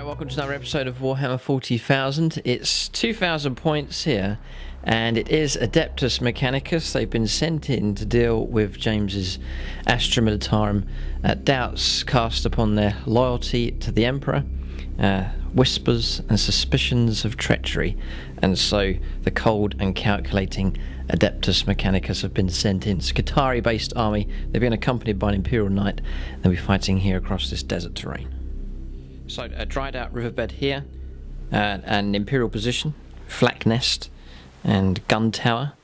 Welcome to another episode of Warhammer 40,000. It's 2,000 points here, and it is Adeptus Mechanicus. They've been sent in to deal with James's Astra Militarum. Doubts cast upon their loyalty to the Emperor, whispers and suspicions of treachery, and so the cold and calculating Adeptus Mechanicus have been sent in. It's a Qatari-based army. They've been accompanied by an Imperial Knight. They'll be fighting here across this desert terrain. So a dried out riverbed here, an Imperial position, flak nest and gun tower,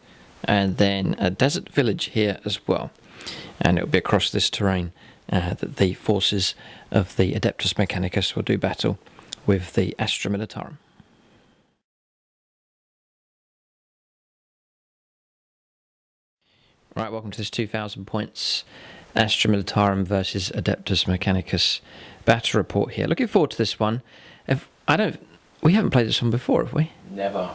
and then a desert village here as well. And it will be across this terrain that the forces of the Adeptus Mechanicus will do battle with the Astra Militarum. Right, welcome to this 2,000 points Astra Militarum versus Adeptus Mechanicus battle report here. Looking forward to this one. We haven't played this one before, have we? Never.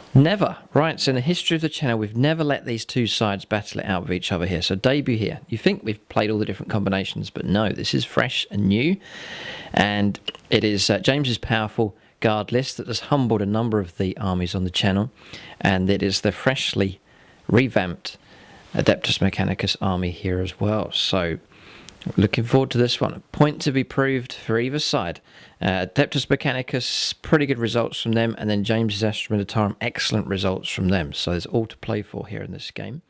Right, so in the history of the channel, we've never let these two sides battle it out with each other here. So debut here. You think we've played all the different combinations, but no, this is fresh and new. And it is James's powerful guard list that has humbled a number of the armies on the channel. And it is the freshly revamped Adeptus Mechanicus army here as well. So looking forward to this one. Point to be proved for either side. Adeptus Mechanicus, pretty good results from them, and then James's Astra Militarum, excellent results from them. So there's all to play for here in this game.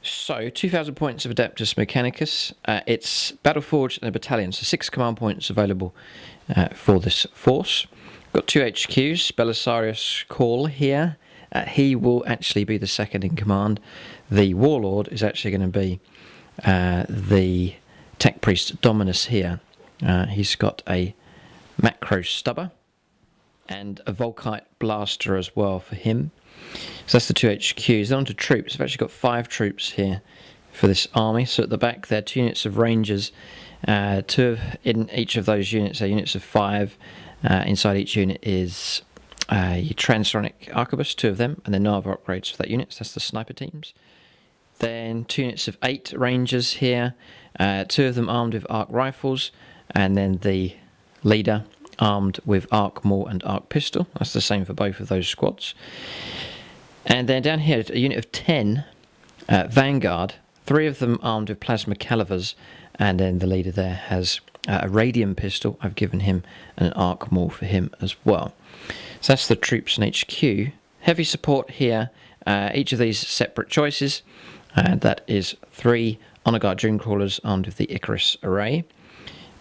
So 2,000 points of Adeptus Mechanicus. It's Battleforged and a battalion, so 6 command points available for this force. Got 2 HQs. Belisarius Call here. He will actually be the second in command. The Warlord is actually going to be the Tech Priest Dominus here. He's got a Macro Stubber and a Volkite Blaster as well for him. So that's the 2 HQs. Then on to troops. I've actually got 5 troops here for this army. So at the back there, 2 units of Rangers. In each of those units are units of 5. Inside each unit is a Transonic Arquebus, 2 of them, and then no other upgrades for that unit. So that's the sniper teams. Then 2 units of 8 Rangers here, 2 of them armed with arc rifles, and then the leader armed with arc maul and arc pistol. That's the same for both of those squads. And then down here, a unit of 10 Vanguard, 3 of them armed with plasma calivers, and then the leader there has a radium pistol. I've given him an arc maul for him as well. So that's the troops in HQ. Heavy support here, each of these separate choices. That is 3 Honor Guard Dreamcrawlers armed with the Icarus array.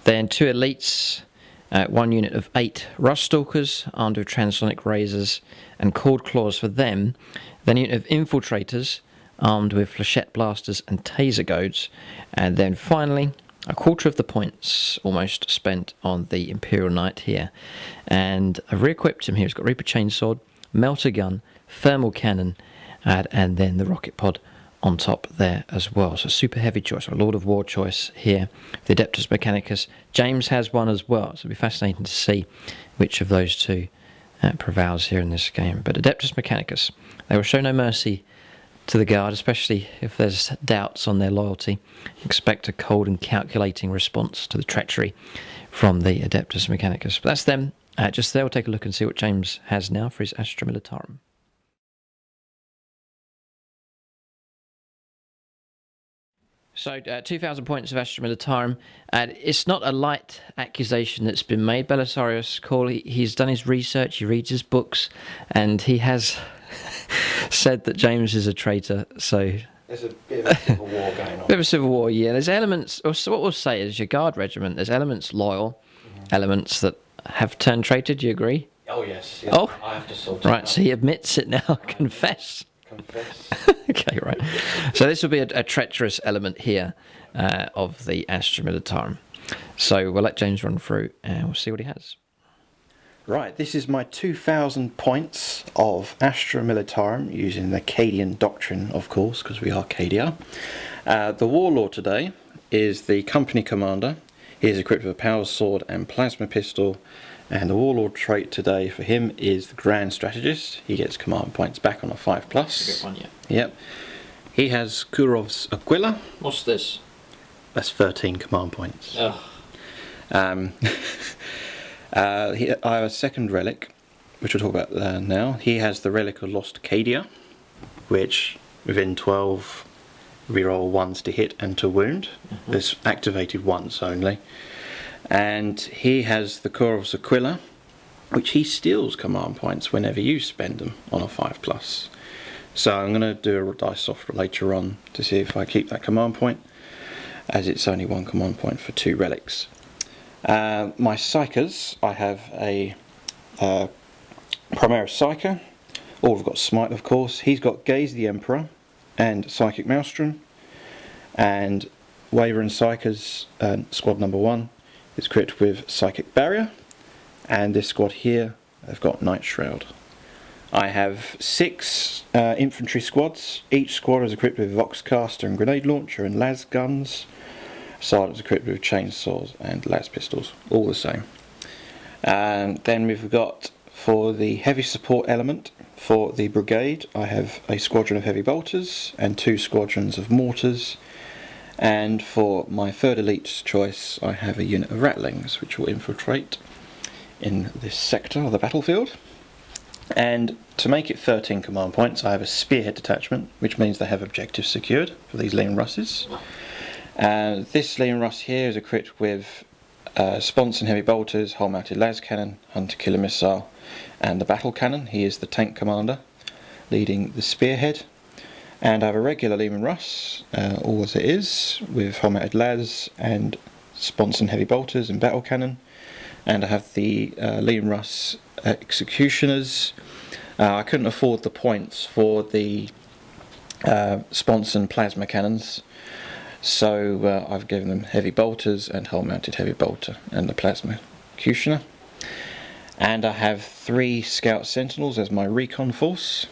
Then 2 elites, 1 unit of 8 Rust Stalkers armed with Transonic Razors and Cord Claws for them. Then a unit of Infiltrators armed with Flechette Blasters and Taser Goads. And then finally, a quarter of the points almost spent on the Imperial Knight here. And I've re-equipped him here. He's got Reaper Chainsword, Melter Gun, Thermal Cannon, and then the Rocket Pod on top there as well. So super heavy choice, or Lord of War choice here. The Adeptus Mechanicus. James has one as well, so it'll be fascinating to see which of those two prevails here in this game. But Adeptus Mechanicus, they will show no mercy to the guard, especially if there's doubts on their loyalty. Expect a cold and calculating response to the treachery from the Adeptus Mechanicus. But that's them. Just there, we'll take a look and see what James has now for his Astra Militarum. So 2,000 points of Astra Militarum. It's not a light accusation that's been made. Belisarius Call, he's done his research, he reads his books, and he has said that James is a traitor. So there's a bit of a civil war going on. Bit of a civil war, yeah. There's elements, or so what we'll say is your guard regiment, there's elements loyal, elements that have turned traitor. Do you agree? Oh, yes. Oh, I have to sort it right, out. so he admits it now. Confess. Okay, right. So this will be a treacherous element here of the Astra Militarum. So we'll let James run through and we'll see what he has. Right, this is my 2,000 points of Astra Militarum using the Cadian doctrine, of course, because we are Cadia. The warlord today is the company commander. He is equipped with a power sword and plasma pistol. And the warlord trait today for him is the grand strategist. He gets command points back on a 5+. That's a good one, yeah. Yep. He has Kurov's Aquila. What's this? That's 13 command points. Ugh. I have a second relic, which we'll talk about now. He has the relic of Lost Cadia, which within 12 reroll 1s to hit and to wound. It's activated once only. And he has the Kurov's Aquila, which he steals command points whenever you spend them on a 5+. So I'm going to do a dice off later on to see if I keep that command point, as it's only 1 command point for 2 relics. My Psychers, I have a Primaris Psyker. All have got Smite, of course. He's got Gaze the Emperor and Psychic Maelstrom. And Waver and Psychers, squad number 1. It's equipped with Psychic Barrier, and this squad here have got Night Shroud. I have 6 infantry squads. Each squad is equipped with Voxcaster and Grenade Launcher and las guns. Sergeant's equipped with chainsaws and las pistols, all the same. And then we've got, for the heavy support element, for the brigade, I have a squadron of heavy bolters and 2 squadrons of mortars. And for my third elite's choice, I have a unit of rattlings, which will infiltrate in this sector of the battlefield. And to make it 13 command points, I have a spearhead detachment, which means they have objectives secured for these Lean Russes. This Lean Russ here is equipped with Sponson heavy bolters, hull-mounted las cannon, hunter killer missile, and the battle cannon. He is the tank commander, leading the spearhead. And I have a regular Leman Russ, all as it is, with hull-mounted las and Sponson heavy bolters and battle cannon. And I have the Leman Russ executioners. I couldn't afford the points for the Sponson plasma cannons, so I've given them heavy bolters and hull-mounted heavy bolter and the plasma executioner. And I have 3 Scout Sentinels as my recon force.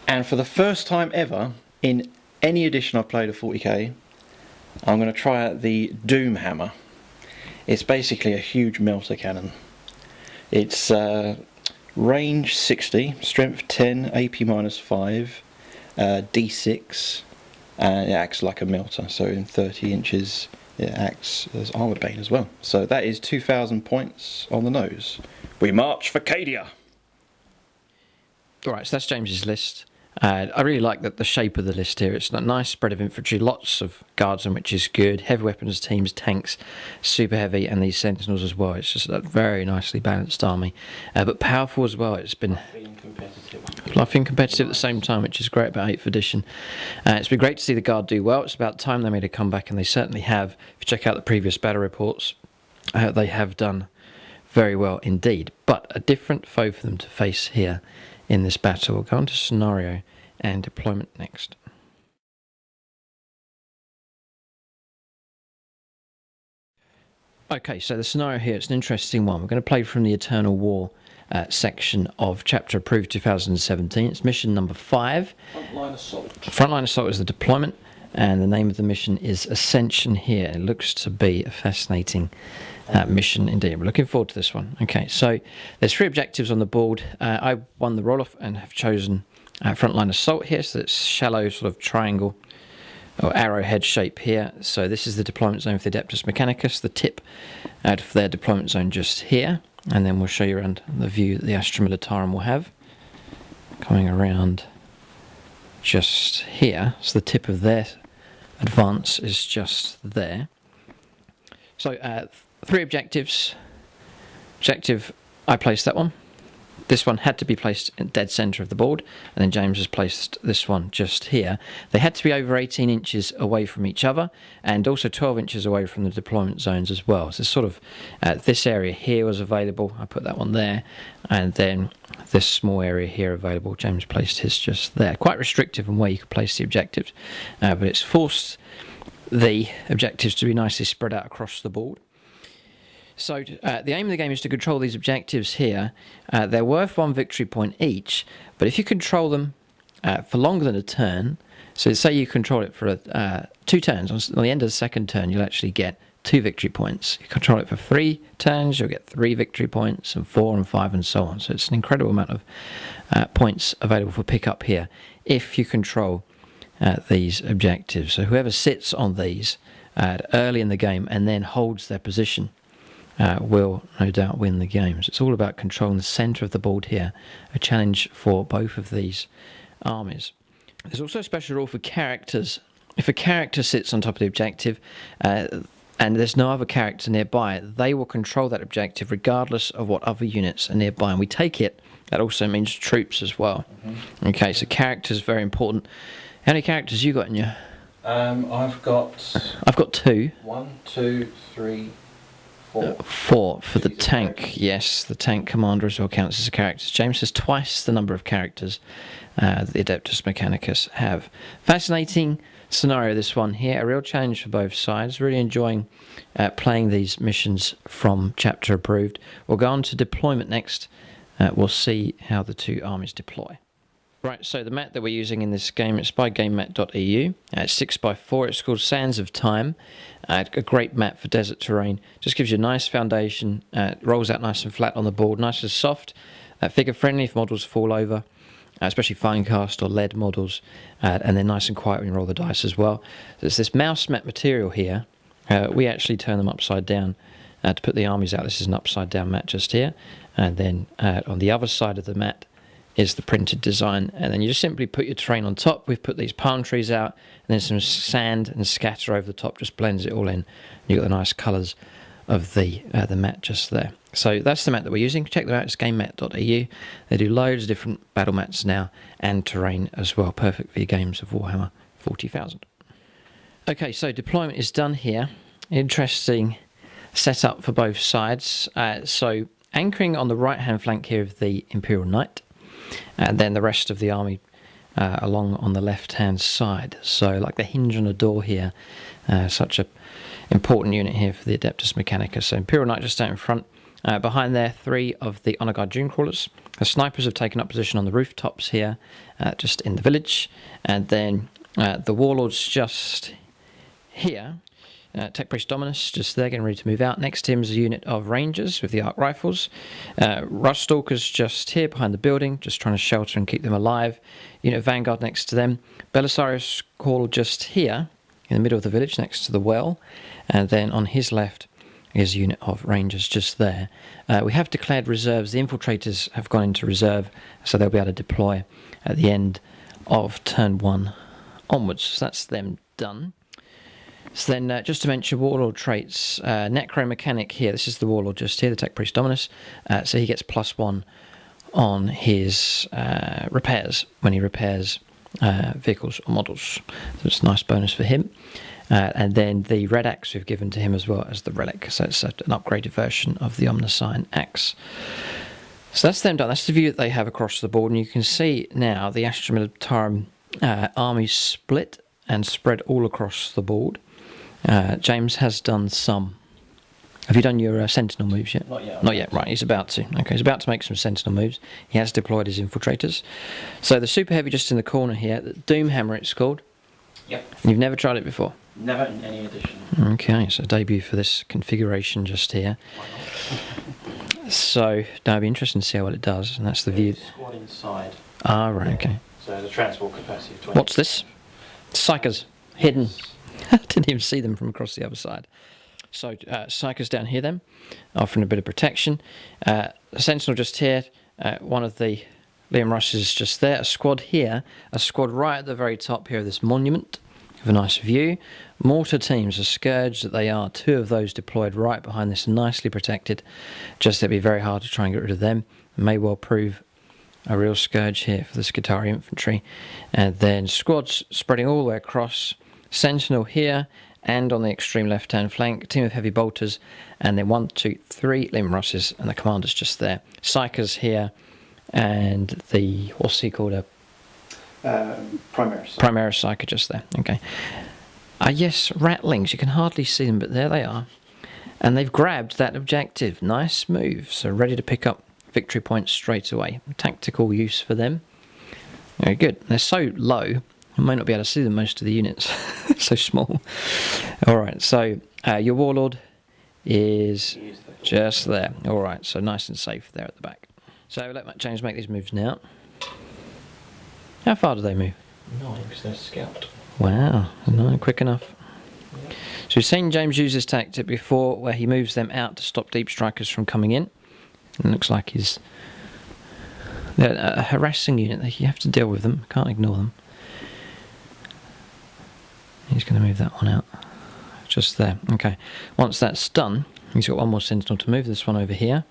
And for the first time ever in any edition I've played of 40k, I'm going to try out the Doom Hammer. It's basically a huge melter cannon. It's range 60, strength 10, AP -5, D6, and it acts like a melter, so in 30 inches it acts as armor bane as well. So that is 2,000 points on the nose. We march for Cadia! Alright, so that's James's list. I really like the shape of the list here. It's a nice spread of infantry, lots of guardsmen, which is good, heavy weapons teams, tanks, super heavy, and these sentinels as well. It's just a very nicely balanced army, but powerful as well. It's been fluffy and competitive at the same time, which is great about 8th edition. It's been great to see the Guard do well. It's about time they made a comeback, and they certainly have. If you check out the previous battle reports, they have done very well indeed. But a different foe for them to face here in this battle. We'll go on to scenario and deployment next. Okay, so the scenario here, it's an interesting one. We're going to play from the Eternal War section of Chapter Approved 2017. It's mission number 5. Frontline Assault. Frontline Assault is the deployment, and the name of the mission is Ascension here. It looks to be a fascinating mission indeed. We're looking forward to this one. Okay, so there's 3 objectives on the board. I won the roll-off and have chosen Frontline Assault here, so it's shallow sort of triangle or arrowhead shape here. So this is the deployment zone for the Adeptus Mechanicus, the tip out of their deployment zone just here, and then we'll show you around the view that the Astra Militarum will have. Coming around just here, so the tip of their advance is just there. So 3 objectives. Objective, I placed that one. This one had to be placed in dead centre of the board, and then James has placed this one just here. They had to be over 18 inches away from each other, and also 12 inches away from the deployment zones as well. So sort of this area here was available. I put that one there, and then this small area here available. James placed his just there. Quite restrictive on where you could place the objectives, but it's forced the objectives to be nicely spread out across the board. So the aim of the game is to control these objectives here. They're worth 1 victory point each, but if you control them for longer than a turn, so say you control it for 2 turns, on the end of the second turn you'll actually get 2 victory points. You control it for 3 turns, you'll get 3 victory points, and 4 and 5 and so on. So it's an incredible amount of points available for pickup here if you control these objectives. So whoever sits on these early in the game and then holds their position will no doubt win the games. It's all about controlling the centre of the board here, a challenge for both of these armies. There's also a special rule for characters. If a character sits on top of the objective and there's no other character nearby, they will control that objective regardless of what other units are nearby. And we take it, that also means troops as well. Mm-hmm. Okay, so characters very important. How many characters you got in your... I've got 2. 1, 2, 3, 4. 4 for the tank. Yes, the tank commander as well counts as a character. James has twice the number of characters the Adeptus Mechanicus have. Fascinating scenario, this one here. A real challenge for both sides. Really enjoying playing these missions from chapter approved. We'll go on to deployment next. We'll see how the 2 armies deploy. Right, so the map that we're using in this game is by GameMat.eu. It's 6x4. It's called Sands of Time. A great map for desert terrain. Just gives you a nice foundation. Rolls out nice and flat on the board. Nice and soft. Figure friendly if models fall over, especially fine cast or lead models. And then nice and quiet when you roll the dice as well. There's this mouse mat material here. We actually turn them upside down to put the armies out. This is an upside down mat just here. And then on the other side of the mat is the printed design, and then you just simply put your terrain on top. We've put these palm trees out, and then some sand and scatter over the top, just blends it all in. You've got the nice colours of the mat just there. So that's the mat that we're using. Check them out, it's GameMat.eu. They do loads of different battle mats now, and terrain as well, perfect for your games of Warhammer 40,000. Okay, so deployment is done here. Interesting setup for both sides. So anchoring on the right-hand flank here of the Imperial Knight, and then the rest of the army along on the left-hand side. So like the hinge on a door here, such a important unit here for the Adeptus Mechanicus. So Imperial Knight just out in front. Behind there, 3 of the Honor Guard Dune Crawlers. The snipers have taken up position on the rooftops here, just in the village. And then the Warlords just here. Tech Priest Dominus just there, getting ready to move out. Next to him is a unit of Rangers with the arc rifles. Rush Stalkers just here behind the building, just trying to shelter and keep them alive. Unit of Vanguard next to them. Belisarius Call just here in the middle of the village next to the well. And then on his left is a unit of Rangers just there. We have declared reserves. The infiltrators have gone into reserve, so they'll be able to deploy at the end of turn 1 onwards. So that's them done. So then, just to mention Warlord traits, Necro Mechanic here, this is the Warlord just here, the Tech Priest Dominus, so he gets +1 on his repairs when he repairs vehicles or models. So it's a nice bonus for him. And then the Red Axe we've given to him as well as the Relic, so it's an upgraded version of the Omnisign Axe. So that's them done, that's the view that they have across the board, and you can see now the Astra Militarum army split and spread all across the board. James has done some. Have you done your Sentinel moves yet? Not yet. Not yet, right, he's about to. Okay, he's about to make some Sentinel moves. He has deployed his infiltrators. So the Super Heavy just in the corner here, the Doom Hammer it's called. Yep. You've never tried it before? Never in any edition. Okay, so debut for this configuration just here. Why not? So, that'll be interesting to see what it does, and that's the view. Squad inside. Ah, right, okay. So the transport capacity of 20. What's this? Psychers. Hidden. I didn't even see them from across the other side. So, Psychers down here then, offering a bit of protection. Sentinel just here, one of the Liam Rushes just there, a squad here, a squad right at the very top here of this monument, with a nice view. Mortar teams, a scourge that they are, 2 of those deployed right behind this, nicely protected. Just it'd be very hard to try and get rid of them. It may well prove a real scourge here for the Skitarii infantry. And then squads spreading all the way across. Sentinel here and on the extreme left-hand flank. Team of heavy bolters. And then 1, 2, 3 Limrosses, and the commander's just there. Psychers here, and the, what's he called? Primaris. Primaris Psyker just there. Okay. Yes, Ratlings. You can hardly see them, but there they are. And they've grabbed that objective. Nice move. So ready to pick up victory points straight away. Tactical use for them. Very good. They're so low, I might not be able to see them, most of the units. So small. Alright, so your Warlord is just there. Alright, so nice and safe there at the back. So let James make these moves now. How far do they move? 9, because they're scout. Wow, no, quick enough. Yeah. So we've seen James use this tactic before, where he moves them out to stop deep strikers from coming in. It looks like they're a harassing unit. You have to deal with them, can't ignore them. He's going to move that one out. Just there. Okay. Once that's done, he's got one more sentinel to move. This one over here.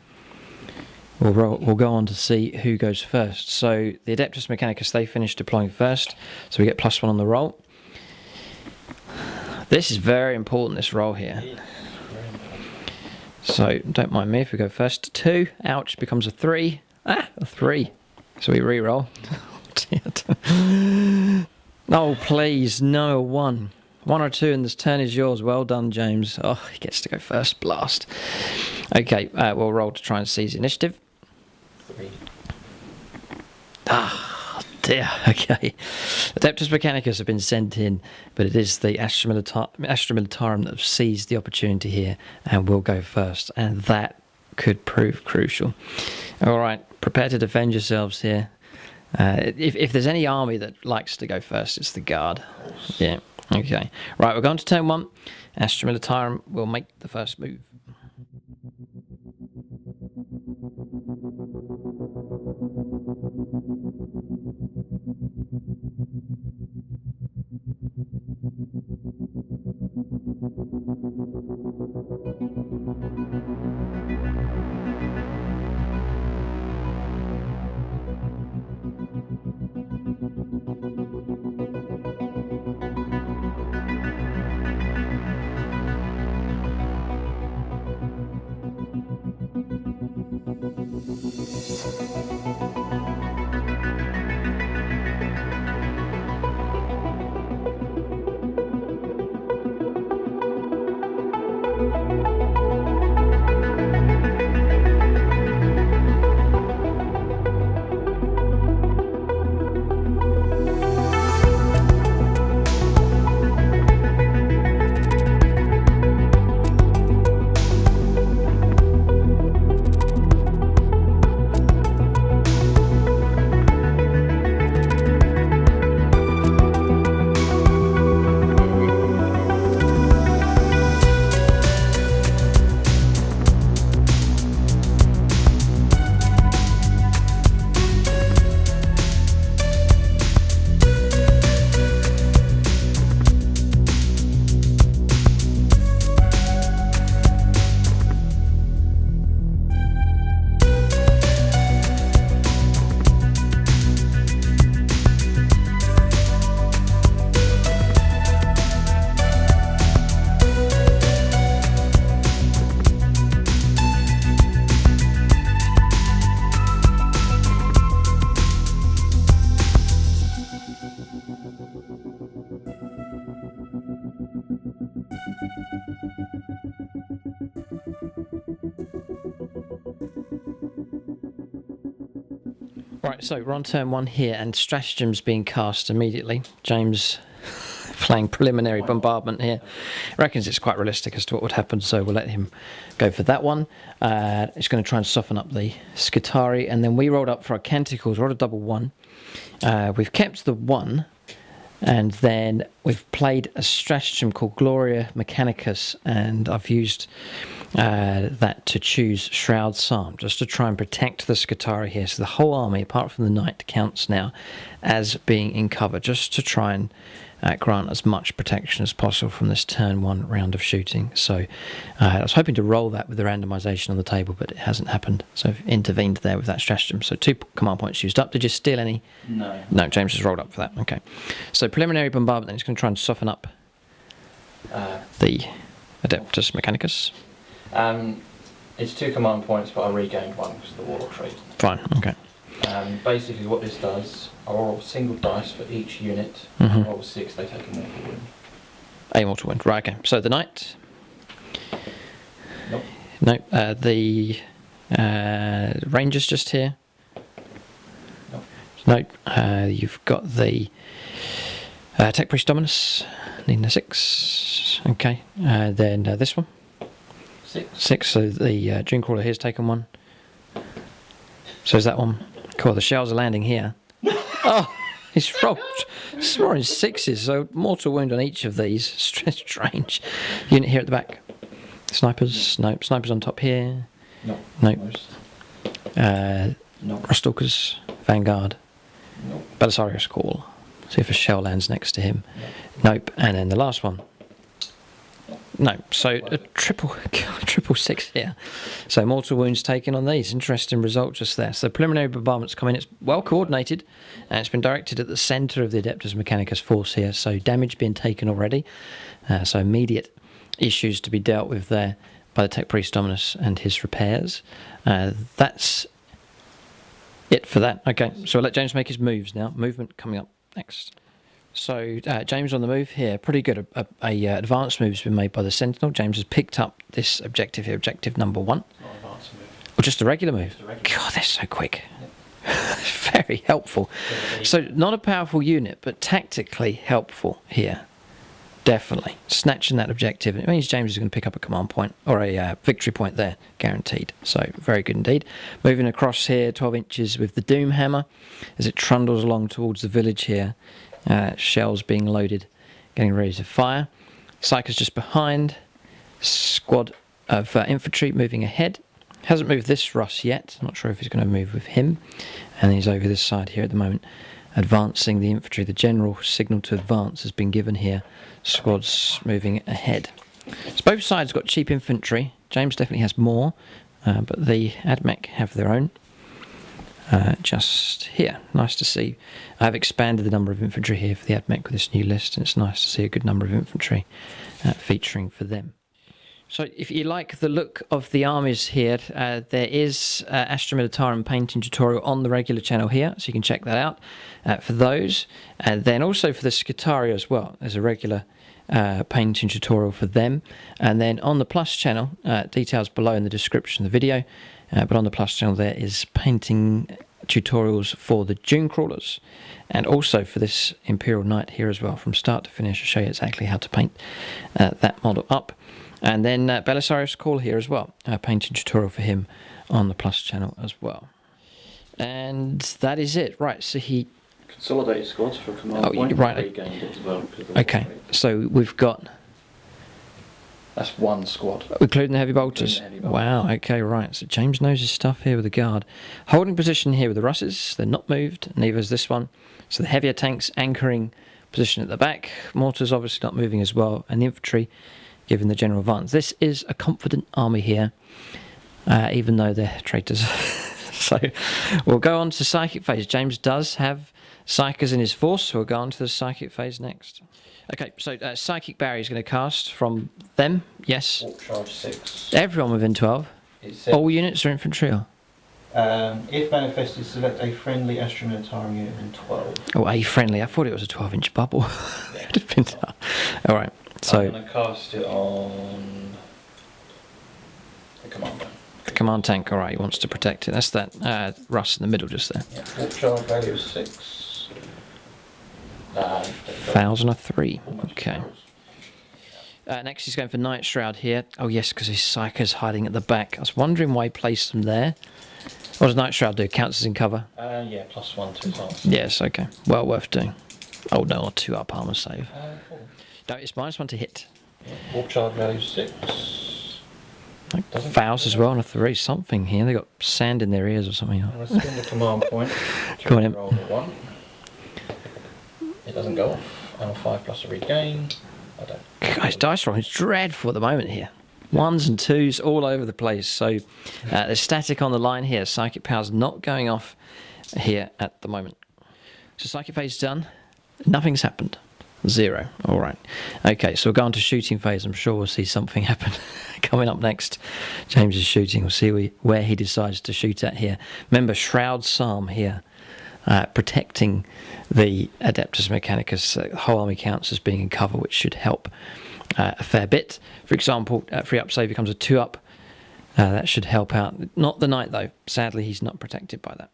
We'll go on to see who goes first. So the Adeptus Mechanicus, they finished deploying first, so we get +1 on the roll. This is very important, this roll here. So don't mind me if we go first. 2, ouch, becomes a 3. A 3. So we re-roll. Oh please, no, 1. 1 or 2 and this turn is yours. Well done, James. Oh, he gets to go first. Blast. Okay, we'll roll to try and seize initiative. 3. Ah, dear. Okay. Adeptus Mechanicus have been sent in, but it is the Astra Militarum that have seized the opportunity here and will go first. And that could prove crucial. All right, prepare to defend yourselves here. If there's any army that likes to go first, it's the Guard. Yeah. Okay. Right, we're going to turn 1. Astra Militarum will make the first move. Right, so we're on turn 1 here, and stratagem's being cast immediately. James playing preliminary bombardment here. Reckons it's quite realistic as to what would happen, so we'll let him go for that one. He's going to try and soften up the Skitarii, and then we rolled up for our Canticles. Rolled a double 1. We've kept the 1, and then we've played a stratagem called Gloria Mechanicus, and I've used that to choose Shroud Psalm, just to try and protect the Skitarii here. So the whole army, apart from the knight, counts now as being in cover, just to try and grant as much protection as possible from this turn 1 round of shooting. So I was hoping to roll that with the randomisation on the table, but it hasn't happened. So I've intervened there with that stratagem. So 2 command points used up. Did you steal any? No. No, James has rolled up for that. Okay. So preliminary bombardment, then he's going to try and soften up the Adeptus Mechanicus. It's 2 command points, but I regained 1 because of the warlock trait. Fine, okay. Basically what this does, I roll a single dice for each unit. Mhm. I roll 6, they take a mortal wound. A mortal wound. Right, okay. So the knight. Nope. No. The ranger's just here. Nope. No. You've got the Tech Priest Dominus. Needing a 6. Okay. Then this one. 6. So the Dunecrawler here's taken 1. So is that one. Cool. The shells are landing here. Oh, he's rolled. It's rolling 6s. So mortal wound on each of these. Strange. Unit here at the back. Snipers. Nope. Snipers on top here. Nope. Nope. Nope. Rustalkers. Vanguard. Nope. Belisarius Call. See if a shell lands next to him. Nope. And then the last one. No, so a triple 6 here. So mortal wounds taken on these. Interesting result just there. So preliminary bombardment's come in. It's well coordinated, and it's been directed at the centre of the Adeptus Mechanicus force here. So damage being taken already. So immediate issues to be dealt with there by the Tech Priest Dominus and his repairs. That's it for that. Okay, so I'll let James make his moves now. Movement coming up next. So James on the move here, pretty good. A advanced move's been made by the Sentinel. James has picked up this objective here, objective number 1. Not advanced move. Or just a regular move? Just a regular. God, they're so quick. Yep. Very helpful. So not a powerful unit, but tactically helpful here. Definitely. Snatching that objective. It means James is going to pick up a command point, or a victory point there, guaranteed. So very good indeed. Moving across here, 12 inches with the Doom Hammer, as it trundles along towards the village here. Shells being loaded, getting ready to fire. Psyker's just behind. Squad of infantry moving ahead. Hasn't moved this Russ yet. I'm not sure if he's going to move with him. And he's over this side here at the moment, advancing the infantry. The general signal to advance has been given here. Squads moving ahead. So both sides got cheap infantry. James definitely has more, but the Ad Mech have their own. Just here. Nice to see. I've expanded the number of infantry here for the Ad Mech with this new list, and it's nice to see a good number of infantry featuring for them. So if you like the look of the armies here, there is Astra Militarum painting tutorial on the regular channel here, so you can check that out for those. And then also for the Scutaria as well, there's a regular painting tutorial for them. And then on the Plus channel, details below in the description of the video, but on the Plus channel there is painting tutorials for the Dunecrawlers, and also for this Imperial Knight here as well, from start to finish. I'll show you exactly how to paint that model up. And then Belisarius Call here as well, painting tutorial for him on the Plus channel as well. And that is it. Right, so he... Consolidated squads for command point. Right. Regained it as well. Okay, so we've got... That's 1 squad. Including the heavy bolters? Including the heavy bolters. Wow, okay, right. So James knows his stuff here with the guard. Holding position here with the Russes. They're not moved, neither is this one. So the heavier tanks anchoring position at the back. Mortars obviously not moving as well. And the infantry giving the general advance. This is a confident army here, even though they're traitors. So we'll go on to psychic phase. James does have psychers in his force, so we'll go on to the psychic phase next. Okay, so psychic barrier is going to cast from them. Yes. Warp charge 6. Everyone within 12. All units are infantry. Or? If manifested, select a friendly Astra Militarum unit in 12. Oh, a friendly. I thought it was a 12-inch bubble. It would have been tough. All right. So I'm going to cast it on the commander. the command tank. All right, he wants to protect it. That's that Russ in the middle just there. Yeah. Warp charge value is 6. 1,003. Okay. Next he's going for Night Shroud here. Oh yes, because his Psyker's hiding at the back. I was wondering why he placed them there. What does Night Shroud do? Counts as in cover? Yeah, +1 to his arms. Yes, okay. Well worth doing. Oh no, or 2 up armor save. Cool. No, it's -1 to hit. Yeah. Warp charge value is 6. Fouls as well on a 3. Something here. They got sand in their ears or something. I'm going to spin the command point. Go on in. Roll the 1. It doesn't go off. And a 5+ to regain. I don't. Guys, dice rolling is dreadful at the moment here. 1s and 2s all over the place. So there's static on the line here. Psychic power's not going off here at the moment. So psychic phase done. Nothing's happened. 0. All right. Okay, so we'll go on to shooting phase. I'm sure we'll see something happen coming up next. James is shooting. We'll see where he decides to shoot at here. Remember, Shroud Psalm here. Protecting the Adeptus Mechanicus. The whole army counts as being in cover, which should help a fair bit. For example, free up save becomes a 2-up. That should help out. Not the knight, though. Sadly, he's not protected by that.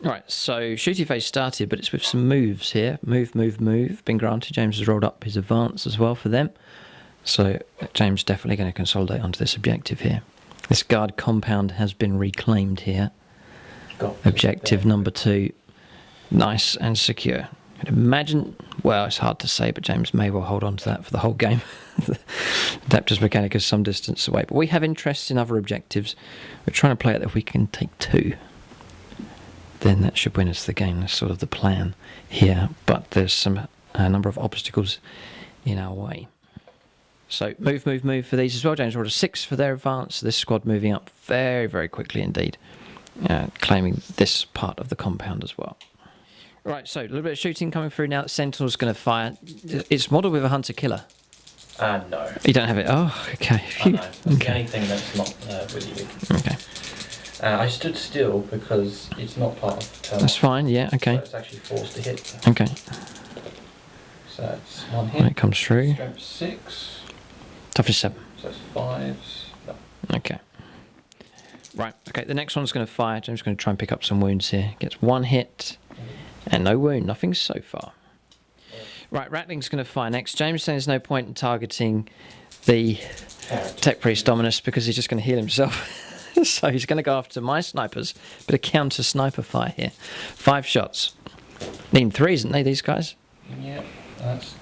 Right, so shooting phase started, but it's with some moves here. Move, move, move. Been granted. James has rolled up his advance as well for them. So James definitely going to consolidate onto this objective here. This guard compound has been reclaimed here. Objective number 2, nice and secure. I'd imagine, well, it's hard to say, but James may well hold on to that for the whole game. Adeptus Mechanicus some distance away, but we have interests in other objectives. We're trying to play it that if we can take 2, then that should win us the game. That's sort of the plan here, but there's a number of obstacles in our way. So move, move, move for these as well. James rolled a 6 for their advance. This squad moving up very, very quickly indeed. Claiming this part of the compound as well. Right, so a little bit of shooting coming through now. Sentinel's going to fire. It's modelled with a hunter-killer. No. You don't have it? Oh, okay. No. That's the only thing that's not with you. Okay. I stood still because it's not part of the turn. That's fine, yeah, okay. So it's actually forced to hit. Okay. So it's 1 hit. When it comes through. Strength 6. Toughness 7. So it's 5s. No. Okay. Right, okay, the next one's going to fire. James is going to try and pick up some wounds here. Gets 1 hit and no wound. Nothing so far. Right, Ratling's going to fire next. James saying there's no point in targeting the Tech Priest Dominus because he's just going to heal himself. So he's going to go after my snipers. Bit of counter sniper fire here. 5 shots. Need 3, isn't they, these guys? Yeah, that's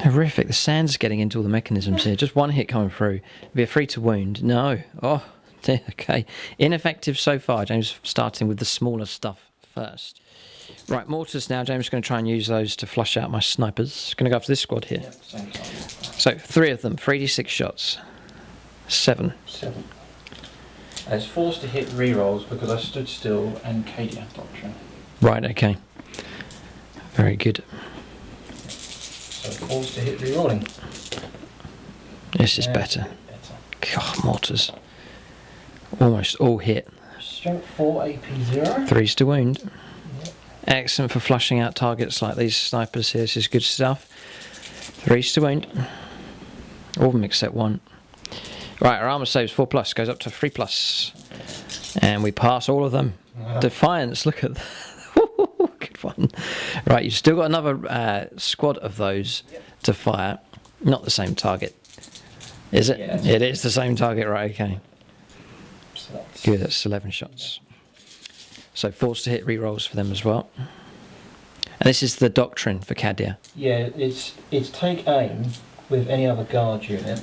horrific. The sand's getting into all the mechanisms here. Just 1 hit coming through. It'll be a 3 to wound. No. Oh, dear. Okay. Ineffective so far. James starting with the smaller stuff first. Right, mortars now. James is going to try and use those to flush out my snipers. Going to go after this squad here. Yep, same time. So 3 of them. 3d6 shots. 7. 7. It's forced to hit rerolls because I stood still and Cadia Doctrine. Right, okay. Very good. So forced to hit rerolling. This is better. God, mortars. Almost all hit. Strength 4, AP 0. 3s to wound. Yep. Excellent for flushing out targets like these snipers here. This is good stuff. 3s to wound. All of them except 1. Right, our armor saves 4+, goes up to 3+. And we pass all of them. Defiance, look at that. Good one. Right, you've still got another squad of those to fire. Not the same target. Is it? Yes. It is the same target, right, okay. So Good, that's 11 shots. So forced to hit rerolls for them as well. And this is the doctrine for Cadia. yeah, it's take aim with any other guard unit,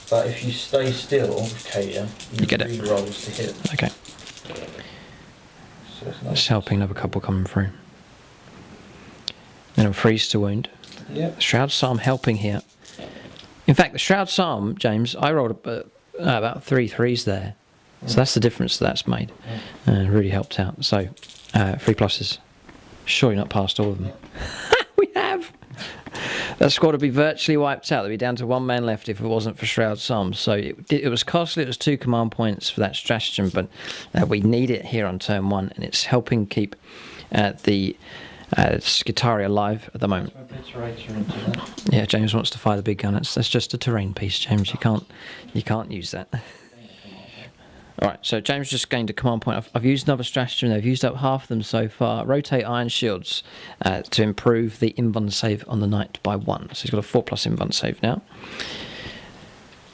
but if you stay still with Cadia, You get it. rerolls to hit. Okay. So it's It's helping another couple coming through. Then a freeze to wound. Yep. Shroud Psalm helping here. In fact, the Shroud Psalm, James, I rolled about 3 3s there. So that's the difference that's made. Really helped out. So 3+. Surely not past all of them. We have! That squad would be virtually wiped out. There'd be down to 1 man left if it wasn't for Shroud Psalm. So it was costly. It was 2 command points for that stratagem, but we need it here on turn 1, and it's helping keep the Skitaria alive at the moment. Yeah, James wants to fire the big gun. That's just a terrain piece, James. You can't use that. Alright, so James just gained a command point. I've used another stratagem. They've used up half of them so far. Rotate Iron Shields to improve the invuln save on the knight by 1. So he's got a 4+ invuln save now.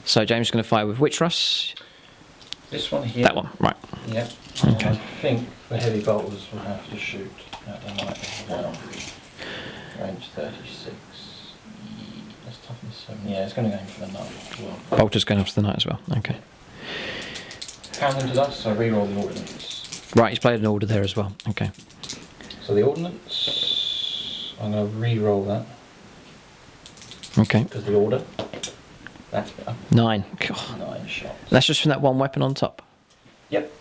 So James is going to fire with which Russ? This one here. That one, right. Yep. Okay. I think the heavy bolters will have to shoot at the knight as well. Range 36. That's toughness 7. Yeah, it's going to go in for the knight as well. Bolter's going after the knight as well. Okay. Pound them to dust, so reroll the ordnance. Right, he's played an order there as well. Okay. So the ordnance, I'm going to re-roll that. Okay. Because the order. That's better. 9. God. 9 shots. That's just from that one weapon on top. Yep.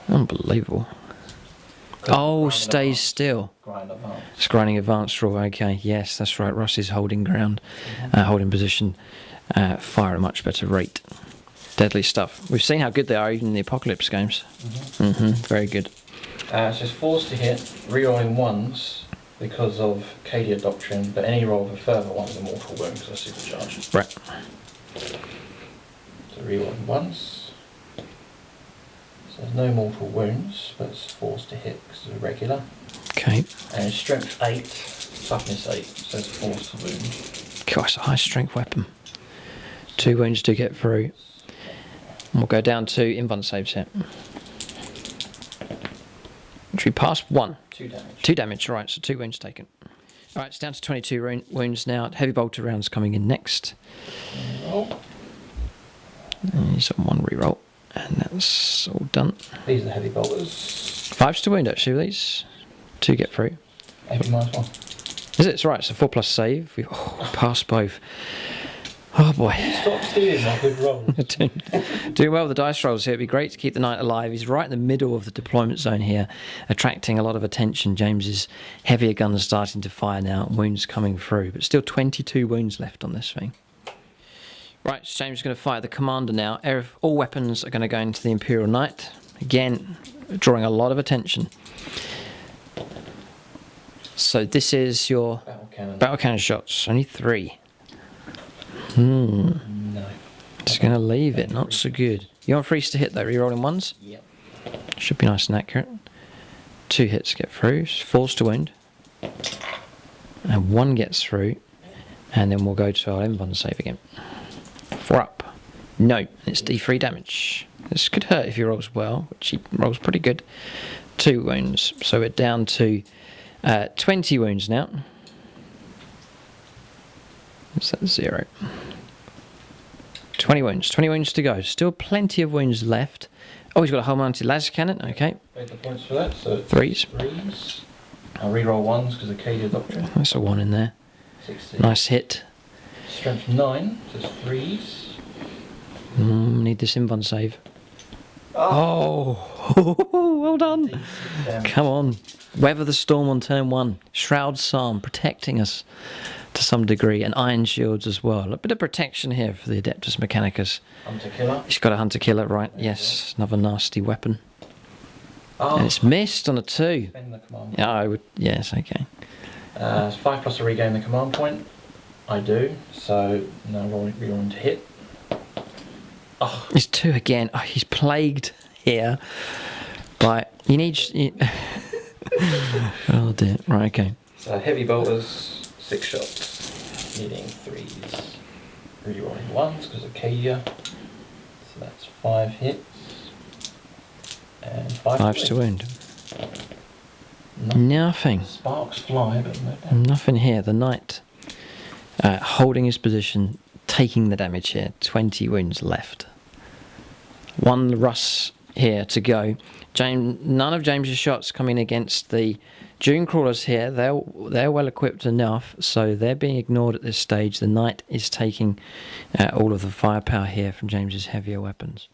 Unbelievable. Oh, stays still. Grind advance. It's grinding advanced rule. Okay, yes, that's right. Ross is holding ground, holding position, fire at a much better rate. Deadly stuff. We've seen how good they are even in the Apocalypse games. Very good. It's just forced to hit, rerolling ones because of Cadia Doctrine, but any roll of a further one is a mortal wound because I supercharged. Right. So rerolling ones. So there's no mortal wounds, but it's forced to hit because it's a regular. Okay. And it's strength 8, toughness 8, so it's forced to wound. God, it's a high strength weapon. 2 wounds to get through. And we'll go down to invuln saves here. Which we passed 1. 2 damage. 2 damage, right, so 2 wounds taken. Alright, it's down to 22 wounds now. Heavy bolter rounds coming in next. Roll. And he's on 1 reroll. And that's all done. These are the heavy bolters. 5's to wound actually with these. 2 get through. AP -1. Is it? It's right, it's a 4+ save. We passed both. Oh boy. Stop stealing my good rolls. Doing well with the dice rolls here. It'd be great to keep the knight alive. He's right in the middle of the deployment zone here, attracting a lot of attention. James's heavier guns starting to fire now, wounds coming through, but still 22 wounds left on this thing. Right, so James is going to fire the commander now. All weapons are going to go into the Imperial Knight. Again, drawing a lot of attention. So this is your battle cannon shots. Only 3. No. Just going to leave it. Not so good. You want 3s to hit though? Rerolling 1s? Yep. Should be nice and accurate. 2 hits get through. 4's to wound. And 1 gets through. And then we'll go to our invuln save again. 4 up. No. It's D3 damage. This could hurt if he rolls well, which he rolls pretty good. 2 wounds. So we're down to 20 wounds now. What's that? 0. 20 wounds. 20 wounds to go. Still plenty of wounds left. Oh, he's got a whole mounted laser cannon. Okay. Paid the points for that. So 3s. 3s. I'll reroll 1s because of Cadia Doctrine. That's a 1 in there. 16. Nice hit. Strength 9, so it's 3s. Need this invuln save. Oh, well done. Come on. Weather the storm on turn 1. Shroud Psalm protecting us to some degree, and iron shields as well. A bit of protection here for the Adeptus Mechanicus. Hunter Killer. He's got a Hunter Killer, right? Yes, another nasty weapon. Oh. And it's missed on a 2. Spend the command. Yeah, I would. Yes, okay. It's 5 plus to regain the command point. I do, so now rerolling to hit. Oh. It's 2 again. Oh, he's plagued here. But he needs. Oh dear. Right, okay. So heavy bolters, 6 shots, needing 3s. Rerolling 1s because of Cadia. So that's 5 hits. And 5's to wound. Nothing. Nothing. Sparks fly, but no damage. Nothing here. The knight holding his position, taking the damage here. 20 wounds left. 1 Russ here to go. None of James's shots coming against the Dune Crawlers here. They're well equipped enough, so they're being ignored at this stage. The knight is taking all of the firepower here from James's heavier weapons.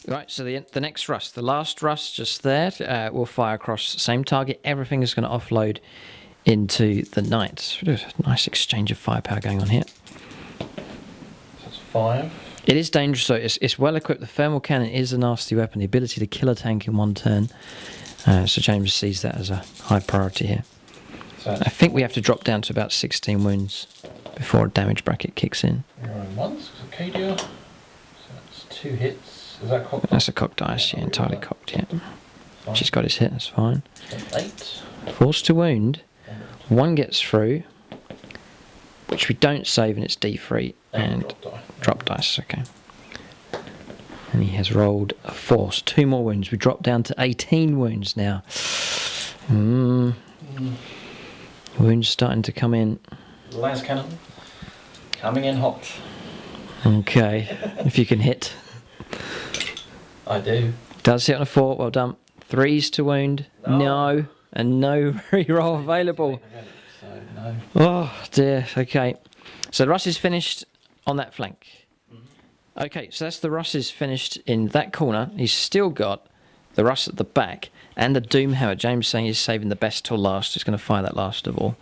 Right, so the next Russ, the last Russ just there, will fire across the same target. Everything is going to offload into the knight. Nice exchange of firepower going on here. So that's 5. It is dangerous, so it's well equipped. The thermal cannon is a nasty weapon. The ability to kill a tank in 1 turn. So James sees that as a high priority here. So I think we have to drop down to about 16 wounds before a damage bracket kicks in. Rerolling 1s because of Cadia. So that's 2 hits. Is that cocked? That's a cocked dice, yeah, entirely cocked, yeah. She's got his hit, that's fine. 8. Forced to wound. 1 gets through, which we don't save, and it's D3. And drop dice, okay. And he has rolled a force. 2 more wounds. We drop down to 18 wounds now. Wounds starting to come in. Las cannon. Coming in hot. Okay, if you can hit. I do. Does hit on a 4, well done. 3s to wound. No. And no reroll available. So, no. Oh dear, okay. So the Russ is finished on that flank. Okay, so that's the Russ is finished in that corner. He's still got the Russ at the back and the Doom Hammer. James saying he's saving the best till last. He's going to fire that last of all.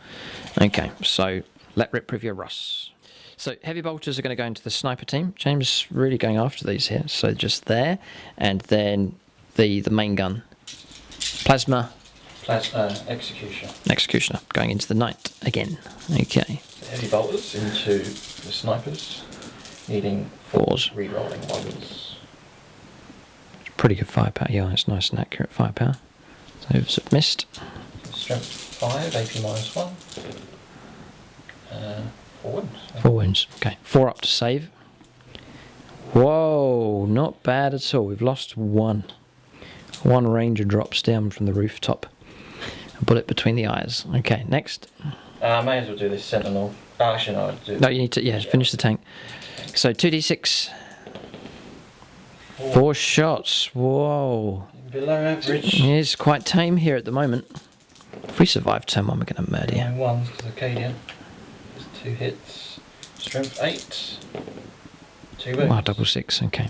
Okay, so let rip with your Russ. So heavy bolters are going to go into the sniper team. James really going after these here. So just there, and then the main gun. Plasma. Executioner going into the knight again. Okay. The heavy bolters into the snipers, needing 4s, re-rolling 1s. Pretty good firepower. Yeah, it's nice and accurate firepower. So it's missed. Strength 5, AP -1. 4 wounds. 4 wounds. Okay. 4 up to save. Whoa, not bad at all. We've lost 1. 1 ranger drops down from the rooftop. A bullet between the eyes. Okay, next. I may as well do this sentinel. Actually, no, I'll do. No, you need to, finish the tank. So 2d6. 4 shots. Whoa. Below average. It's quite tame here at the moment. If we survive turn 1, we're going to murder you. 1s because Acadian. There's 2 hits. Strength 8. 2 wounds. Wow, double 6. Okay.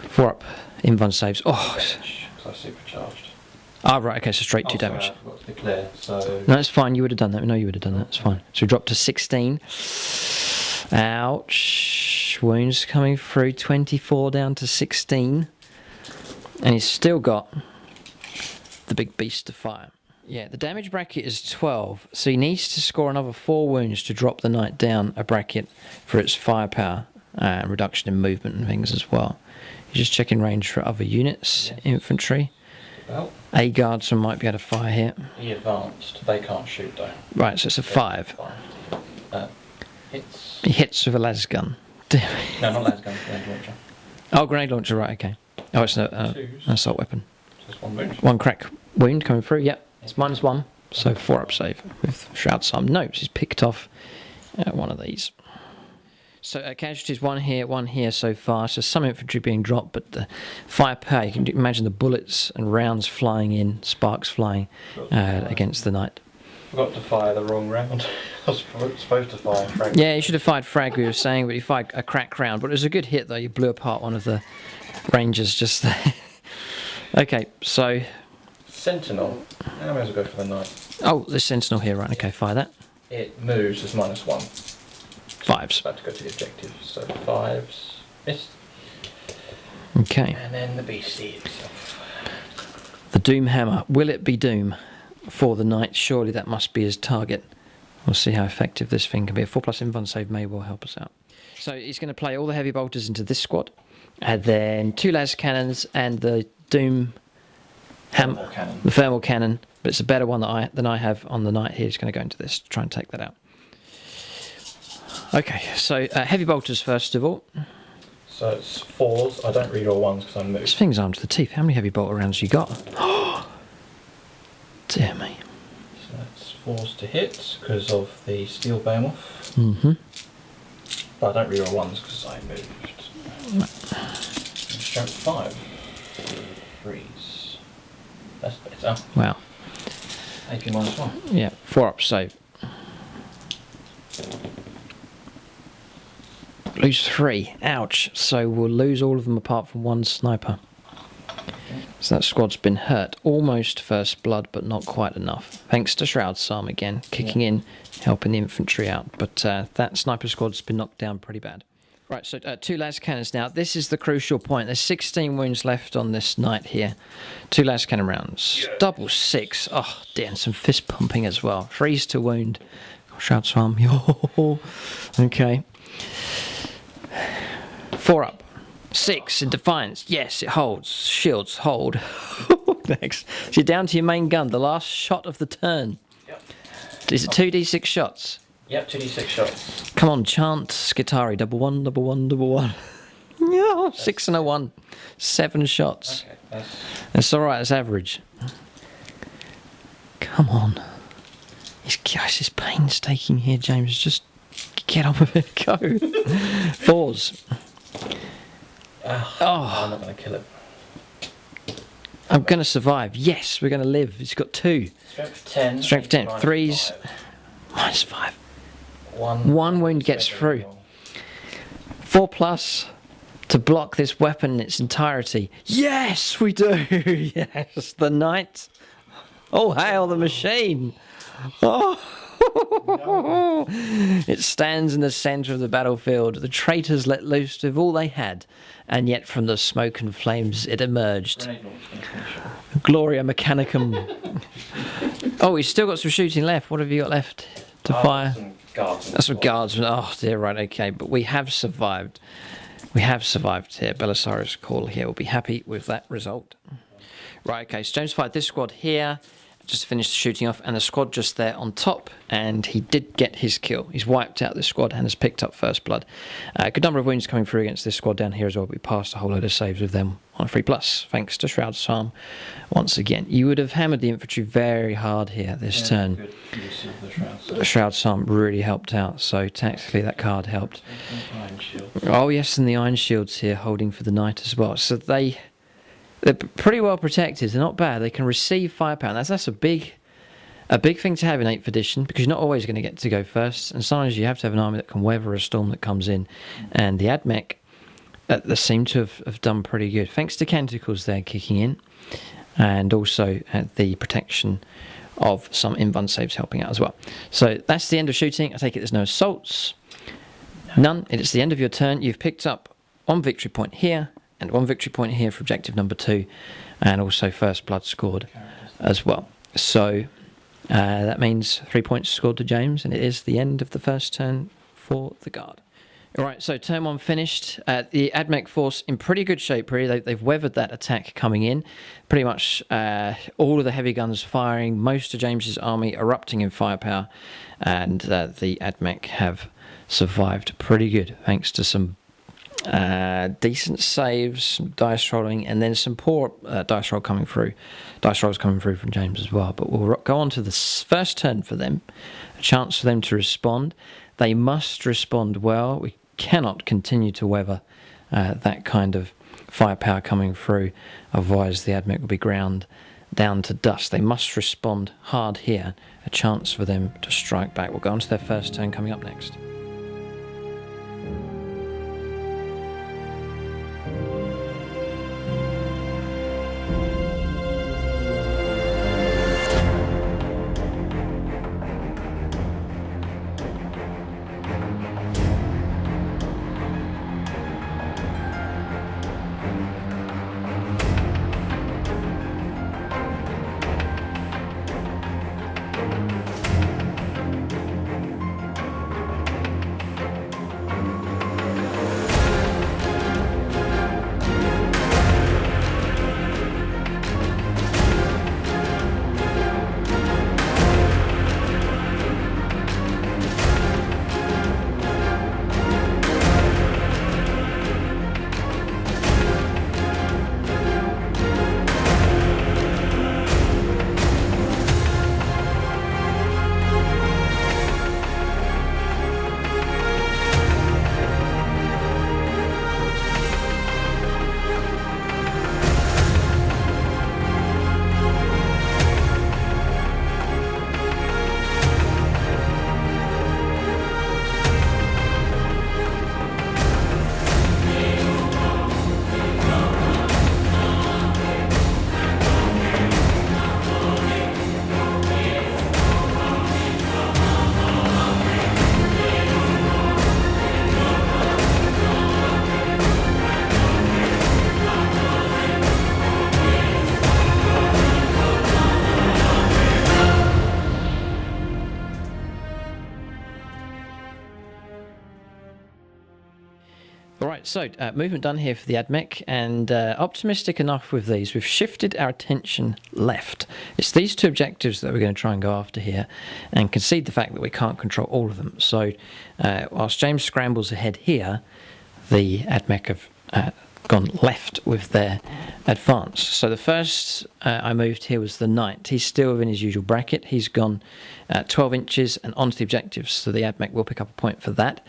4 up. Invuln saves. Oh. Because I supercharged. Ah, right, okay, so straight 2 damage. Sorry, I forgot to declare, so... No, it's fine, you would have done that. No, you would have done that, it's fine. So we dropped to 16. Ouch. Wounds coming through. 24 down to 16. And he's still got the big beast to fire. Yeah, the damage bracket is 12, so he needs to score another 4 wounds to drop the knight down a bracket for its firepower and reduction in movement and things as well. He's just checking range for other units, infantry. Well, A guardsman might be able to fire here. he advanced. They can't shoot though. Right, so it's a 5. Hits. He hits with a las gun. No, not las gun, grenade launcher. Oh, grenade launcher, right, okay. Oh, it's an assault weapon. Just 1 wound. 1 crack wound coming through, yep. It's -1, so 4 up save with Shroud Psalm. Nope, he's picked off one of these. So casualties, 1 here so far. So some infantry being dropped, but the firepower, you can imagine the bullets and rounds flying in, sparks flying against the knight. Forgot to fire the wrong round. I was supposed to fire frag. Yeah, you should have fired frag, we were saying, but you fired a crack round. But it was a good hit, though. You blew apart one of the rangers just there. Okay, so... Sentinel. I may as well go for the knight. Oh, there's Sentinel here, right. Okay, fire that. It moves as -1. 5s. About to go to the objective, so 5s. Missed. Okay. And then the beastie itself. The Doom Hammer. Will it be Doom for the knight? Surely that must be his target. We'll see how effective this thing can be. A 4+ invuln save may well help us out. So he's going to play all the heavy bolters into this squad, and then 2 las cannons and the Doom Hammer, the thermal cannon. But it's a better one than I have on the knight here. He's going to go into this to try and take that out. Okay, so heavy bolters first of all. So it's 4s. I don't read all 1s because I moved. This thing's armed to the teeth. How many heavy bolter rounds you got? Dear me. So it's 4s to hit because of the steel behemoth. Mm-hmm. But I don't read all 1s because I moved. Strength 5. 3s. That's better. Wow. AP -1. Yeah, 4 up save. Lose 3. Ouch. So we'll lose all of them apart from 1 sniper. So that squad's been hurt. Almost first blood, but not quite enough. Thanks to Shroud Psalm again, kicking in, helping the infantry out. But that sniper squad's been knocked down pretty bad. Right, so 2 las cannons now. This is the crucial point. There's 16 wounds left on this knight here. 2 las cannon rounds. Yes. Double 6. Oh, dear, and some fist pumping as well. 3s to wound. Shroud Psalm. Okay. 4 up. 6 in defiance. Yes, it holds. Shields hold. Next. So you're down to your main gun. The last shot of the turn. Yep. Is it 2d6 shots? Yep, 2d6 shots. Come on, chant Skitari. Double 1, double 1, double 1. Yeah, 6 and a 1. 7 shots. Okay, that's alright, that's average. Come on. It's painstaking here, James. Just get on with it. Go. 4s. I'm not going to kill it. I'm going to survive. Yes, we're going to live. He's got 2. Strength 10. Strength 10. 3s. -5. -5. One wound gets through. 4+ to block this weapon in its entirety. Yes, we do. Yes, the knight. Oh, hail the machine. Oh. It stands in the centre of the battlefield. The traitors let loose with all they had, and yet from the smoke and flames it emerged. Gloria Mechanicum. Oh, we've still got some shooting left. What have you got left to fire? That's some guardsmen. Oh dear, right, okay. But we have survived. We have survived here. Belisarius Call here will be happy with that result. Right, okay, so James fired this squad here. Just finished the shooting off, and the squad just there on top, and he did get his kill. He's wiped out this squad and has picked up first blood. A good number of wounds coming through against this squad down here as well. We passed a whole load of saves with them on a 3+, thanks to Shroud's Psalm. Once again, you would have hammered the infantry very hard here this turn. Good use of the Shroud's Psalm really helped out, so tactically that card helped. Iron shield. Oh yes, and the Iron Shields here holding for the knight as well. So they're pretty well protected. They're not bad. They can receive firepower. And that's a big thing to have in 8th edition, because you're not always going to get to go first. And sometimes you have to have an army that can weather a storm that comes in. And the Ad Mech, they seem to have done pretty good. Thanks to Canticles there kicking in. And also the protection of some invuln saves helping out as well. So that's the end of shooting. I take it there's no assaults. None. It is the end of your turn. You've picked up 1 victory point here, and 1 victory point here for objective number 2, and also first blood scored as well. So that means 3 points scored to James, and it is the end of the first turn for the guard. All right, so turn 1 finished. The Ad Mech force in pretty good shape, really. They've weathered that attack coming in. Pretty much all of the heavy guns firing, most of James's army erupting in firepower, and the Ad Mech have survived pretty good, thanks to some decent saves, some dice rolling, and then some poor dice rolls coming through from James as well. But we'll go on to the first turn for them, a chance for them to respond. They must respond well. We cannot continue to weather that kind of firepower coming through, otherwise the Ad Mech will be ground down to dust. They must respond hard here, a chance for them to strike back. We'll go on to their first turn coming up next. Alright, so movement done here for the Ad Mech, and optimistic enough with these. We've shifted our attention left. It's these 2 objectives that we're going to try and go after here, and concede the fact that we can't control all of them. So whilst James scrambles ahead here, the Ad Mech have gone left with their advance. So the first I moved here was the knight. He's still within his usual bracket. He's gone 12 inches and onto the objectives, so the Ad Mech will pick up a point for that.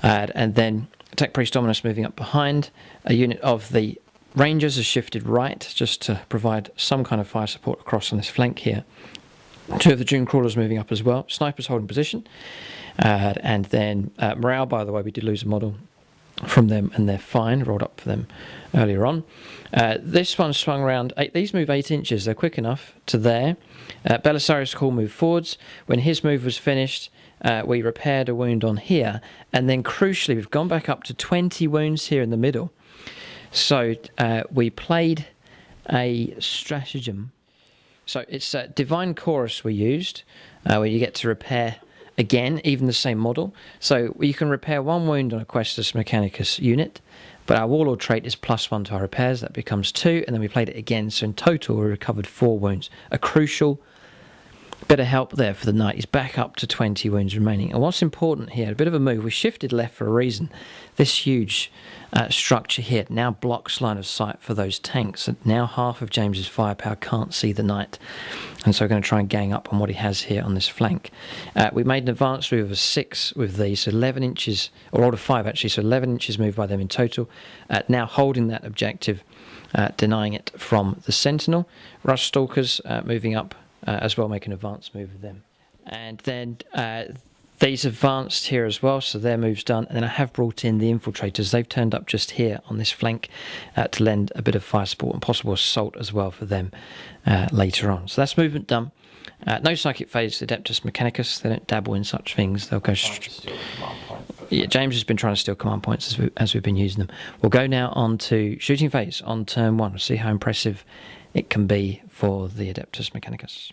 And then Attack Priest Dominus moving up behind. A unit of the Rangers has shifted right, just to provide some kind of fire support across on this flank here. 2 of the Dune Crawlers moving up as well. Snipers holding position. And then morale, by the way, we did lose a model from them, and they're fine. Rolled up for them earlier on. This one swung around. These move 8 inches. They're quick enough to there. Belisarius Call moved forwards. When his move was finished, we repaired a wound on here. And then crucially, we've gone back up to 20 wounds here in the middle. So we played a stratagem. So it's Divine Chorus we used, where you get to repair again, even the same model. So you can repair 1 wound on a Adeptus Mechanicus unit, but our Warlord trait is +1 to our repairs. That becomes 2, and then we played it again. So in total, we recovered 4 wounds. A crucial bit of help there for the knight. He's back up to 20 wounds remaining. And what's important here, a bit of a move. We shifted left for a reason. This huge structure here now blocks line of sight for those tanks. And now half of James's firepower can't see the knight. And so we're going to try and gang up on what he has here on this flank. We made an advance move of 6 with these, so 11 inches, or rolled a 5 actually, so 11 inches moved by them in total. Now holding that objective, denying it from the Sentinel. Rush Stalkers moving up as well, make an advance move with them. And then these advanced here as well, so their move's done. And then I have brought in the infiltrators. They've turned up just here on this flank to lend a bit of fire support and possible assault as well for them later on. So that's movement done. No psychic phase, Adeptus Mechanicus. They don't dabble in such things. They'll go yeah, James has been trying to steal command points as we've been using them. We'll go now on to shooting phase on turn 1. We'll see how impressive it can be for the Adeptus Mechanicus.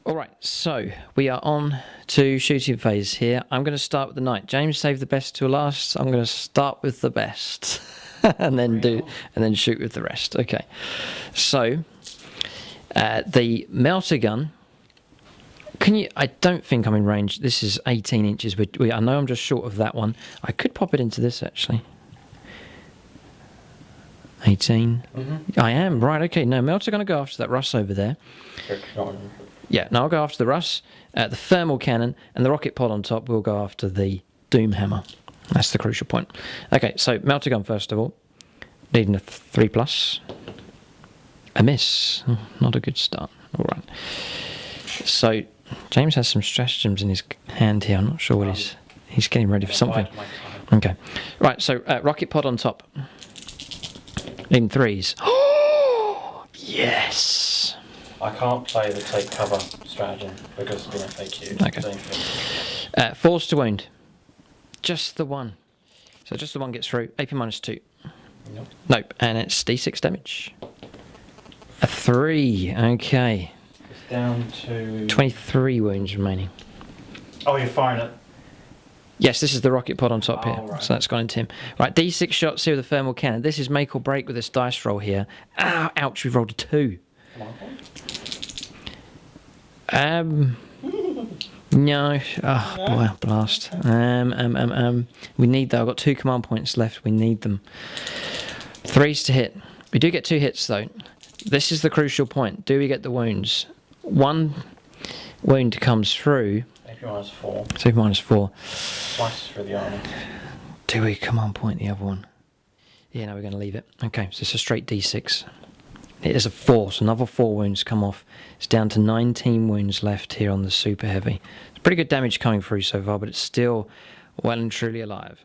Alright, so we are on to shooting phase here. I'm going to start with the knight. James saved the best to last. I'm going to start with the best and then shoot with the rest. Okay, so the melter gun. I don't think I'm in range. This is 18 inches. I know I'm just short of that one. I could pop it into this actually. 18. Mm-hmm. I am, right, okay. No, melter going to go after that Russ over there. Yeah, no, I'll go after the Russ, the thermal cannon, and the rocket pod on top will go after the Doom Hammer. That's the crucial point. Okay, so melter gun first of all. Needing a 3+. A miss. Oh, not a good start. All right. So James has some stratagems in his hand here. I'm not sure what he's getting ready for something. Okay. Right, so rocket pod on top. In 3s. Oh, yes. I can't play the take cover stratagem because it's been FAQ. Okay. Force to wound. Just the one. So just the one gets through. AP -2. Nope. Nope. And it's D6 damage. A 3. Okay. It's down to 23 wounds remaining. Oh, you're firing it. Yes, this is the rocket pod on top here. Right. So that's gone into him. Right, D6 shots here with the thermal cannon. This is make or break with this dice roll here. Ow, ouch, we've rolled a 2. No. Oh, boy, blast. We need, though. I've got 2 command points left. We need them. 3s to hit. We do get 2 hits, though. This is the crucial point. Do we get the wounds? 1 wound comes through. AP -4. So -4. Twice for the army. Do we command point the other one? Yeah, no, we're going to leave it. Okay, so it's a straight D6. It is a 4, so another 4 wounds come off. It's down to 19 wounds left here on the super heavy. It's pretty good damage coming through so far, but it's still well and truly alive.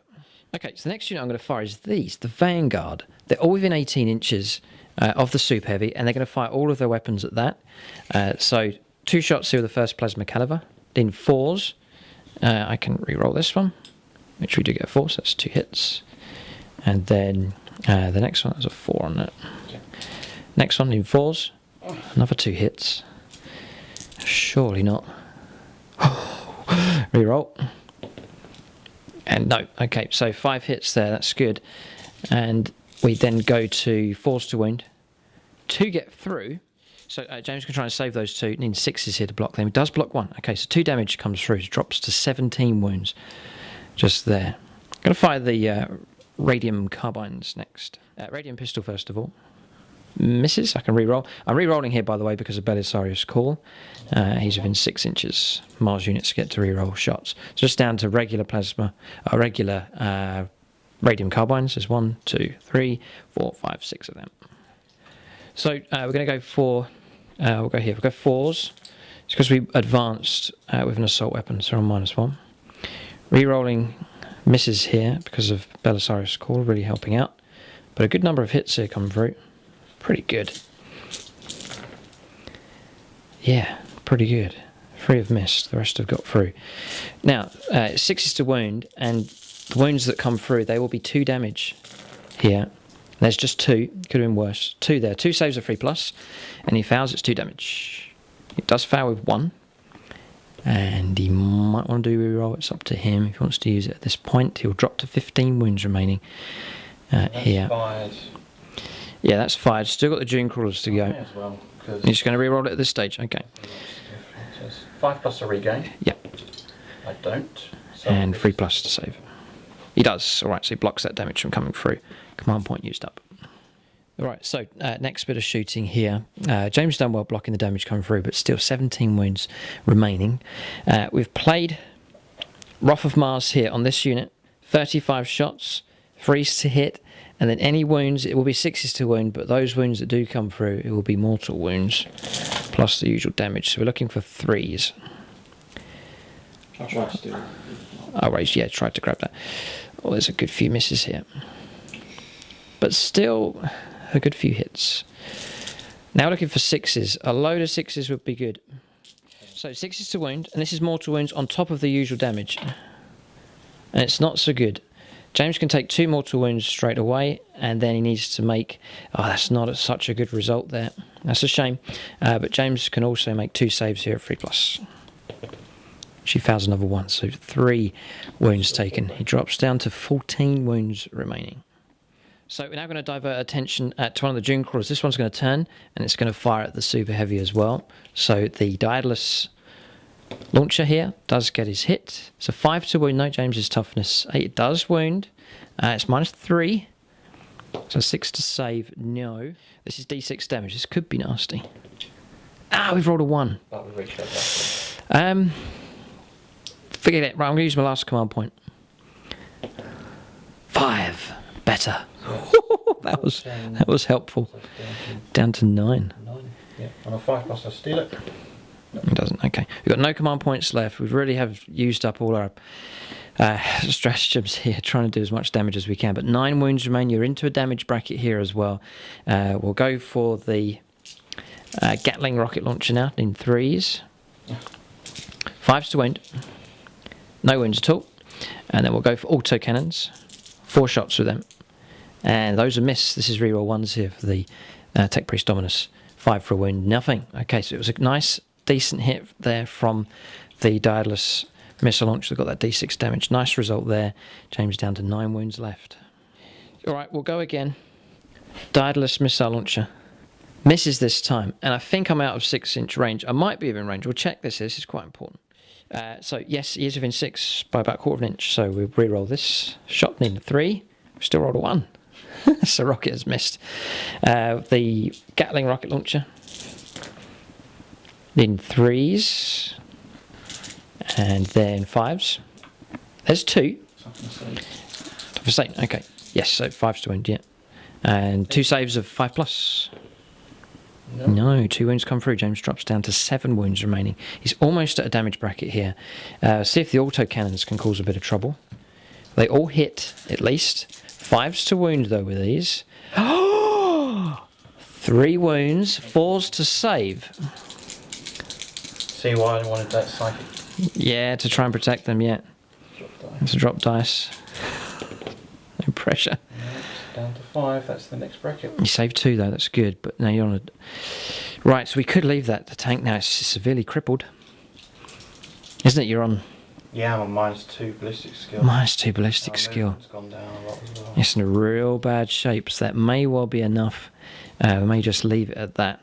Okay, so the next unit I'm going to fire is these, the Vanguard. They're all within 18 inches of the super heavy, and they're going to fire all of their weapons at that. So 2 shots here with the first plasma caliber. Then 4s. I can re-roll this one, which we do get 4, so that's 2 hits. And then the next one has a 4 on it. Okay. Next one in 4s. Another 2 hits. Surely not. Re-roll. And no. Okay, so 5 hits there. That's good. And we then go to 4s to wound. 2 get through. So James can try and save those 2. Needs 6s here to block them. He does block 1. Okay, so 2 damage comes through. It drops to 17 wounds. Just there. I'm going to fire the radium carbines next. Radium pistol first of all. Misses. I can re-roll. I'm re-rolling here, by the way, because of Belisarius' call. He's within 6 inches. Mars units get to re-roll shots. So just down to regular plasma, regular radium carbines. There's 1, 2, 3, 4, 5, 6 of them. So we're going to go for. We'll go here. We'll go 4s. because we advanced with an assault weapon, so on -1. Rerolling misses here because of Belisarius' Call, really helping out. But a good number of hits here come through. Pretty good. Yeah, pretty good. 3 have missed, the rest have got through. Now, 6 is to wound, and the wounds that come through, they will be 2 damage here. There's just 2, could have been worse. 2 there, 2 saves are 3+, and he fails, it's 2 damage. He does foul with 1, and he might want to do reroll, it's up to him. If he wants to use it at this point, he'll drop to 15 wounds remaining here. Fired. Yeah, that's fired. Still got the Dune Crawlers to go. As well, You're just going to reroll it at this stage, okay. 5+ a regain. Yep. I don't. So And 3+ to save. He does. Alright, so he blocks that damage from coming through. Command point used up. Alright, so next bit of shooting here. James done well blocking the damage coming through, but still 17 wounds remaining. We've played Wrath of Mars here on this unit. 35 shots, 3s to hit, and then any wounds, it will be 6s to wound, but those wounds that do come through, it will be mortal wounds, plus the usual damage. So we're looking for 3s. I'll try to do it. Oh, right, yeah, tried to grab that. Oh, there's a good few misses here. But still, a good few hits. Now looking for 6s. A load of 6s would be good. So 6s to wound, and this is mortal wounds on top of the usual damage. And it's not so good. James can take 2 mortal wounds straight away, and then he needs to make... Oh, that's not such a good result there. That's a shame. But James can also make 2 saves here at 3+. She fails another 1, so 3 wounds taken. He drops down to 14 wounds remaining. So we're now going to divert attention to one of the Dune Crawlers. This one's going to turn, and it's going to fire at the Super Heavy as well. So the Daedalus launcher here does get his hit. So 5 to wound, no James's toughness. 8 it does wound. It's -3. So 6 to save, no. This is D6 damage. This could be nasty. Ah, we've rolled a 1. But we reached that. Forget it. Right, I'm going to use my last command point. 5. Better. that was helpful. Down to 9. 9. Yeah. On a 5+, I steal it. It doesn't. Okay. We've got no command points left. We really have used up all our stratagems here, trying to do as much damage as we can. But 9 wounds remain. You're into a damage bracket here as well. We'll go for the Gatling rocket launcher now in 3s. 5s to wound. No wounds at all. And then we'll go for auto cannons. 4 shots with them. And those are missed. This is reroll 1s here for the Tech Priest Dominus. 5 for a wound. Nothing. Okay, so it was a nice, decent hit there from the Daedalus missile launcher that got that D6 damage. Nice result there. James down to 9 wounds left. Alright, we'll go again. Daedalus missile launcher. Misses this time. And I think I'm out of 6-inch range. I might be within range. We'll check this. This is quite important. So yes, he is within 6 by about 1/4 inch. So we'll re-roll this. Shot in 3. We still rolled a 1. So rocket has missed. The Gatling rocket launcher in 3s, and then 5s. There's 2. For sake, okay. Yes, so 5s to wound, yeah. And 2 saves of 5+. No, 2 wounds come through. James drops down to 7 wounds remaining. He's almost at a damage bracket here. See if the auto cannons can cause a bit of trouble. They all hit, at least. 5s to wound, though, with these. 3 wounds, 4s to save. See why I wanted that psychic? Yeah, to try and protect them, yeah. It's a drop dice. No pressure. Down to 5, that's the next bracket. You saved 2 though, that's good, but now you're on a... Right, so we could leave that. The tank now is severely crippled. Isn't it? You're on... Yeah, I'm on -2 ballistic skill. -2 ballistic skill. It's gone down a lot as well. It's in a real bad shape, so that may well be enough. We may just leave it at that.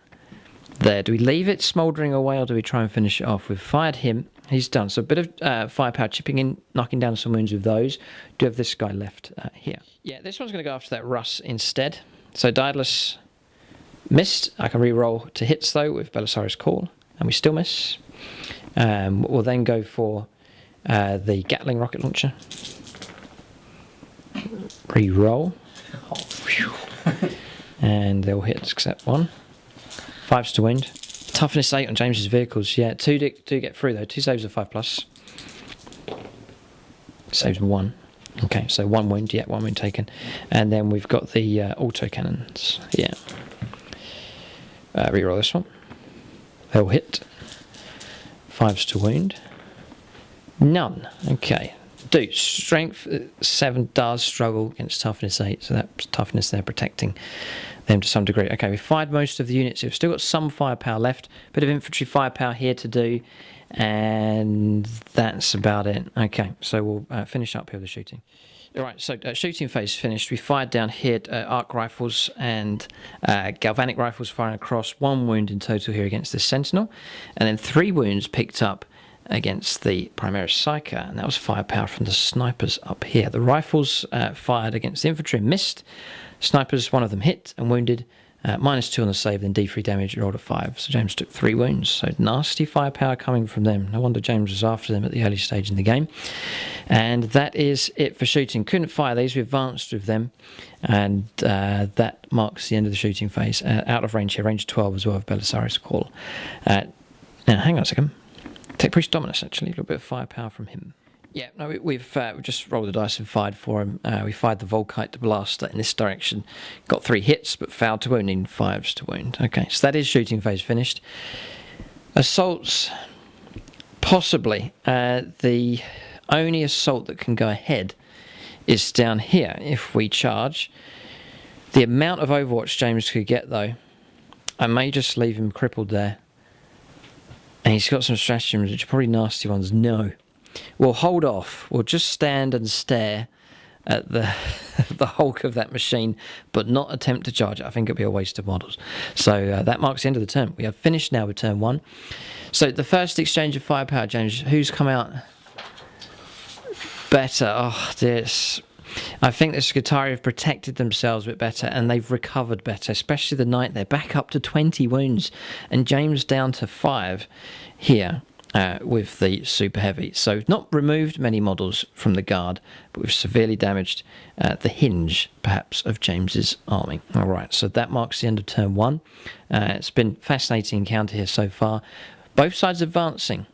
There, do we leave it smouldering away or do we try and finish it off? We've fired him. He's done. So a bit of firepower, chipping in, knocking down some wounds with those. Do have this guy left here. Yeah, this one's going to go after that Russ instead. So Daedalus missed. I can re-roll to hits though with Belisarius' Call, and we still miss. We'll then go for the Gatling rocket launcher. Re-roll. And they'll hit except 1. 5s to wound. Toughness 8 on James's vehicles. Yeah, two do get through though. 2 saves of 5+. Saves 1. Okay, so 1 wound. Yeah, 1 wound taken. And then we've got the auto cannons. Yeah. Reroll this one. They'll hit. 5s to wound. None. Okay. Strength 7 does struggle against toughness 8, so that's toughness there protecting them to some degree. Okay, we've fired most of the units. We've still got some firepower left. Bit of infantry firepower here to do, and that's about it. Okay, so we'll finish up here with the shooting. Alright, so shooting phase finished. We fired down here arc rifles and galvanic rifles firing across. 1 wound in total here against this sentinel, and then 3 wounds picked up against the Primaris Psyker, and that was firepower from the snipers up here. The rifles fired against the infantry and missed. Snipers, 1 of them hit and wounded. -2 on the save, then D3 damage, rolled a 5. So James took 3 wounds. So nasty firepower coming from them. No wonder James was after them at the early stage in the game. And that is it for shooting. Couldn't fire these. We advanced with them. And that marks the end of the shooting phase. Out of range here, range 12 as well of Belisarius' Call. Now, hang on a second. Tech Priest Dominus, actually. A little bit of firepower from him. Yeah, no, we've just rolled the dice and fired for him. We fired the Volkite Blaster in this direction. Got 3 hits, but failed to wound, needing 5s to wound. Okay, so that is shooting phase finished. Assaults, possibly. The only assault that can go ahead is down here if we charge. The amount of Overwatch James could get, though, I may just leave him crippled there. And he's got some stratagems, which are probably nasty ones. No. We'll hold off. We'll just stand and stare at the the hulk of that machine, but not attempt to charge it. I think it'll be a waste of models. So that marks the end of the turn. We have finished now with turn 1. So the first exchange of firepower, James, who's come out better? Oh, this. I think the Skitarii have protected themselves a bit better, and they've recovered better, especially the Knight. They're back up to 20 wounds, and James down to 5 here. With the super heavy. So we've not removed many models from the guard, but we've severely damaged the hinge, perhaps, of James's army. Alright, so that marks the end of turn 1. It's been a fascinating encounter here so far. Both sides advancing,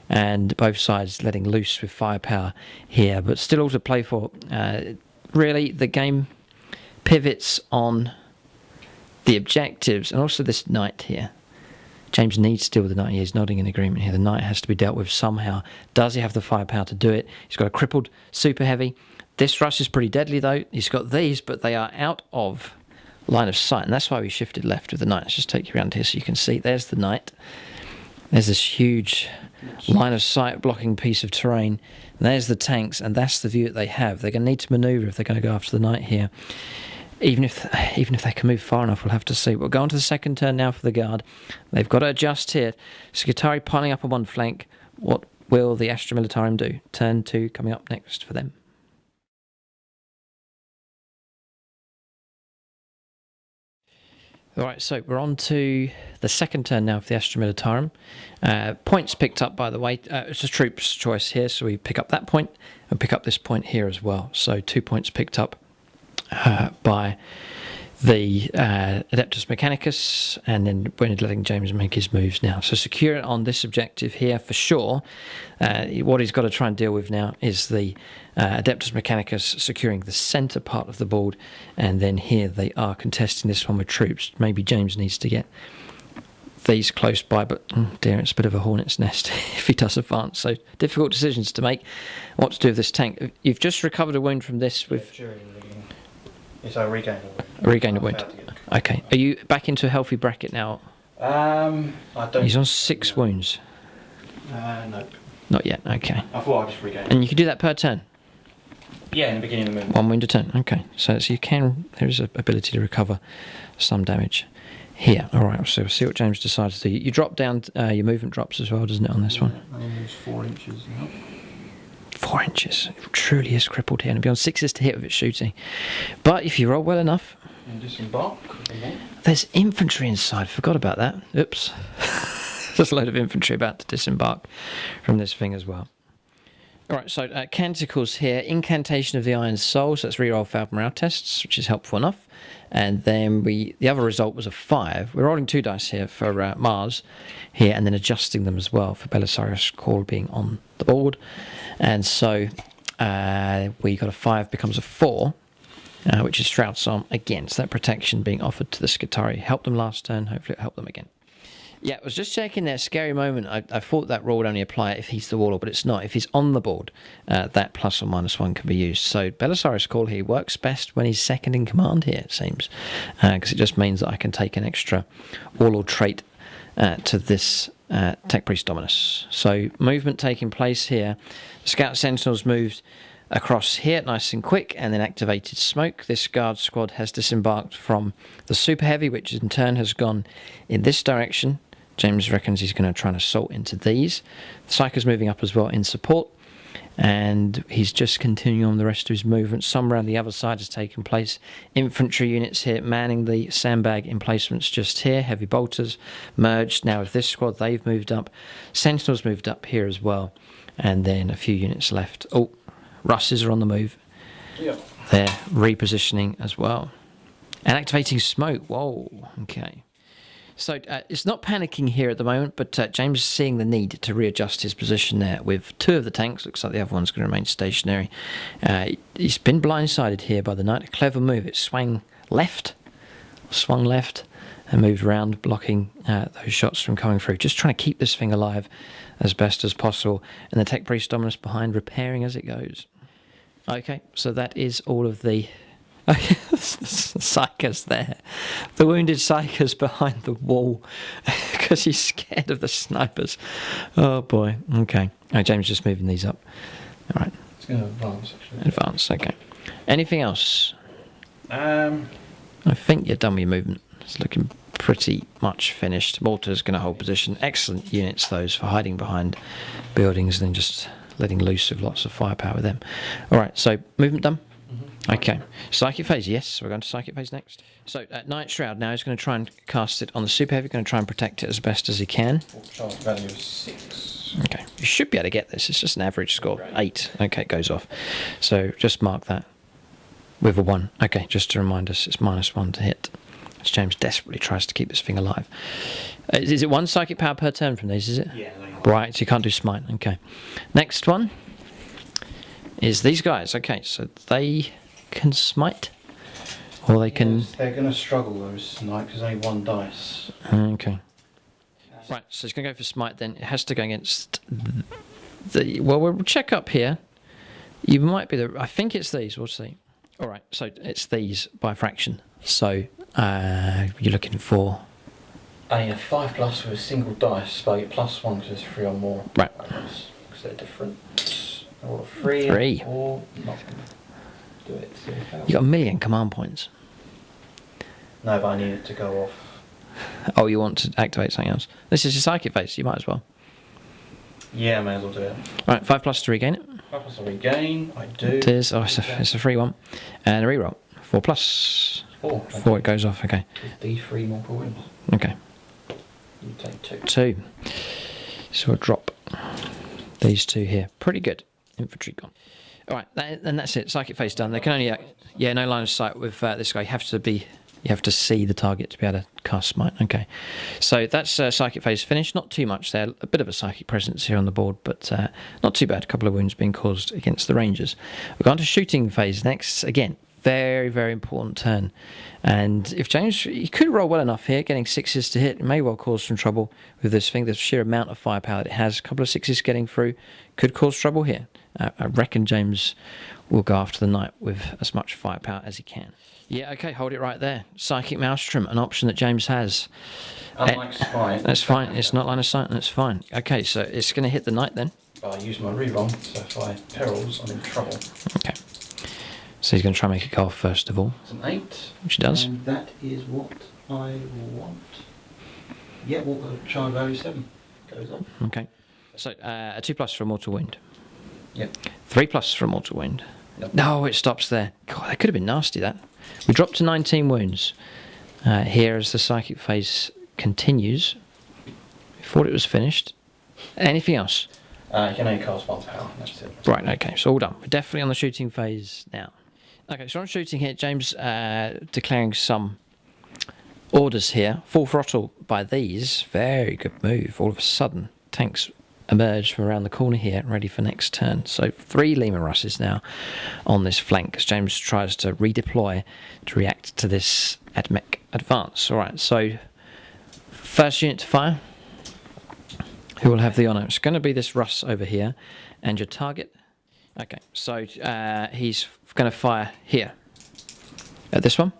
and both sides letting loose with firepower here, but still all to play for. Really, the game pivots on the objectives, and also this Knight here. James needs to deal with the Knight. He's nodding in agreement here. The Knight has to be dealt with somehow. Does he have the firepower to do it? He's got a crippled super heavy. This rush is pretty deadly, though. He's got these, but they are out of line of sight, and that's why we shifted left with the Knight. Let's just take you around here so you can see. There's the Knight. There's this huge line of sight blocking piece of terrain. And there's the tanks, and that's the view that they have. They're going to need to manoeuvre if they're going to go after the Knight here. Even if they can move far enough, we'll have to see. We'll go on to the second turn now for the guard. They've got to adjust here. Skitarii piling up on one flank. What will the Astra Militarum do? Turn 2 coming up next for them. Alright, so we're on to the second turn now for the Astra Militarum. Points picked up, by the way. It's a troops choice here, so we pick up that point and pick up this point here as well. So 2 points picked up by the Adeptus Mechanicus, and then we're letting James make his moves now. So secure it on this objective here for sure. What he's got to try and deal with now is the Adeptus Mechanicus securing the centre part of the board, and then here they are contesting this one with troops. Maybe James needs to get these close by, but oh dear, it's a bit of a hornet's nest if he does advance. So difficult decisions to make. What to do with this tank? You've just recovered a wound from this with... Yes, I regained a wound. Regained a wound. Okay. Are you back into a healthy bracket now? I don't... He's on 6 wounds. No. Not yet, okay. I thought I just regained. And you can do that per turn? Yeah, in the beginning of the movement. 1 wound a turn, okay. So you can... There is an ability to recover some damage here. Alright, so we'll see what James decides to do. You drop down... your movement drops as well, doesn't it, on this one? I lose 4 inches now. 4 inches. It truly is crippled here, and it'll be on 6s to hit with its shooting. But if you roll well enough... And disembark. There's infantry inside. Forgot about that. Oops. There's a load of infantry about to disembark from this thing as well. Alright, so canticles here. Incantation of the Iron Soul, so let's reroll failed morale tests, which is helpful enough. And then the other result was a 5. We're rolling 2 dice here for Mars here, and then adjusting them as well for Belisarius' Call being on the board. And so we got a 5 becomes a 4, which is Shroud's Arm again. So that protection being offered to the Skitarii. Helped them last turn, hopefully it'll help them again. Yeah, I was just checking there. Scary moment. I thought that rule would only apply if he's the Warlord, but it's not. If he's on the board, that plus or minus 1 can be used. So Belisarius' Call here works best when he's second in command here, it seems. Because it just means that I can take an extra Warlord trait to this Tech Priest Dominus. So movement taking place here. The Scout Sentinels moved across here, nice and quick, and then activated smoke. This guard squad has disembarked from the Super Heavy, which in turn has gone in this direction. James reckons he's going to try and assault into these. The Psyker's moving up as well in support, and he's just continuing on the rest of his movement. Some around the other side has taken place. Infantry units here manning the sandbag emplacements just here. Heavy bolters merged. Now with this squad, they've moved up. Sentinels moved up here as well, and then a few units left. Oh, Russes are on the move. Yep. They're repositioning as well. And activating smoke. Whoa, okay. So it's not panicking here at the moment, but James is seeing the need to readjust his position there with 2 of the tanks. Looks like the other one's going to remain stationary. He's been blindsided here by the knight. A clever move. It swung left, and moved around, blocking those shots from coming through. Just trying to keep this thing alive as best as possible. And the Tech Priest Dominus behind, repairing as it goes. Okay, so that is all of the Psychers there. The wounded Psychers behind the wall because he's scared of the snipers. Oh boy. Okay. James just moving these up. All right. It's going to advance, actually. Advance. Okay. Anything else? Um, I think you're done with your movement. It's looking pretty much finished. Mortar's going to hold position. Excellent units, those, for hiding behind buildings and then just letting loose with lots of firepower with them. All right. So movement done. Okay, Psychic Phase, yes, we're going to Psychic Phase next. So, Night Shroud now is going to try and cast it on the Super Heavy, going to try and protect it as best as he can. Charge value is 6. Okay, you should be able to get this, it's just an average score, 8. Okay, it goes off. So, just mark that with a 1. Okay, just to remind us, it's -1 to hit. As James desperately tries to keep this thing alive. Is it 1 Psychic Power per turn from these, is it? Yeah. Right, so you can't do Smite, okay. Next one is these guys. Okay, so they can smite, or they can. Yes, they're going to struggle those tonight because only 1 dice. Okay. Right, so it's going to go for smite. Then it has to go against the. Well, we'll check up here. You might be the. I think it's these. We'll see. All right, so it's these by fraction. So you're looking for. A 5+ with a single dice, but you get +1 because there's 3 or more. Right. Because they're different. Or 3. 3. Or not. Do it. You got 1 million command points. No, but I need it to go off. Oh, you want to activate something else? This is your Psychic Phase. You might as well. Yeah, I may as well do it. Right, 5+ to regain it. 5+ to regain. I do. It is. Oh, it's a free one, and a reroll. 4+. 4. 4. It goes off. Okay. D3 multiple wins. Okay. You take 2. 2. So we'll drop these 2 here. Pretty good. Infantry gone. All right, and that's it. Psychic Phase done. They can only, no line of sight with this guy. You have to see the target to be able to cast Smite. Okay, so that's Psychic Phase finished. Not too much there. A bit of a psychic presence here on the board, but not too bad. A couple of wounds being caused against the Rangers. We're going to Shooting Phase next. Again, very, very important turn. And if James, he could roll well enough here, getting 6s to hit. It may well cause some trouble with this thing. The sheer amount of firepower that it has. A couple of 6s getting through could cause trouble here. I reckon James will go after the knight with as much firepower as he can. Yeah, okay, hold it right there. Psychic Maelstrom, an option that James has. Unlike Spy. That's fine. It's not line of sight, and that's fine. Okay, so it's going to hit the knight then. But I use my reroll, so if I perils, I'm in trouble. Okay. So he's going to try and make it go off first of all. It's an 8. Which he does. And that is what I want. Yeah, well, the charge value 7 goes on. Okay. So a 2+ for a mortal wound. Yep. 3+ for a mortal wound. Yep. No, it stops there. God, that could have been nasty, that. We dropped to 19 wounds here as the Psychic Phase continues. We thought it was finished. Anything else? You can only cast 1 power, and that's it. Right, okay, so all done. We're definitely on the shooting phase now. Okay, so I'm shooting here. James declaring some orders here. Full throttle by these. Very good move. All of a sudden, tanks emerge from around the corner here, ready for next turn. So 3 Lima Russes now on this flank as James tries to redeploy to react to this Ad Mech advance. All right, so first unit to fire. Who will have the honour? It's going to be this Russ over here, and your target. Okay, so he's going to fire here. At this one.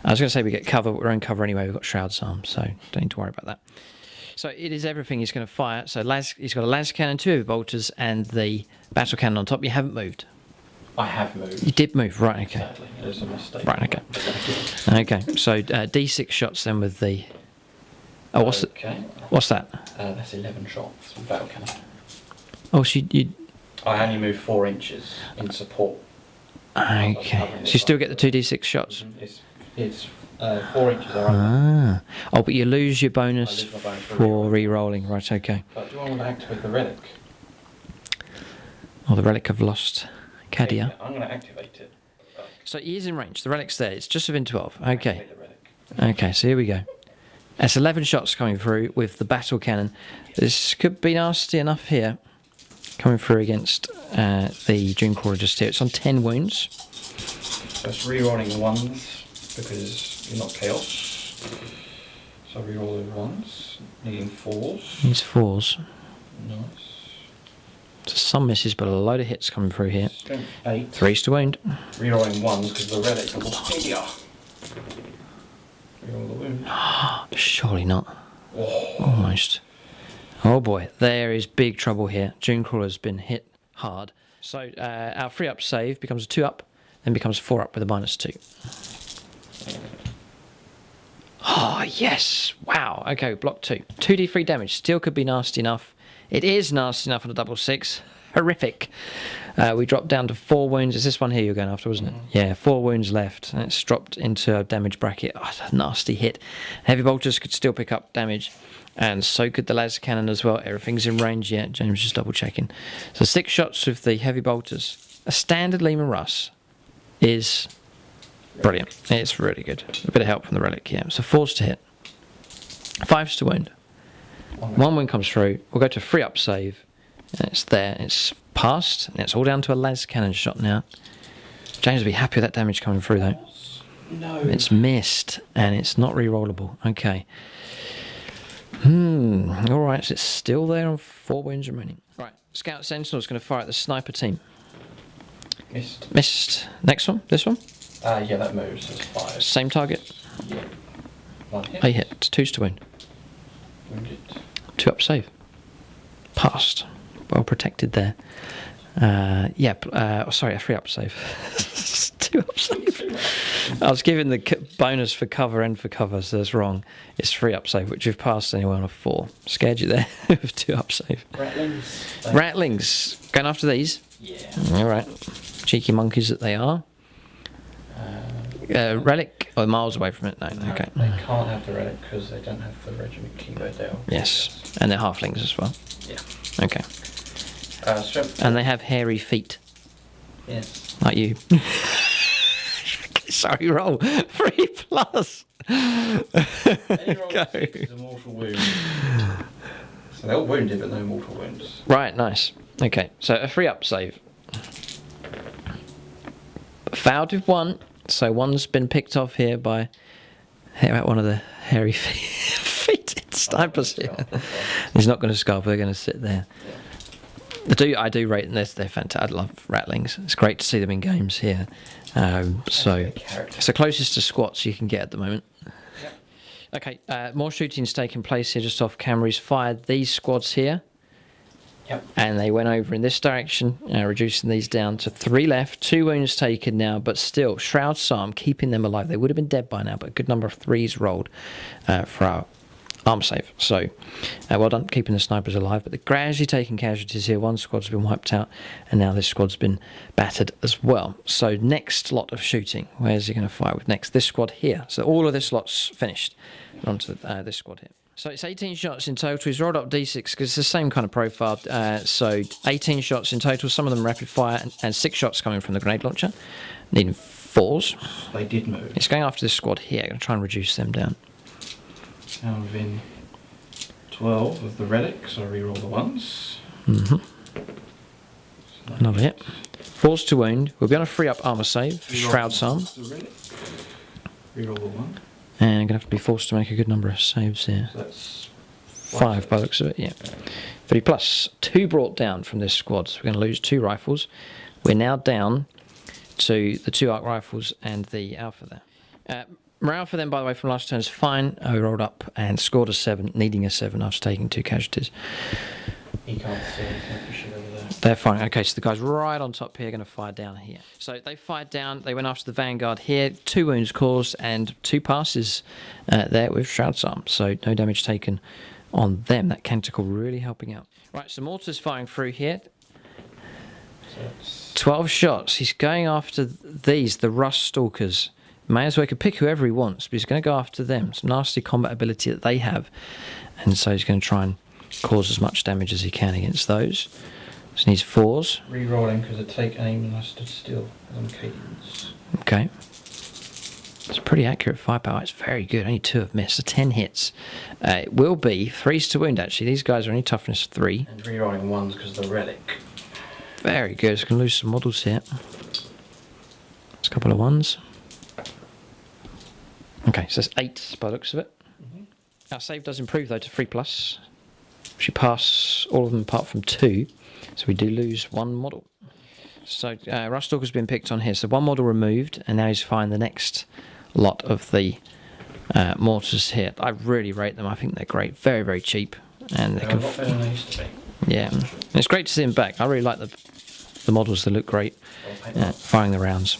I was going to say we get cover, but we're in cover anyway. We've got Shroud's Arm, so don't need to worry about that. So it is everything he's going to fire. So he's got a las cannon, 2 heavy bolters, and the battle cannon on top. You haven't moved. I have moved. You did move, right? Okay. Sadly, it was a mistake. Right, okay. Okay, so D6 shots then with the. Oh, what's that? That's 11 shots with battle cannon. Oh, so you. I only moved 4 inches in support. Okay, so you still get the 2d6 shots. It's 4 inches around. Oh, but you lose your bonus, I lose my bonus for re-rolling. Right, okay. But do I want to activate the relic? Oh, the relic of lost Cadia. Yeah, I'm going to activate it. So he is in range. The relic's there. It's just within 12. Okay. Activate the relic. Okay, so here we go. That's 11 shots coming through with the battle cannon. This could be nasty enough here. Coming through against the Dreamcrawler just here. It's on 10 wounds. Just re-rolling the 1s because you're not chaos. So re-roll the 1s. Needing 4s. Needs 4s. Nice. So some misses, but a load of hits coming through here. Strength 8. 3s to wound. Re-rolling 1s because the relic of Orchidia. Re-roll the wound. Surely not. Oh. Almost. Oh boy, there is big trouble here. Dreamcrawler's been hit hard. So our 3-up save becomes a 2-up, then becomes 4-up with a -2. Oh, yes. Wow. Okay, block 2. 2d3 damage. Still could be nasty enough. It is nasty enough on a double 6. Horrific. We dropped down to 4 wounds. It's this one here you're going after, wasn't it? Yeah, 4 wounds left. And it's dropped into a damage bracket. Oh, it's a nasty hit. Heavy bolters could still pick up damage. And so could the laser cannon as well. Everything's in range yet. James just double checking. So 6 shots with the heavy bolters. A standard Lima Russ is brilliant. It's really good. A bit of help from the relic here. So 4s to hit. 5s to wound. 1 wound comes through. We'll go to 3-up save. And it's there. It's passed. And it's all down to a las cannon shot now. James will be happy with that damage coming through though. No. It's missed. And it's not re-rollable. Okay. Alright, so it's still there on 4 wounds remaining. Right, Scout Sentinel's going to fire at the sniper team. Missed. Missed. Next one? This one? Yeah, that moves. It's 5. Same target. Yeah. 1 hit. A hit. 2s to wound. Wounded. 2-up save. Passed. Well protected there. Sorry, a 3-up save. 2-up save. I was given the bonus for cover and for cover, so that's wrong. It's 3-up save, which you've passed anyway on a 4. Scared you there with 2-up save. Rattlings. Rattlings. Going after these? Yeah. Alright. Cheeky monkeys that they are. Relic? Oh, miles away from it? No, okay. They can't have the relic because they don't have the regiment keyboard there. Yes. And they're halflings as well. Yeah. Okay. Strength. And they have hairy feet. Yes. Like you. Sorry, roll. 3+. Any roll Go. 6 is a mortal wound. So they're all wounded but no mortal wounds. Right, nice. Okay, so a 3-up save. Fouled with 1. So 1's been picked off here by one of the hairy feet snipers here. He's not going to scarp, they're going to sit there. Yeah. I do rate them. They're fantastic. I love rattlings. It's great to see them in games here. So it's the closest to squats you can get at the moment. Yep. Okay, more shooting's taking place here just off camera. He's fired these squads here. Yep. And they went over in this direction, reducing these down to 3 left. 2 wounds taken now, but still, Shroud's Arm keeping them alive. They would have been dead by now, but a good number of 3s rolled for our arm save. So, well done, keeping the snipers alive. But they're gradually taking casualties here. 1 squad's been wiped out, and now this squad's been battered as well. So, next lot of shooting. Where's he going to fire with next? This squad here. So, all of this lot's finished. Onto this squad here. So it's 18 shots in total. He's rolled up D6 because it's the same kind of profile. So 18 shots in total, some of them rapid fire, and 6 shots coming from the grenade launcher. Needing 4s. They did move. It's going after this squad here. I'm going to try and reduce them down. Now within 12 of the relic, so I reroll the ones. Another hit. 4s to wound. We'll be on a free up armor save. Shroud's Arm. Reroll the 1. And I'm going to have to be forced to make a good number of saves here. So that's 5 by the looks of it, yeah. 30 plus. 2 brought down from this squad. So we're going to lose 2 rifles. We're now down to the 2 arc rifles and the alpha there. Morale for them, by the way, from last turn is fine. We rolled up and scored a 7, needing a 7 after taking 2 casualties. He can't see anything for sure over there. They're firing. Okay, so the guys right on top here are going to fire down here. So they fired down. They went after the Vanguard here. 2 wounds caused and 2 passes there with Shroud's Arm. So no damage taken on them. That Canticle really helping out. Right, so mortars firing through here. So 12 shots. He's going after these, the Rust Stalkers. May as well could pick whoever he wants, but he's going to go after them. Some nasty combat ability that they have. And so he's going to try and cause as much damage as he can against those. So he needs 4s. Rerolling because I take aim and I stood still on cadence. Okay. It's pretty accurate firepower. It's very good. Only 2 have missed. So 10 hits. It will be 3s to wound, actually. These guys are only toughness 3. And rerolling 1s because of the relic. Very good. It's going to lose some models here. It's a couple of 1s. Okay, so that's 8 by the looks of it. Our save does improve, though, to 3 plus. She pass all of them apart from 2. So we do lose 1 model. So Rust Stalker's been picked on here. So 1 model removed, and now he's firing the next lot of the mortars here. I really rate them. I think they're great. Very, very cheap. And they They're a lot better than they used to be. Yeah. And it's great to see them back. I really like the models. They look great. Firing the rounds.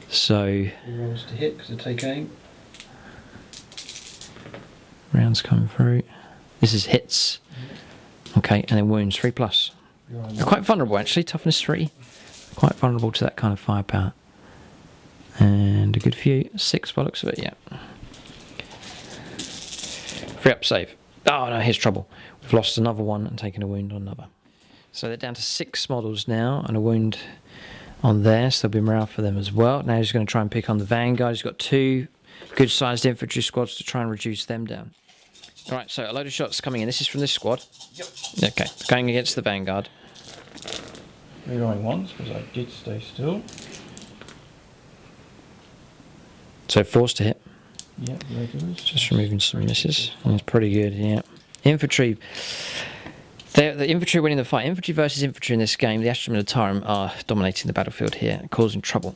So Rerolls to hit because I take aim. rounds coming through. This is hits. Okay, and then wounds 3 plus. They're quite vulnerable actually, toughness 3. Quite vulnerable to that kind of firepower. And a good few. 6 by the looks of it, yeah. Free up save. Oh no, here's trouble. We've lost another one and taken a wound on another. So they're down to 6 models now and a wound on there, so there'll be morale for them as well. Now he's going to try and pick on the Vanguard. He's got 2 good sized infantry squads to try and reduce them down. Alright, so a load of shots coming in. This is from this squad. Yep. Okay, going against the Vanguard. Rerolling 1s because I did stay still. So 4s to hit. Yep, regulars. Just removing some misses. That's pretty good, yeah. Infantry. The infantry winning the fight. Infantry versus infantry in this game. The Astra Militarum are dominating the battlefield here, causing trouble.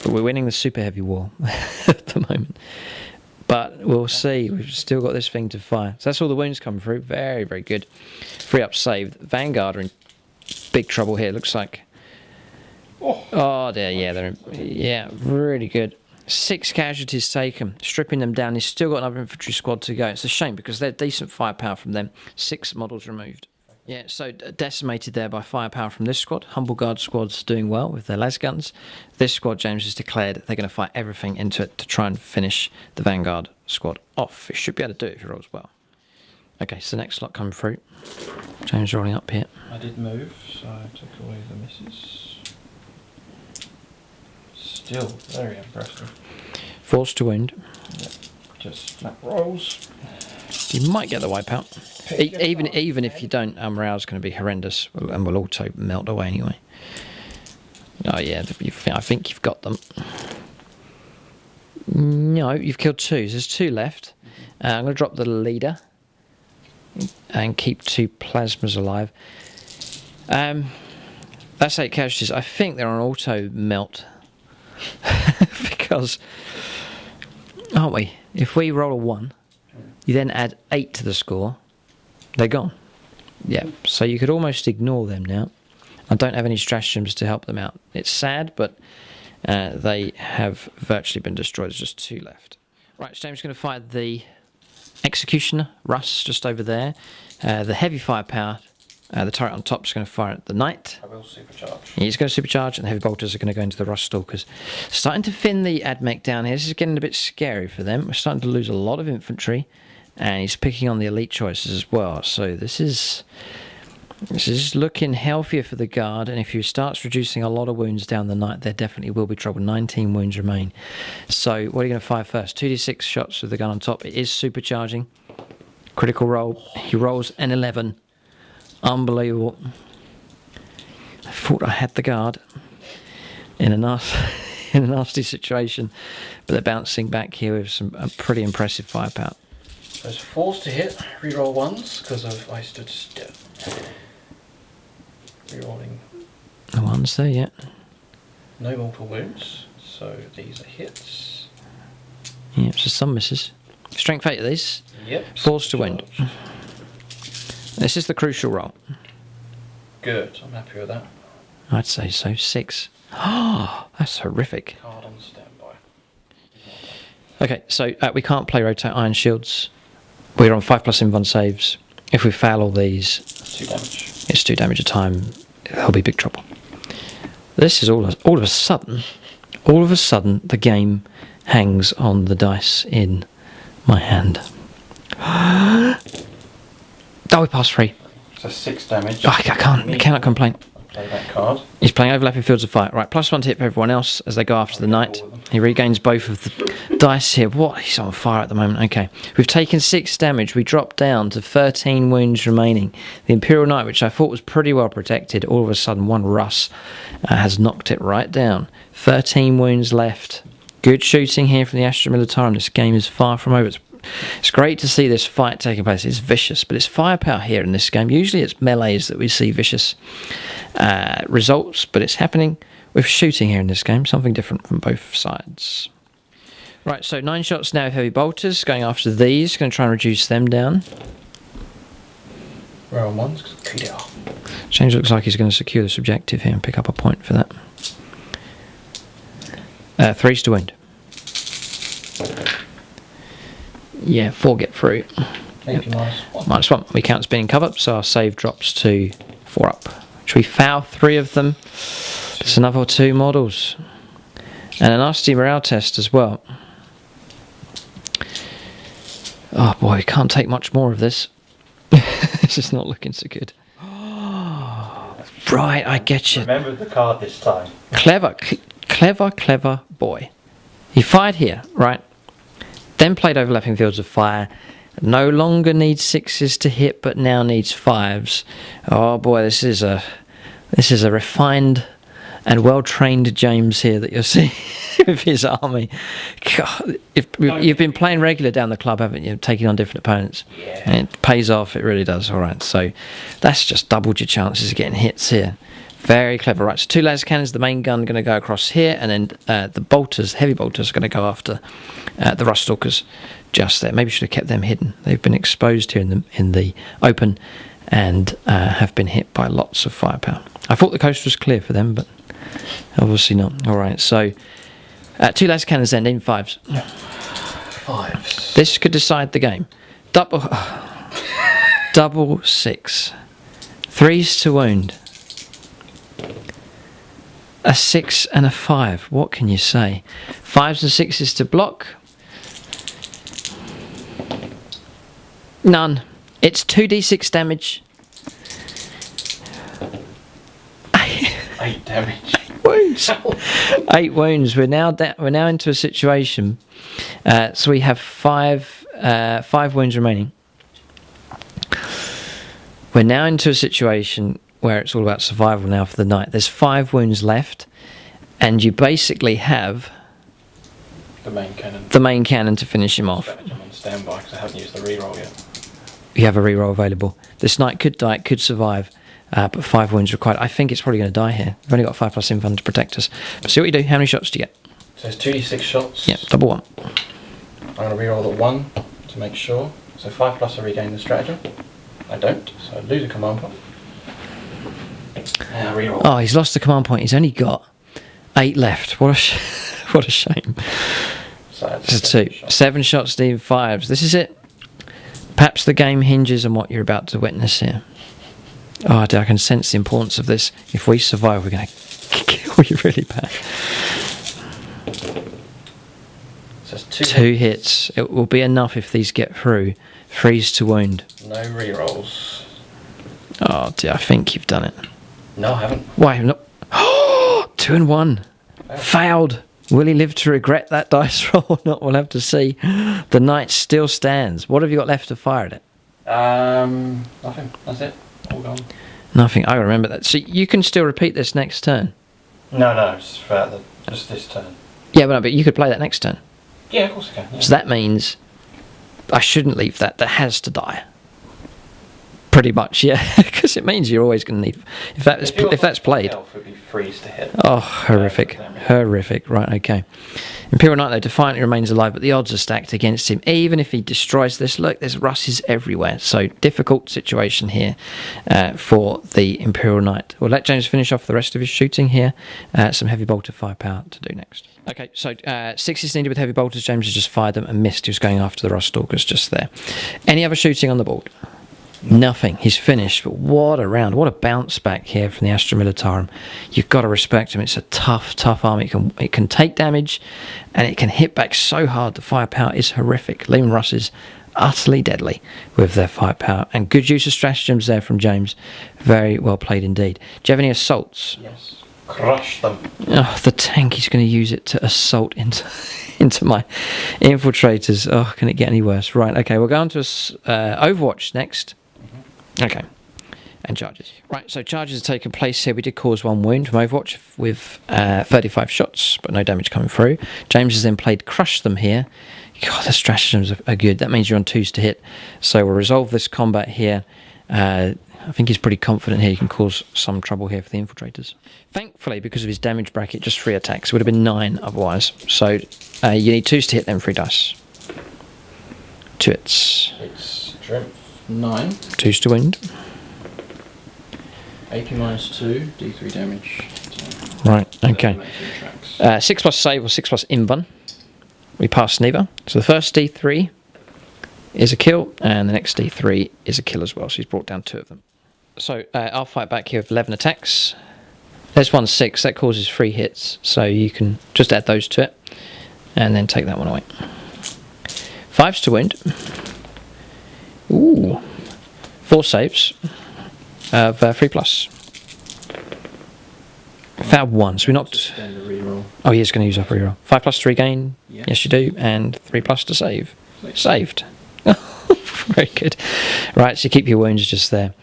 But we're winning the super heavy war at the moment. But we'll see. We've still got this thing to fire. So that's all the wounds come through. Very, very good. Free up saved. Vanguard are in big trouble here. Looks like. Oh dear, yeah, they're really good. 6 casualties taken, stripping them down. He's still got another infantry squad to go. It's a shame because they're decent firepower from them. 6 models removed. Yeah, so decimated there by firepower from this squad. Humble Guard squad's doing well with their las guns. This squad, James has declared they're going to fire everything into it to try and finish the Vanguard squad off. It should be able to do it if he rolls well. Okay, so the next lot coming through. James rolling up here. I did move, so I took away the misses. Still very impressive. 4s to wound. Yep. Just flat rolls. You might get the wipeout. Even if you don't, morale's going to be horrendous, and will auto melt away anyway. Oh yeah, I think you've got them. No, you've killed 2. So there's 2 left. I'm going to drop the leader and keep 2 plasmas alive. That's 8 casualties. I think they're on auto melt because, aren't we? If we roll a 1, you then add 8 to the score. They're gone. Yeah, so you could almost ignore them now. I don't have any stratagems to help them out. It's sad, but they have virtually been destroyed. There's just 2 left. Right, so James is going to fire the Executioner, Russ, just over there. The heavy firepower The turret on top is going to fire at the knight. I will supercharge. He's going to supercharge, and the heavy bolters are going to go into the rust stalkers. Starting to thin the Ad Mech down here. This is getting a bit scary for them. We're starting to lose a lot of infantry, and he's picking on the elite choices as well. So this is looking healthier for the guard, and if he starts reducing a lot of wounds down the knight, there definitely will be trouble. 19 wounds remain. So what are you going to fire first? 2d6 shots with the gun on top. It is supercharging. Critical roll. He rolls an 11. Unbelievable. I thought I had the guard in a nasty situation, but they're bouncing back here with some pretty impressive firepower. So it's 4s to hit, reroll 1s because I stood still. Rerolling. The 1s there, yeah. No mortal wounds, so these are hits. Yeah, so some misses. Strength 8 of these. Yep. 4s to wound. This is the crucial roll. Good, I'm happy with that. I'd say so. 6. Oh, that's horrific. Card on standby. Okay, so we can't play rotate iron shields. We're on 5+ invuln saves. If we fail all these, 2 damage. it's 2 damage a time. There'll be big trouble. This is all of a sudden, the game hangs on the dice in my hand. Oh, we passed 3. So 6 damage. Oh, I cannot complain. Play that card. He's playing overlapping fields of fight. Right, +1 to hit for everyone else as they go after the knight. He regains both of the dice here. What? He's on fire at the moment. Okay. We've taken 6 damage. We drop down to 13 wounds remaining. The Imperial Knight, which I thought was pretty well protected, all of a sudden one Russ has knocked it right down. 13 wounds left. Good shooting here from the Astra Militarum. This game is far from over. It's great to see this fight taking place. It's vicious, but it's firepower here in this game. Usually it's melees that we see vicious results, but it's happening with shooting here in this game. Something different from both sides. Right, so 9 shots now with heavy bolters. Going after these. Going to try and reduce them down. Roll 1s because KDR. James looks like he's going to secure this objective here and pick up a point for that. 3s to wound. Yeah, 4 get through. Maybe -1. -1. We count as being covered, so our save drops to 4 up. Should we foul 3 of them? It's another 2 models. And a nasty morale test as well. Oh boy, we can't take much more of this. This is not looking so good. Right, I get you. Remember the card this time. Clever boy. He fired here, right? Then played overlapping fields of fire. No longer needs 6s to hit, but now needs 5s. Oh boy, this is a refined and well-trained James here that you're seeing with his army. God, you've been playing regular down the club, haven't you? Taking on different opponents. Yeah. And it pays off, it really does. All right, so that's just doubled your chances of getting hits here. Very clever. Right, so 2 laser cannons, the main gun going to go across here, and then the bolters, heavy bolters, are going to go after the rust stalkers just there. Maybe should have kept them hidden. They've been exposed here in the open and have been hit by lots of firepower. I thought the coast was clear for them, but obviously not. All right, so 2 laser cannons then in 5s. 5s. This could decide the game. Double 6. 3s to wound. A 6 and a 5. What can you say? 5s and 6s to block. None. It's 2d6 damage. 8 damage. 8 wounds. 8 wounds. We're now into a situation. So we have 5 wounds remaining. We're now into a situation where it's all about survival now for the night. There's 5 wounds left, and you basically have the main cannon to finish him off. I'm on standby because I haven't used the reroll yet. You have a reroll available. This knight could die, it could survive, but 5 wounds required. I think it's probably going to die here. We've only got 5+ invuln to protect us. But see what you do. How many shots do you get? So it's 2d6 shots. Yeah, double 1. I'm going to reroll the 1 to make sure. So 5+ I regain the stratagem. I don't, so I lose a command point. And I reroll. Oh, he's lost the command point. He's only got 8 left. What a shame. So that's This is 2. 7 shots, Steve. 5s. This is it. Perhaps the game hinges on what you're about to witness here. Oh dear, I can sense the importance of this. If we survive, we're going to kill you really bad. So it's two hits. It will be enough if these get through. Freeze to wound. No rerolls. Oh dear, I think you've done it. No, I haven't. Why not? 2 and 1. Failed. Will he live to regret that dice roll or not? We'll have to see. The knight still stands. What have you got left to fire at it? Nothing. That's it. All gone. Nothing. I remember that. So you can still repeat this next turn. No, just this turn. Yeah, but you could play that next turn. Yeah, of course I can. Yeah. So that means I shouldn't leave that. That has to die. Pretty much, yeah, because it means you're always going to need. If that's played. It'd be freeze to hit. Oh, horrific. Right, okay. Imperial Knight, though, defiantly remains alive, but the odds are stacked against him. Even if he destroys this, look, there's russes everywhere. So, difficult situation here for the Imperial Knight. We'll let James finish off the rest of his shooting here. Some heavy bolter firepower to do next. Okay, so 6 is needed with heavy bolters. James has just fired them and missed. He was going after the Rust Stalkers just there. Any other shooting on the board? Nothing. He's finished, but what a round. What a bounce back here from the Astra Militarum. You've got to respect him. It's a tough army. It can take damage, and it can hit back so hard. The firepower is horrific. Leman Russ is utterly deadly with their firepower. And good use of stratagems there from James. Very well played indeed. Do you have any assaults? Yes. Crush them. Oh, the tank is going to use it to assault into my infiltrators. Oh, can it get any worse? Right, okay, we'll go on to Overwatch next. Okay, and charges. Right, so charges have taken place here. We did cause 1 wound from Overwatch with 35 shots, but no damage coming through. James has then played Crush Them here. God, the stratagems are good. That means you're on 2s to hit. So we'll resolve this combat here. I think he's pretty confident here. He can cause some trouble here for the infiltrators. Thankfully, because of his damage bracket, just 3 attacks. It would have been 9 otherwise. So you need 2s to hit, then 3 dice. 2 hits. It's strength 9. 2s to wound. AP -2, D3 damage. Right, okay. 6 plus save or 6 plus invuln. We pass neither. So the first D3 is a kill, and the next D3 is a kill as well. So he's brought down 2 of them. So I'll fight back here with 11 attacks. There's 1 6. That causes 3 hits. So you can just add those to it, and then take that one away. 5s to wound. Ooh. 4 saves of 3 plus. Fouled 1, so we knocked. Oh, he is going to use up a reroll. 5 plus 3 gain. Yeah. Yes, you do, and 3 plus to save. Saved. Very good. Right, so you keep your wounds just there.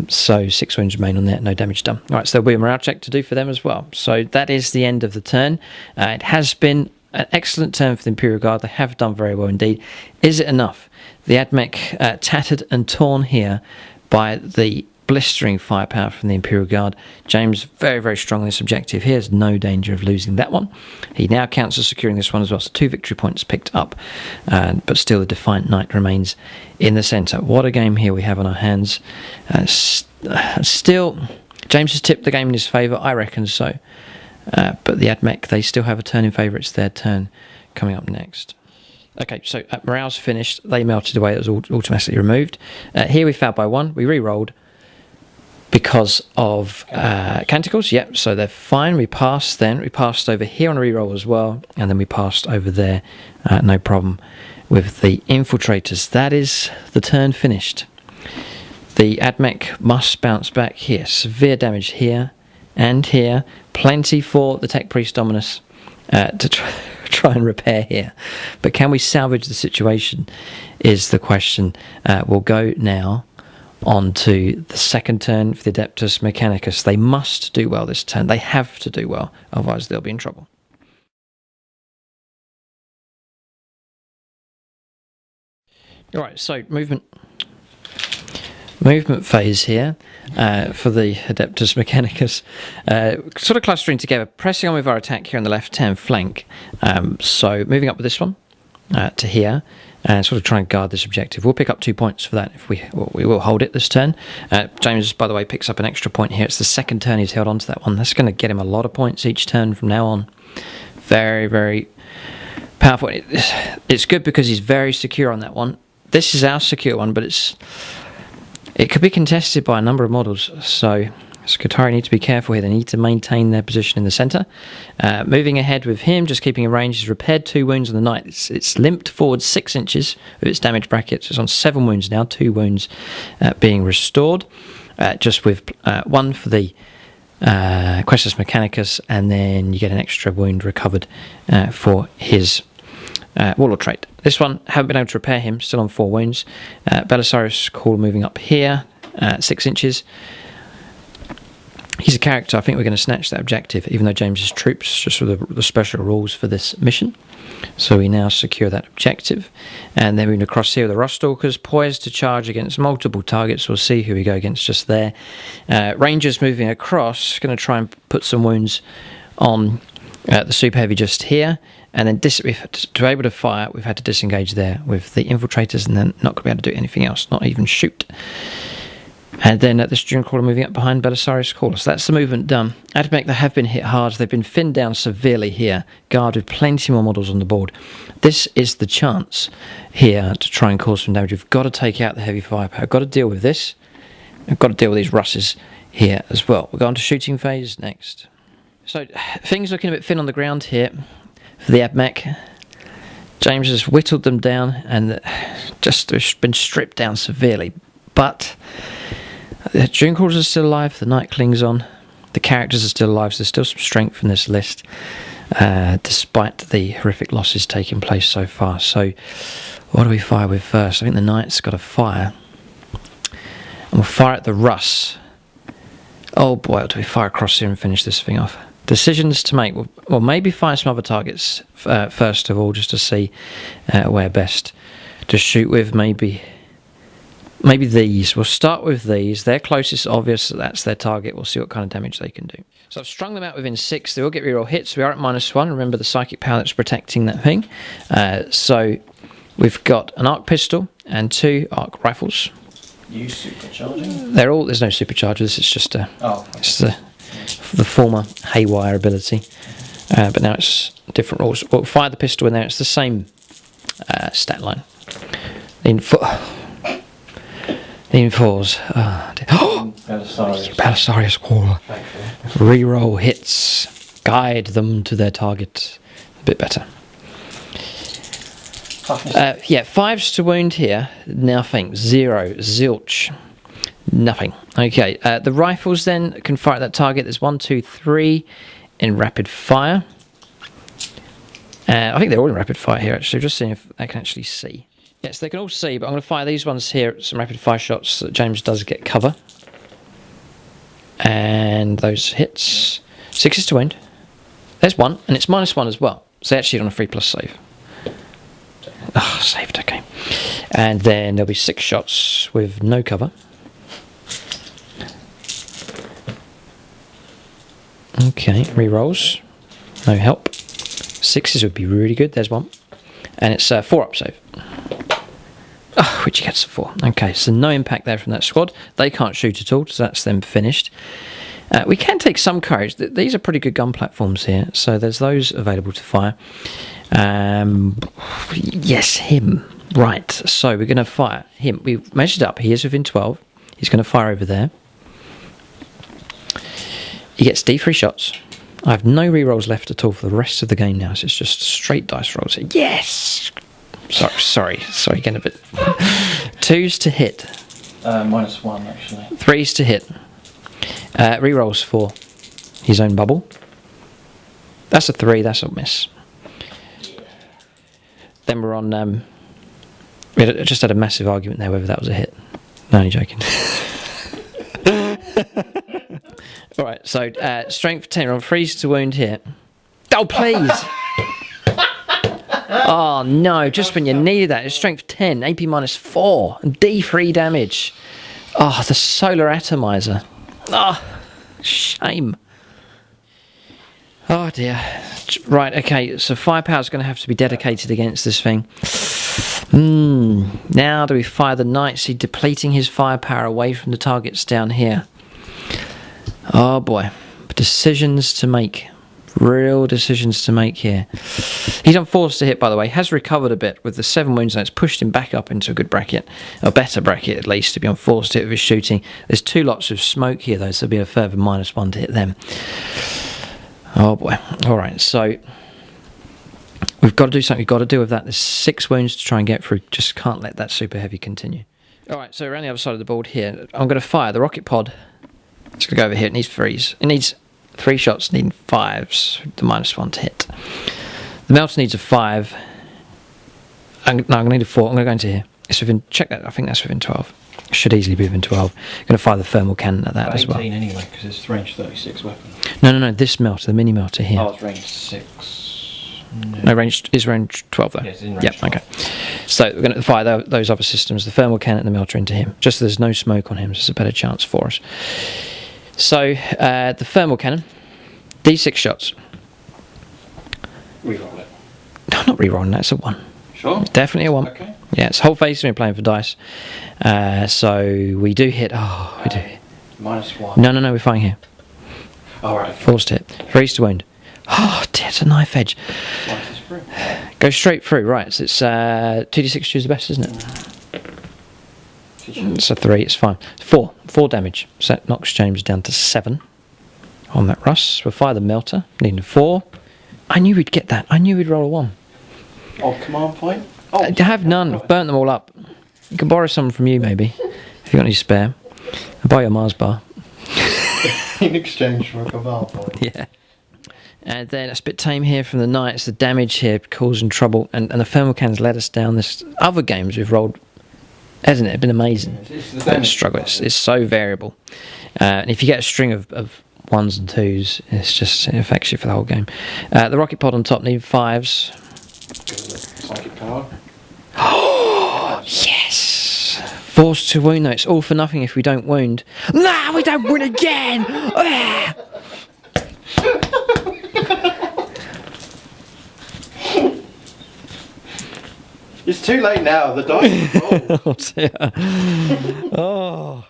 So 6 wounds remain on there, no damage done. All right, so there'll be a morale check to do for them as well. So that is the end of the turn. It has been an excellent turn for the Imperial Guard. They have done very well indeed. Is it enough? The Ad Mech tattered and torn here by the blistering firepower from the Imperial Guard. James very strong on this objective. He has no danger of losing that one. He now counts as securing this one as well, so 2 victory points picked up, but still the Defiant Knight remains in the centre. What a game here we have on our hands. Still, James has tipped the game in his favour, I reckon so, but the Ad Mech, they still have a turn in favour. It's their turn coming up next. Okay, so morale's finished. They melted away. It was automatically removed. Here we failed by 1. We re-rolled because of canticles. Yep, so they're fine. We passed then. We passed over here on a re-roll as well. And then we passed over there. No problem with the infiltrators. That is the turn finished. The Ad Mech must bounce back here. Severe damage here and here. Plenty for the Tech Priest Dominus to try and repair here, but can we salvage the situation is the question. We'll go now on to the second turn for the Adeptus Mechanicus. They must do well this turn. They have to do well, otherwise they'll be in trouble. All right, so movement phase here for the Adeptus Mechanicus. Sort of clustering together, pressing on with our attack here on the left-hand flank. So moving up with this one to here, and sort of try and guard this objective. We'll pick up 2 points for that if we will hold it this turn. James, by the way, picks up an extra point here. It's the second turn he's held on to that one. That's going to get him a lot of points each turn from now on. Very powerful. It's good because he's very secure on that one. This is our secure one, but it's it could be contested by a number of models, so Skitarii need to be careful here. They need to maintain their position in the centre. Moving ahead with him, just keeping a range, he's repaired 2 wounds on the knight. It's limped forward 6 inches with its damage bracket. So it's on 7 wounds now, 2 wounds being restored. Just with 1 for the Adeptus Mechanicus, and then you get an extra wound recovered for his Warlord trait. This one, haven't been able to repair him, still on 4 wounds. Belisarius Call moving up here, 6 inches. He's a character, I think we're going to snatch that objective, even though James's troops, just for the special rules for this mission. So we now secure that objective. And then moving across here with the Ruststalkers, poised to charge against multiple targets. We'll see who we go against just there. Rangers moving across, going to try and put some wounds on the Super Heavy just here. And then to be able to fire, we've had to disengage there with the Infiltrators, and then not going to be able to do anything else, not even shoot. And then the Student Crawler moving up behind Belisarius Caller. So that's the movement done. Ad Mech, they have been hit hard. They've been thinned down severely here. Guard with plenty more models on the board. This is the chance here to try and cause some damage. We've got to take out the heavy firepower. We've got to deal with this. We've got to deal with these Russes here as well. We'll go on to shooting phase next. So things looking a bit thin on the ground here for the Ad Mech. James has whittled them down and just been stripped down severely. But the Student Crawlers are still alive, the Knight clings on, the characters are still alive, so there's still some strength in this list, despite the horrific losses taking place so far. So, what do we fire with first? I think the Knight's got to fire. And we'll fire at the Russ. Oh boy, do we fire across here and finish this thing off? Decisions to make. Well, maybe fire some other targets first of all, just to see where best to shoot with. Maybe these. We'll start with these. They're closest, obvious, that's their target. We'll see what kind of damage they can do. So I've strung them out within 6. They all get reroll hits. We are at -1. Remember the psychic power that's protecting that thing. So we've got an arc pistol and 2 arc rifles. You supercharging? There's no supercharger. This is just it's the former haywire ability. But now it's different rules. We'll fire the pistol in there. It's the same stat line. In 4s. Belisarius Call. Reroll hits. Guide them to their target. A bit better. 5s to wound here. Nothing. 0. Zilch. Nothing. Okay. The rifles then can fire at that target. There's 1, 2, 3 in rapid fire. I think they're all in rapid fire here, actually. Just seeing if I can actually see. Yes, they can all see, but I'm going to fire these ones here, some rapid fire shots so that James does get cover. And those hits. 6s to wound. There's 1, and it's -1 as well. So actually on a 3+ save. Oh, saved, okay. And then there'll be 6 shots with no cover. Okay, rerolls. No help. 6s would be really good. There's 1. And it's 4 up save. Oh, which he gets a 4. Okay, so no impact there from that squad. They can't shoot at all, so that's them finished. We can take some courage. These are pretty good gun platforms here, so there's those available to fire. Yes, him. Right, so we're going to fire him. We've measured up. He is within 12. He's going to fire over there. He gets D3 shots. I have no rerolls left at all for the rest of the game now, so it's just straight dice rolls. Yes! Sorry, getting a bit... 2s to hit. -1, actually. 3s to hit. Rerolls for his own bubble. That's a 3, that's a miss. Then we're on... we just had a massive argument there whether that was a hit. No, only joking. Alright, so strength 10, we're on 3s to wound here. Oh, please! Oh no, just when you needed that. It's strength 10, AP -4, and D3 damage. Oh, the solar atomizer. Oh, shame. Oh dear. Right, okay, so firepower's going to have to be dedicated against this thing. Now do we fire the Knight? See, depleting his firepower away from the targets down here. Oh boy. Decisions to make Real decisions to make here. He's unforced to hit, by the way. Has recovered a bit with the 7 wounds, and it's pushed him back up into a good bracket. A better bracket, at least, to be unforced to hit with his shooting. There's 2 lots of smoke here, though, so there'll be a further -1 to hit them. Oh, boy. All right, so we've got to do something. We've got to deal with that. There's 6 wounds to try and get through. Just can't let that super heavy continue. All right, so around the other side of the board here, I'm going to fire the rocket pod. It's going to go over here. It needs 3s. It needs 3 shots, needing 5s. The -1 to hit. The melter needs a 5. No, I'm going to need a 4. I'm going to go into here. It's within. Check that. I think that's within 12. It should easily be within 12. I'm going to fire the thermal cannon at that as well. 18 anyway, because it's range 36 weapon. No. This melter, the mini melter here. Oh, it's range 6. No, range 12 though. Yes, it's in range 12. Okay. So we're going to fire those other systems, the thermal cannon and the melter, into him. Just so there's no smoke on him, so there's a better chance for us. So the thermal cannon, D6 shots. Reroll it. No, not rerolling. That's a 1. Sure. Definitely a 1. Okay. Yeah, it's whole face. We're playing for dice. So we do hit. Oh, we do. -1. No. We're fighting here. All right. Forced hit. 3s to wound. Oh dear, it's a knife edge. Slice is through. Go straight through. Right. So it's 2d6 choose the best, isn't it? It's a 3. It's fine. 4 damage. So that knocks James down to 7 on that Russ. We'll fire the melter. Needing a 4. I knew we'd get that. I knew we'd roll a 1. Oh, command point. Oh, I have none. I've burnt them all up. You can borrow some from you, maybe, if you've got any spare. I'll buy you a Mars bar. in exchange for a command point. Yeah. And then a bit tame here from the Knights. The damage here causing trouble. And the thermal cannons led us down this other games we've rolled. Hasn't it? It's been amazing. It's the damage struggle. It's so variable. And if you get a string of 1s and 2s, it affects you for the whole game. The rocket pod on top need 5s. Psychic power. Oh, yes! Forced to wound though. It's all for nothing if we don't wound. Nah, we don't win again! Ah! It's too late now. The dice is rolled. Oh, dear. Oh.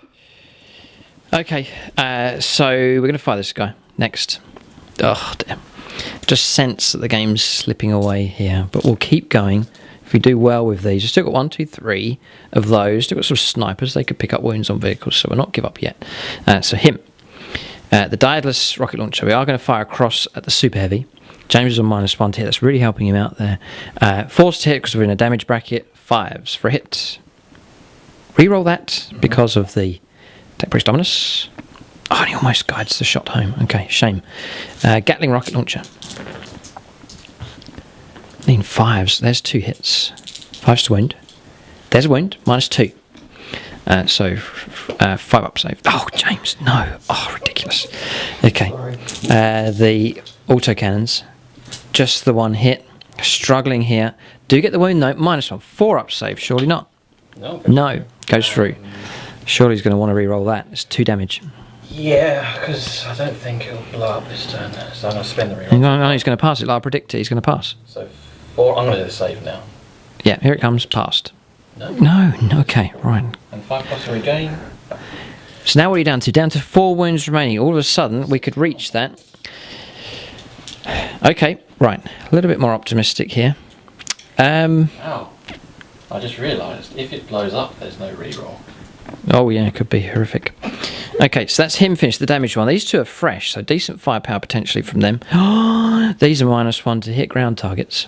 Okay, so we're going to fire this guy next. Oh, dear. Just sense that the game's slipping away here, but we'll keep going. If we do well with these, we've still got 1, 2, 3 of those. Still got some snipers. They could pick up wounds on vehicles, so we'll not give up yet. So him. The diodless rocket launcher. We are going to fire across at the super heavy. James is on -1 to hit. That's really helping him out there. Forced to hit because we're in a damage bracket. 5s for a hit. Reroll that because of the Tech Priest Dominus. Oh, and he almost guides the shot home. Okay, shame. Gatling rocket launcher. Need 5s. There's 2 hits. 5s to wound. There's a wound. -2. So 5 up save. Oh, James, no. Oh, ridiculous. Okay. The autocannons. Just the 1 hit. Struggling here. Do get the wound though. -1. 4 up save. Surely not. No. Goes through. Surely he's going to want to re-roll that. It's 2 damage. Yeah, because I don't think it'll blow up this turn. So I'm going to spend the reroll. No, he's going to pass it. Like I predicted, he's going to pass. So 4. I'm going to do the save now. Yeah, here it comes. Passed. No. Okay, right. And 5+ to regain. So now what are you down to? Down to 4 wounds remaining. All of a sudden, we could reach that. Okay, right. A little bit more optimistic here. Ow. I just realised, if it blows up, there's no reroll. Oh yeah, it could be horrific. Okay, so that's him finished, the damage one. These 2 are fresh, so decent firepower potentially from them. These are -1 to hit ground targets.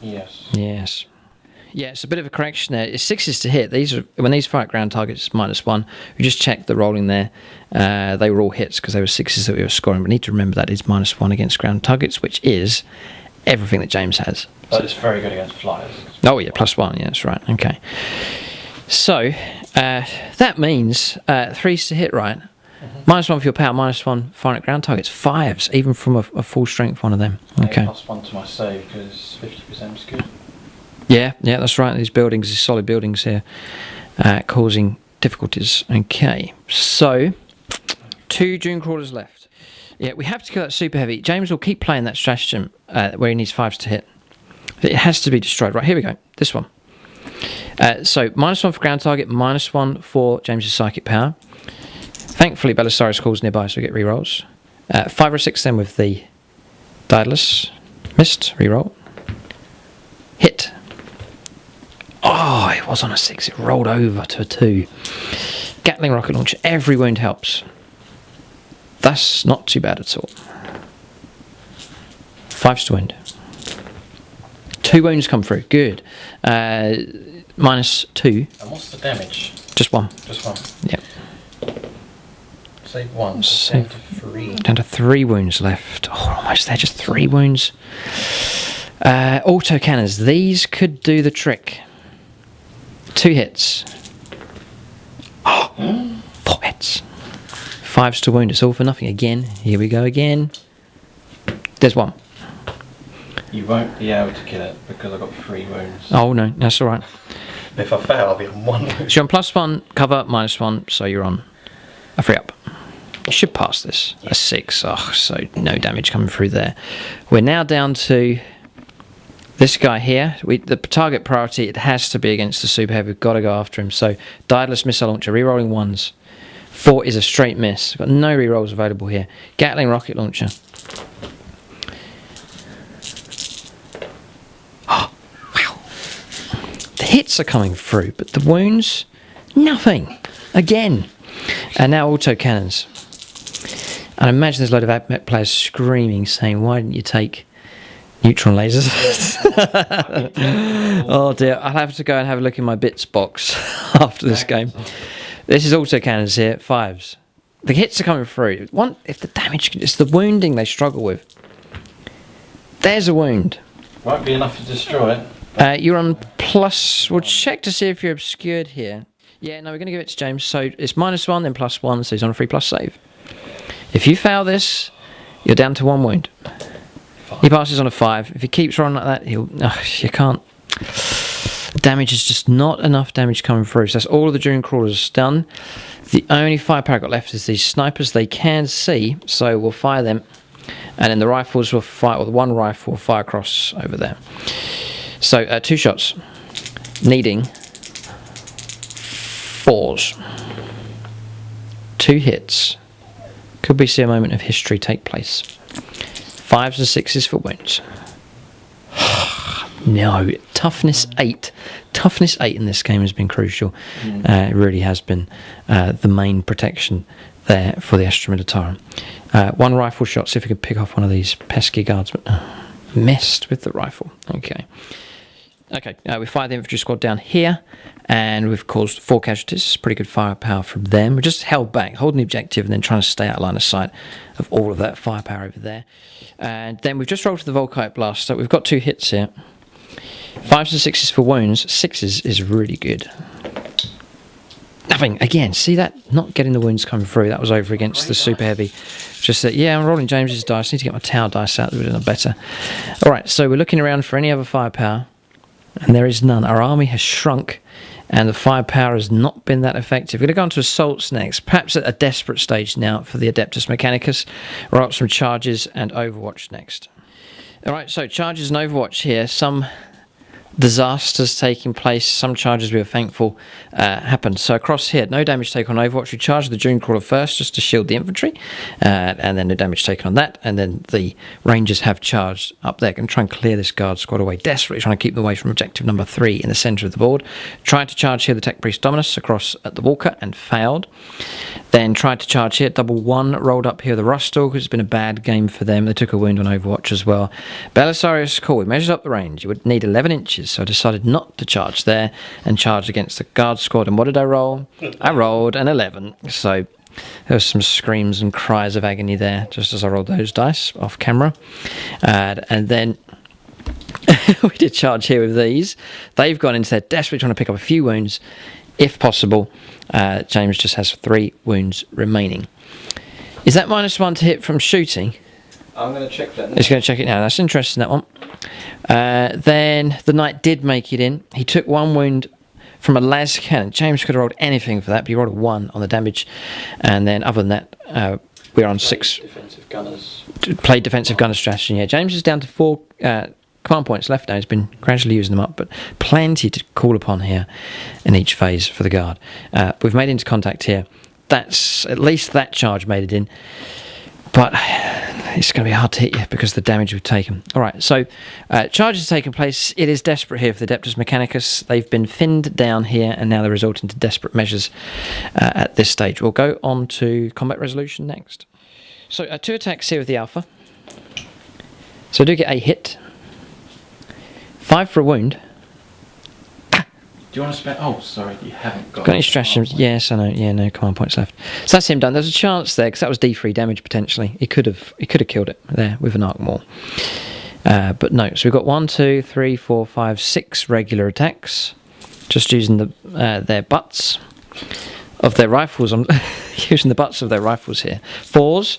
Yes. Yes. Yeah, it's a bit of a correction there. It's 6s to hit. When these fire at ground targets, -1. We just checked the rolling there. They were all hits because they were 6s that we were scoring. We need to remember that it's -1 against ground targets, which is everything that James has. But it's very good against flyers. Oh yeah, +1. Yeah, that's right. Okay. So that means 3s to hit, right? -1 for your power, -1 firing at ground targets. 5s, even from a full strength one of them. Okay. +1 to my save because 50% is good. Yeah, that's right. These buildings, these solid buildings here, causing difficulties. Okay, so 2 Dune Crawlers left. Yeah, we have to kill that super heavy. James will keep playing that stratagem where he needs 5s to hit. It has to be destroyed. Right, here we go. This one. So -1 for ground target, -1 for James's psychic power. Thankfully, Belisarius calls nearby, so we get rerolls. 5 or 6 then with the Daedalus. Missed. Reroll. Hit. Oh, it was on a 6. It rolled over to a 2. Gatling rocket launcher. Every wound helps. That's not too bad at all. 5 to wound. 2 wounds come through. Good. -2. And what's the damage? Just 1. Just 1. Yep. Save 1. Save. Down to 3. Down to 3 wounds left. Oh, almost there. Just 3 wounds. Auto cannons. These could do the trick. 2 hits. Oh, 4 hits. 5s to wound. It's all for nothing again. Here we go again. There's 1. You won't be able to kill it because I've got 3 wounds. Oh no, that's all right. If I fail, I'll be on 1 wound. So you're on +1, cover, -1, so you're on a 3 up. You should pass this. A 6. Oh, so no damage coming through there. We're now down to this guy here. The target priority, it has to be against the super heavy. We've got to go after him. So Daedalus missile launcher, rerolling 1s. 4 is a straight miss. We've got no rerolls available here. Gatling rocket launcher. Oh, wow. The hits are coming through, but the wounds, nothing. Again. And now auto cannons. And I imagine there's a load of Ad Mech players screaming, saying, why didn't you take neutron lasers? Oh dear, I'll have to go and have a look in my bits box after this game. This is auto cannons here, 5s. The hits are coming through. If the damage, it's the wounding they struggle with. There's a wound. Won't be enough to destroy it. You're on plus. We'll check to see if you're obscured here. Yeah, no, we're going to give it to James. So it's -1, then +1, so he's on a 3+ save. If you fail this, you're down to 1 wound. 5. He passes on a 5. If he keeps rolling like that, you can't. Damage is just not enough damage coming through. So that's all of the Dune Crawlers done. The only firepower I've got left is these snipers. They can see, so we'll fire them. And then the rifles will fire, or the 1 rifle will fire across over there. So 2 shots. Needing 4s. 2 hits. Could we see a moment of history take place? 5s and 6s for wounds. No, toughness 8. Toughness 8 in this game has been crucial. It really has been the main protection there for the Astra Militarum. 1 rifle shot, see if we can pick off one of these pesky guardsmen. Missed with the rifle. Okay, we fired the infantry squad down here, and we've caused 4 casualties. Pretty good firepower from them. We just held back, holding the objective, and then trying to stay out of line of sight of all of that firepower over there. And then we've just rolled to the Volkite Blast. So we've got 2 hits here. 5s and 6s for wounds. 6s is really good. Nothing. Again, see that? Not getting the wounds coming through. That was over against the super heavy. Just that, yeah, I'm rolling James's dice. I need to get my tower dice out. That would have done better. Alright, so we're looking around for any other firepower. And there is none. Our army has shrunk. And the firepower has not been that effective. We're going to go on to assaults next. Perhaps at a desperate stage now for the Adeptus Mechanicus. Roll up some charges and Overwatch next. Alright, so charges and Overwatch here. Some disasters taking place. Some charges, we were thankful, happened. So across here, no damage taken on Overwatch. We charged the Dune Crawler first just to shield the infantry, and then no damage taken on that. And then the Rangers have charged up there. Going to try and clear this guard squad away. Desperately trying to keep them away from objective number 3 in the centre of the board. Tried to charge here the Tech Priest Dominus across at the Walker and failed. Then tried to charge here. Double 1 rolled up here the Rustalk. It's been a bad game for them. They took a wound on Overwatch as well. Belisarius, cool. We measured up the range. You would need 11 inches. So I decided not to charge there and charged against the guard squad. And what did I roll? I rolled an 11. So there was some screams and cries of agony there just as I rolled those dice off camera. And then we did charge here with these. They've gone into there desperately trying to pick up a few wounds if possible. James just has 3 wounds remaining. Is that -1 to hit from shooting? I'm going to check that now. It's going to check it now. That's interesting, that one. Then the knight did make it in. He took 1 wound from a las cannon. James could have rolled anything for that, but he rolled a 1 on the damage. And then other than that, we're on 6. Defensive gunners. Played defensive gunner strategy. Yeah, James is down to 4 command points left now. He's been gradually using them up, but plenty to call upon here in each phase for the guard. We've made into contact here. That's at least that charge made it in. But it's going to be hard to hit you because of the damage we've taken. All right, so charges have taken place. It is desperate here for the Adeptus Mechanicus. They've been thinned down here, and now they're resorting to desperate measures at this stage. We'll go on to combat resolution next. So 2 attacks here with the Alpha. So I do get a hit. 5 for a wound. Do you want to spend? Oh, sorry, you haven't got. Got any stratagems? Yes, I know. Yeah, no command points left. So that's him done. There's a chance there because that was D3 damage potentially. He could have killed it there with an arc maul. But no. So we've got 1, 2, 3, 4, 5, 6 regular attacks. Just using their butts of their rifles. I'm using the butts of their rifles here. 4s,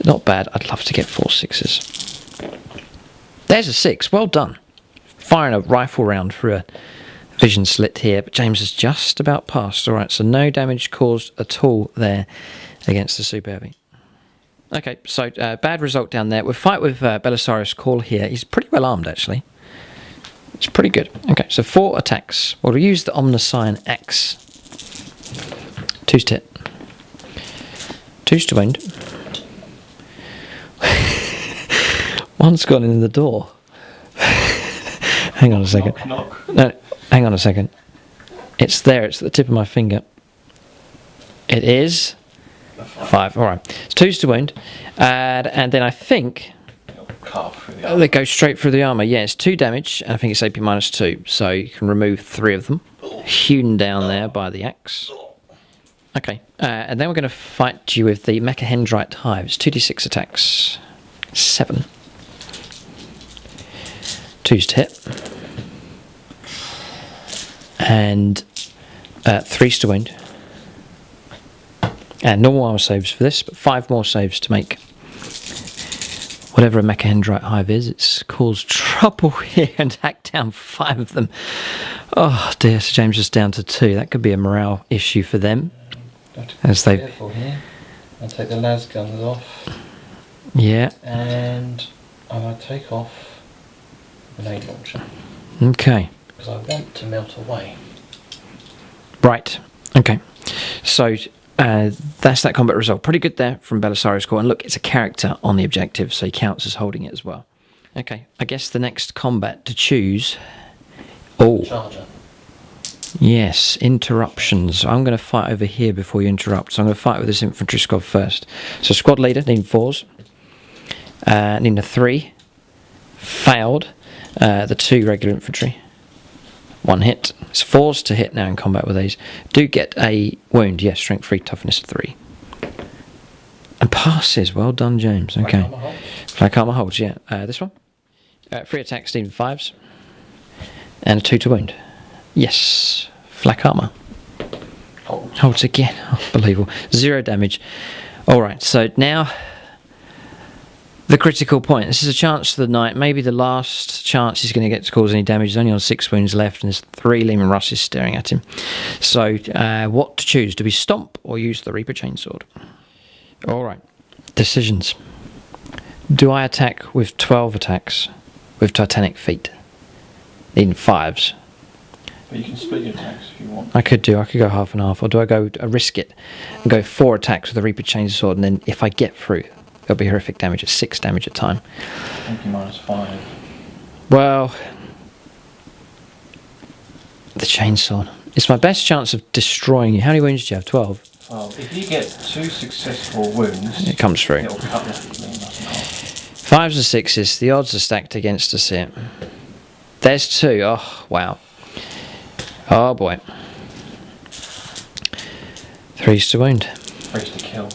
not bad. I'd love to get 4 6s. There's a 6. Well done. Firing a rifle round through a vision slit here, but James has just about passed. All right, so no damage caused at all there against the Super Heavy. Okay, so bad result down there. We'll fight with Belisarius Call here. He's pretty well armed, actually. It's pretty good. Okay, so 4 attacks. We'll use the Omniscion Axe. 2's to hit. 2's to wound. 1's gone in the door. Hang on a second. Knock. No, hang on a second. It's there. It's at the tip of my finger. It is 5. All right. It's 2's to wound, and then I think they go straight through the armor. Yeah, it's 2 damage, and I think it's AP -2, so you can remove 3 of them. Hewn down there by the axe. Okay, and then we're going to fight you with the Mechahendrite Hives. 2d6 attacks. 7. 2's to hit. And 3's to wound. And normal armor saves for this, but 5 more saves to make whatever a Mechahendrite Hive is. It's caused trouble here and hacked down 5 of them. Oh dear, so James is down to 2. That could be a morale issue for them. As they careful here. I'll take the las guns off. Yeah. And I might take off the grenade launcher. Okay. Because I want to melt away. Right. Okay. So that's that combat result. Pretty good there from Belisarius Core. And look, it's a character on the objective, so he counts as holding it as well. Okay. I guess the next combat to choose. Oh. Charger. Yes, interruptions. I'm going to fight over here before you interrupt. So I'm going to fight with this infantry squad first. So squad leader, needing 4s. Needing a 3. Failed. The 2 regular infantry. 1 hit. It's 4s to hit now in combat with these. Do get a wound. Yes, strength 3, toughness 3. And passes. Well done, James. Okay. Flak armor holds, yeah. This one. 3 attacks, needing 5s. And a 2 to wound. Yes, flak armor. Holds again. Unbelievable. 0 damage. Alright, so now the critical point. This is a chance for the knight. Maybe the last chance he's going to get to cause any damage. He's only on 6 wounds left, and there's 3 Leman Russes staring at him. So, what to choose? Do we stomp or use the Reaper Chainsword? Alright, decisions. Do I attack with 12 attacks with Titanic Feet? Needing 5s. But you can split your attacks if you want. I could go half and half, or do I go risk it and go 4 attacks with the Reaper Chainsword, and then if I get through, it'll be horrific damage at 6 damage a time. Thank you, -5. Well, the chainsword. It's my best chance of destroying you. How many wounds do you have? 12? Well, if you get 2 successful wounds, it comes through. It'll cut that 5s or 6s. The odds are stacked against us here. There's 2. Oh, wow. Oh, boy. 3's to wound. 3's to kill.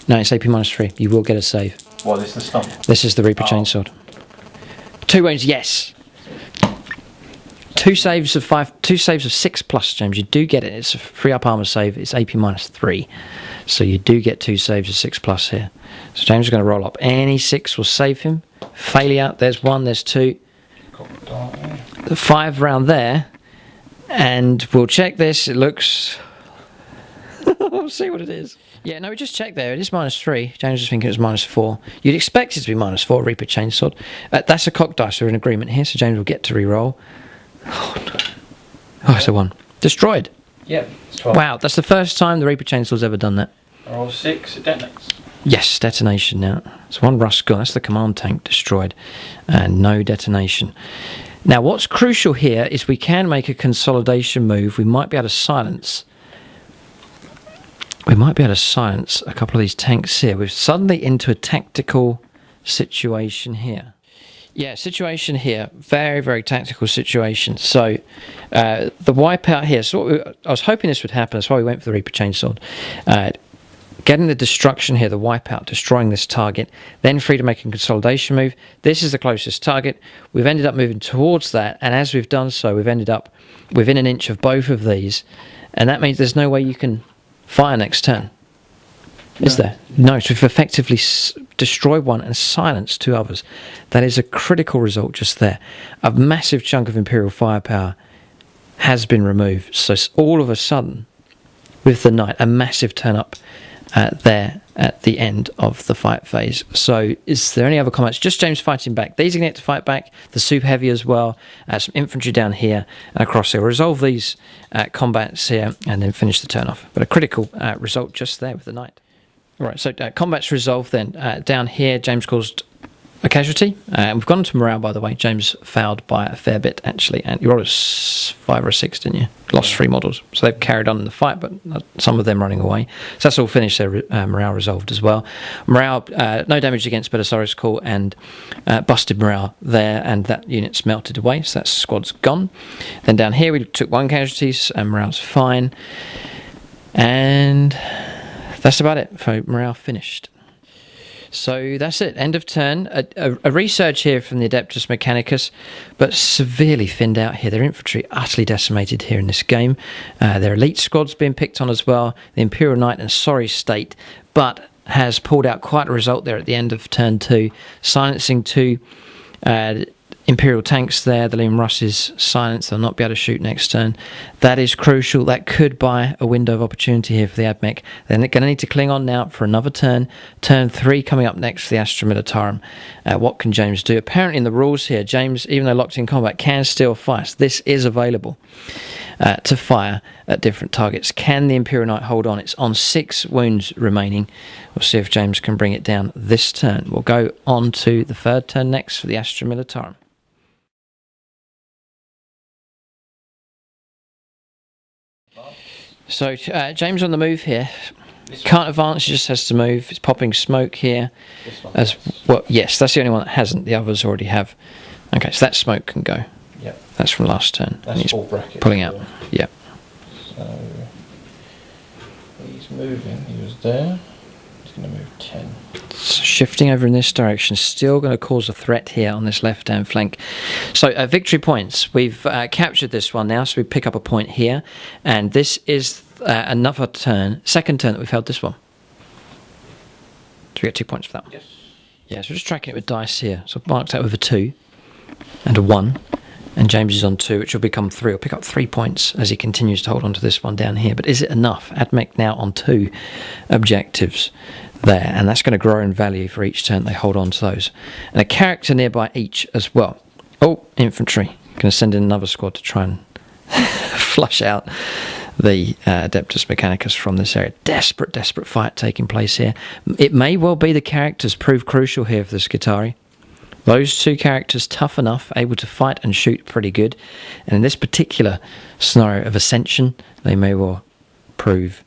No, it's AP -3. You will get a save. What, this is the stomp? This is the Reaper Chainsword. 2 wounds, yes. 2 saves of 5. 2 saves of 6+, James. You do get it. It's a free up armor save. It's AP -3. So you do get 2 saves of 6+ here. So James is going to roll up. Any 6 will save him. Failure. There's 1. There's 2. The 5 round there. And we'll check this. It looks... We'll see what it is. Yeah, no, we just checked there. It is -3. James was thinking it was -4. You'd expect it to be -4, Reaper Chainsword. That's a cock dice. We're in agreement here, so James will get to re-roll. Oh, no. Oh, it's a 1. Destroyed. Yep, it's 12. Wow, that's the first time the Reaper Chainsword's ever done that. I roll 6, it detonates. Yes, detonation now. So one Russ gone. That's the command tank destroyed. And no detonation. Now, what's crucial here is we can make a consolidation move. We might be able to silence. We might be able to silence a couple of these tanks here. We're suddenly into a tactical situation here. Yeah, situation here. Very, very tactical situation. So, the wipeout here. So, I was hoping this would happen. That's why we went for the Reaper Chainsword. Getting the destruction here, the wipeout, destroying this target, then free to make a consolidation move. This is the closest target. We've ended up moving towards that, and as we've done so, we've ended up within an inch of both of these, and that means there's no way you can fire next turn. Is there? No, so we've effectively destroyed one and silenced two others. That is a critical result just there. A massive chunk of Imperial firepower has been removed, so all of a sudden, with the Knight, a massive turn up there at the end of the fight phase. So is there any other comments? Just James fighting back. These are going to get to fight back. The super heavy as well. Some infantry down here and across here. Resolve these combats here and then finish the turn off. But a critical result just there with the Knight. All right, so combats resolved then. Down here, James caused a casualty. We've gone to morale, by the way. James failed by a fair bit, actually. And you rolled a 5 or a 6, didn't you? Lost 3 models. So they've carried on in the fight, but some of them running away. So that's all finished. Their morale resolved as well. Morale, no damage against Belisarius Call, and busted morale there, and that unit's melted away. So that squad's gone. Then down here, we took 1 casualty, and morale's fine. And that's about it. So morale finished. So that's it, end of turn. A resurge here from the Adeptus Mechanicus, but severely thinned out here. Their infantry utterly decimated here in this game. Their elite squad's been picked on as well. The Imperial Knight in sorry state, but has pulled out quite a result there at the end of turn 2, silencing 2 Imperial tanks there. The Liam Russ is silenced. They'll not be able to shoot next turn. That is crucial. That could buy a window of opportunity here for the Ad Mech. They're going to need to cling on now for another turn. Turn 3 coming up next for the Astra Militarum. What can James do? Apparently in the rules here, James, even though locked in combat, can still fire. So this is available to fire at different targets. Can the Imperial Knight hold on? It's on 6 wounds remaining. We'll see if James can bring it down this turn. We'll go on to the 3rd turn next for the Astra Militarum. So James on the move here. Can't advance, he just has to move. It's popping smoke here. As well, yes, that's the only one that hasn't. The others already have. Okay, so that smoke can go. Yep. That's from last turn. That's full bracket. Pulling out. Yep. So he's moving. He was there. He's going to move 10. So shifting over in this direction, still going to cause a threat here on this left-hand flank. So victory points. We've captured this one now, so we pick up a point here, and this is another turn, 2nd turn that we've held this one. So we get 2 points for that one. Yes. Yeah, so we're just tracking it with dice here. So I've marked out with a 2 and a 1, and James is on 2, which will become 3. He'll pick up 3 points as he continues to hold on to this one down here. But is it enough? Ad Mech now on 2 objectives there, and that's going to grow in value for each turn they hold on to those. And a character nearby each as well. Oh, infantry. Going to send in another squad to try and flush out the Adeptus Mechanicus from this area. Desperate fight taking place here. It may well be the characters prove crucial here for the Skitarii. Those 2 characters tough enough, able to fight and shoot pretty good. And in this particular scenario of Ascension, they may well prove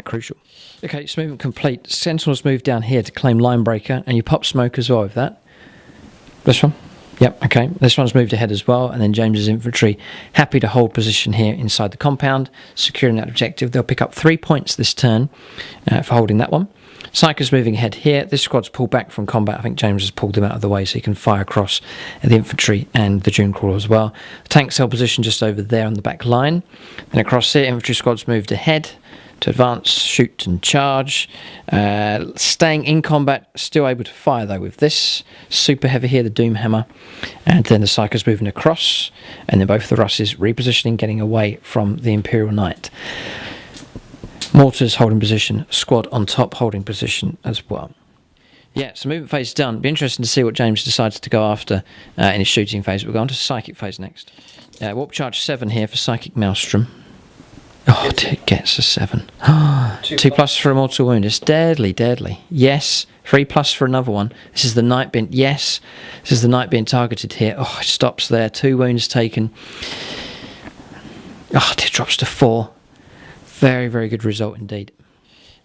crucial. Okay, it's movement complete. Sentinels move down here to claim Line Breaker, and you pop smoke as well with that. This one? Yep, okay. This one's moved ahead as well, and then James's infantry happy to hold position here inside the compound, securing that objective. They'll pick up 3 points this turn for holding that one. Psyker's moving ahead here. This squad's pulled back from combat. I think James has pulled them out of the way so he can fire across the infantry and the Dune Crawler as well. The tanks held position just over there on the back line. Then across here, infantry squad's moved ahead to advance, shoot and charge. Staying in combat, still able to fire though with this. Super heavy here, the Doom Hammer. And then the Psyker's moving across. And then both the Russes repositioning, getting away from the Imperial Knight. Mortars holding position, squad on top holding position as well. Yeah, so movement phase done. Be interesting to see what James decides to go after in his shooting phase. We'll go on to Psychic phase next. Warp Charge 7 here for Psychic Maelstrom. Oh, it gets a 7. 2 plus for a mortal wound. It's deadly, deadly. Yes. 3 plus for another one. This is the knight being... Yes. This is the knight being targeted here. Oh, it stops there. 2 wounds taken. Oh, it drops to 4. Very, very good result indeed.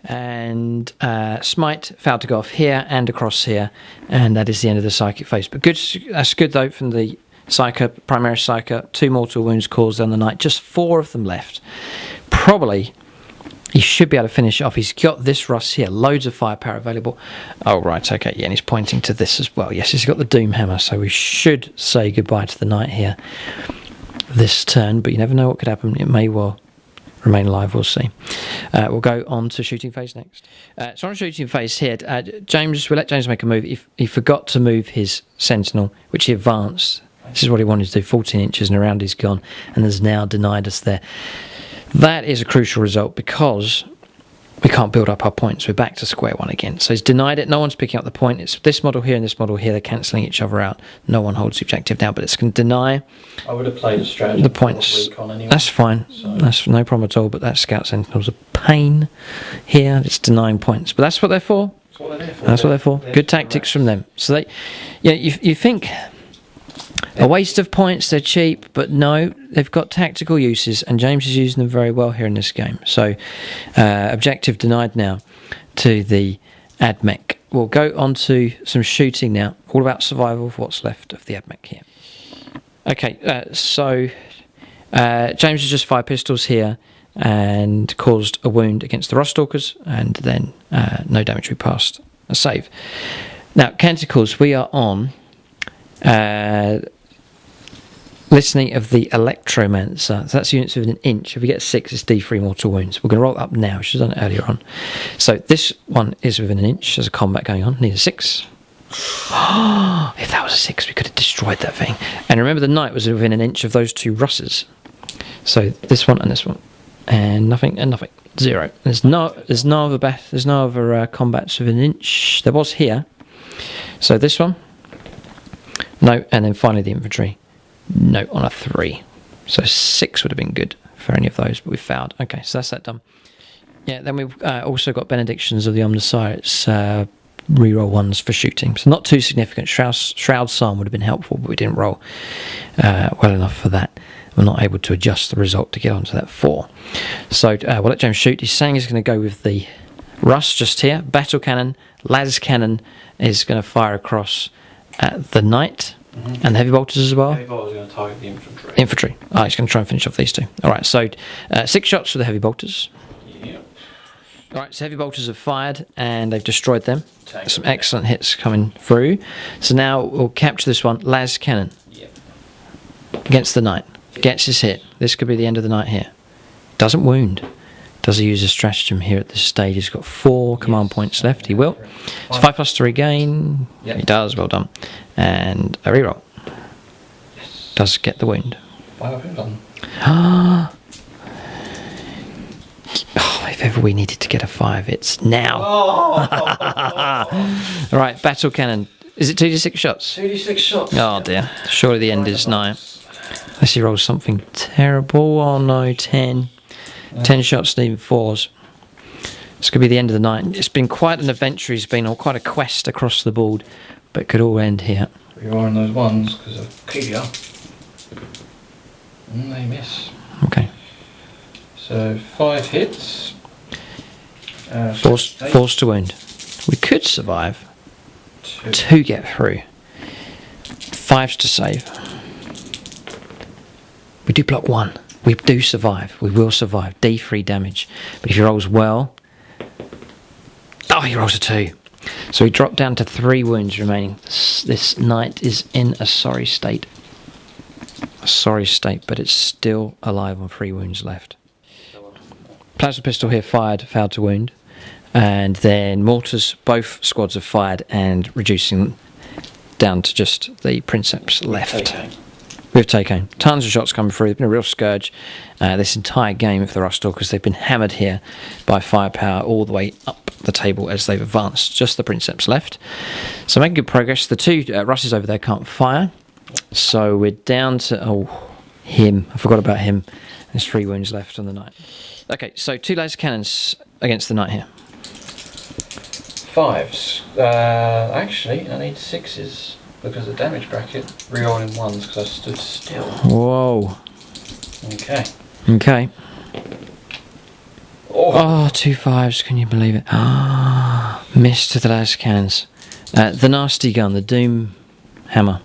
And Smite failed to go off here and across here. And that is the end of the psychic phase. But good. That's good, though, from the Psyker, Primaris Psyker. 2 mortal wounds caused on the knight. Just 4 of them left. Probably... He should be able to finish it off. He's got this Russ here. Loads of firepower available. Oh, right. Okay. Yeah, and he's pointing to this as well. Yes, he's got the Doom Hammer. So we should say goodbye to the knight here this turn. But you never know what could happen. It may well remain alive. We'll see. We'll go on to shooting phase next. So on shooting phase here, James, we'll let James make a move. He forgot to move his Sentinel, which he advanced. This is what he wanted to do. 14 inches and around he's gone. And has now denied us there. That is a crucial result because we can't build up our points. We're back to square one again. So he's denied it. No one's picking up the point. It's this model here and this model here. They're cancelling each other out. No one holds the objective now, but it's going to deny. I would have played a strategy. The points. Anyway, that's fine. So. That's no problem at all. But that Scout Sentinel's a pain here. It's denying points. But that's what they're for. That's what they're there for. That's what they're for. Good tactics from them. So they, yeah, you think... A waste of points, they're cheap, but no, they've got tactical uses, and James is using them very well here in this game. So, objective denied now to the Ad Mech. We'll go on to some shooting now, all about survival of what's left of the Ad Mech here. Okay, so James has just fired pistols here and caused a wound against the Rostalkers, and then no damage, we passed a save. Now, Canticles, we are on... Listening of the Electromancer. So that's units within an inch. If we get 6, it's D3 mortal wounds. We're going to roll it up now. We should have done it earlier on. So this one is within an inch. There's a combat going on. Need a 6. If that was a 6, we could have destroyed that thing. And remember, the knight was within an inch of those 2 Russes. So this one and this one, and nothing and nothing. 0. There's no other combats within an inch. There was here. So this one. No, and then finally the infantry. No, on a 3. So 6 would have been good for any of those, but we failed. Okay, so that's that done. Yeah, then we've also got Benedictions of the Omniscience, reroll 1s for shooting. So not too significant. Shroud Psalm would have been helpful, but we didn't roll well enough for that. We're not able to adjust the result to get onto that 4. So we'll let James shoot. He's saying he's going to go with the Russ just here. Battle Cannon, Las Cannon is going to fire across at the knight. Mm-hmm. And the heavy bolters as well. Heavy bolters are going to target the infantry. Infantry. Oh, he's going to try and finish off these 2. All right, so 6 shots for the heavy bolters. Yep. All right, so heavy bolters have fired and they've destroyed them. Some excellent hits coming through. So now we'll capture this one. Las Cannon. Yep. Against the knight. Gets his hit. This could be the end of the knight here. Doesn't wound. Does he use a stratagem here at this stage? He's got 4 command points left. He will. It's 5 plus to regain. Yep. He does. Well done. And a reroll. Yes. Does get the wound. 5 done. If ever we needed to get a 5, it's now. All right, battle cannon. Is it 2d6 shots? 2d6 shots. Oh dear. Surely the end is nigh. Unless he rolls something terrible. Oh no, 10. 10 shots, even 4s. This could be the end of the night. It's been quite an adventure. It's been quite a quest across the board, but it could all end here. We're on those ones because of Kia. And they miss. Okay. So 5 hits. Forced to wound. We could survive. 2 get through. 5s to save. We do block 1. We do survive. We will survive. D3 damage. But if he rolls well... Oh, he rolls a 2. So we drop down to 3 wounds remaining. This knight is in a sorry state. A sorry state, but it's still alive on 3 wounds left. Plasma pistol here fired, failed to wound. And then mortars, both squads have fired and reducing down to just the Princeps left. With take-aim. Tons of shots coming through. They've been a real scourge this entire game of the Rustalkers. They've been hammered here by firepower all the way up the table as they've advanced. Just the Princeps left. So making good progress. The 2 Russes over there can't fire. So we're down to... Oh, him. I forgot about him. There's 3 wounds left on the knight. Okay, so 2 laser cannons against the knight here. 5s. Actually, I need 6s because the damage bracket rerolling 1s because I stood still. Whoa. Okay. Okay. Oh, 2 5s, can you believe it? Ah, missed to the laser cannons. The nasty gun, the Doom hammer.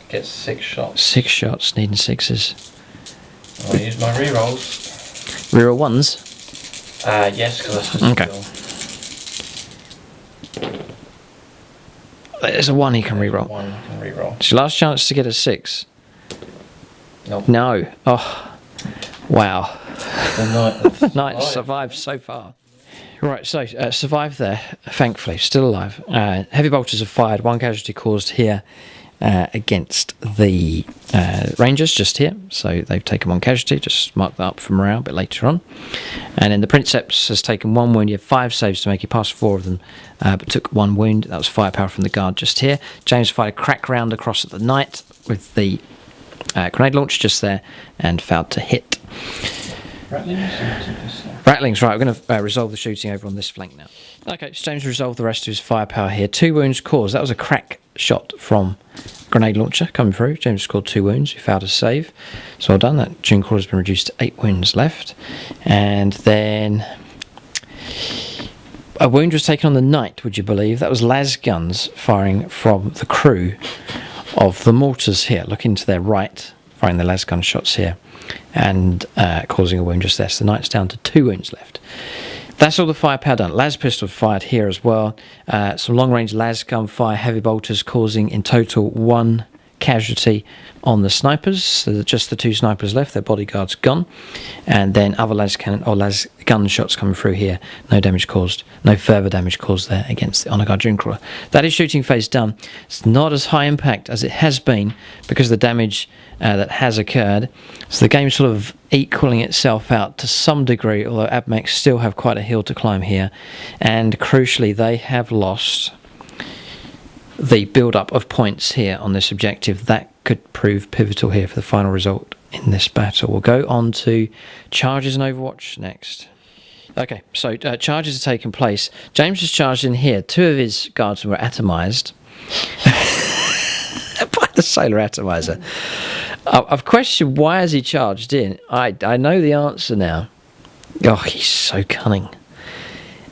gets 6 shots. 6 shots, needing 6s. I'll use my rerolls. Reroll 1s? Yes, because I stood Okay. still. There's a 1 he can reroll. 1 I can reroll. It's your last chance to get a 6. Nope. No. Oh, wow. The knight. The knight survived so far. Right, so survived there, thankfully, still alive. Heavy bolters have fired, 1 casualty caused here against the Rangers just here. So they've taken 1 casualty, just mark that up for morale a bit later on. And then the Princeps has taken 1 wound. You have 5 saves to make it past 4 of them, but took 1 wound. That was firepower from the guard just here. James fired a crack round across at the knight with the grenade launcher just there and failed to hit. Rattlings, right, we're going to resolve the shooting over on this flank now. Okay, so James resolved the rest of his firepower here. 2 wounds caused. That was a crack shot from grenade launcher coming through. James scored 2 wounds. He failed to save. So well done. That June call has been reduced to 8 wounds left. And then a wound was taken on the knight, would you believe? That was las guns firing from the crew of the mortars here. Looking to their right, firing the las gun shots here. And causing a wound just there. So the knight's down to 2 wounds left. That's all the firepower done. Las pistol fired here as well. Some long range las gun fire, heavy bolters causing in total 1 casualty on the snipers. So just the 2 snipers left, their bodyguards gone. And then other las cannon or las gun shots coming through here. No damage caused, no further damage caused there against the Honor Guard Dreamcrawler. That is shooting phase done. It's not as high impact as it has been because of the damage that has occurred. So the game's sort of equaling itself out to some degree, although Ad Mech still have quite a hill to climb here. And crucially, they have lost the build-up of points here on this objective. That could prove pivotal here for the final result in this battle. We'll go on to charges and Overwatch next. Okay, so charges are taking place. James has charged in here. 2 of his guardsmen were atomised by the solar atomizer. I've questioned why has he charged in. I know the answer now. Oh, he's so cunning.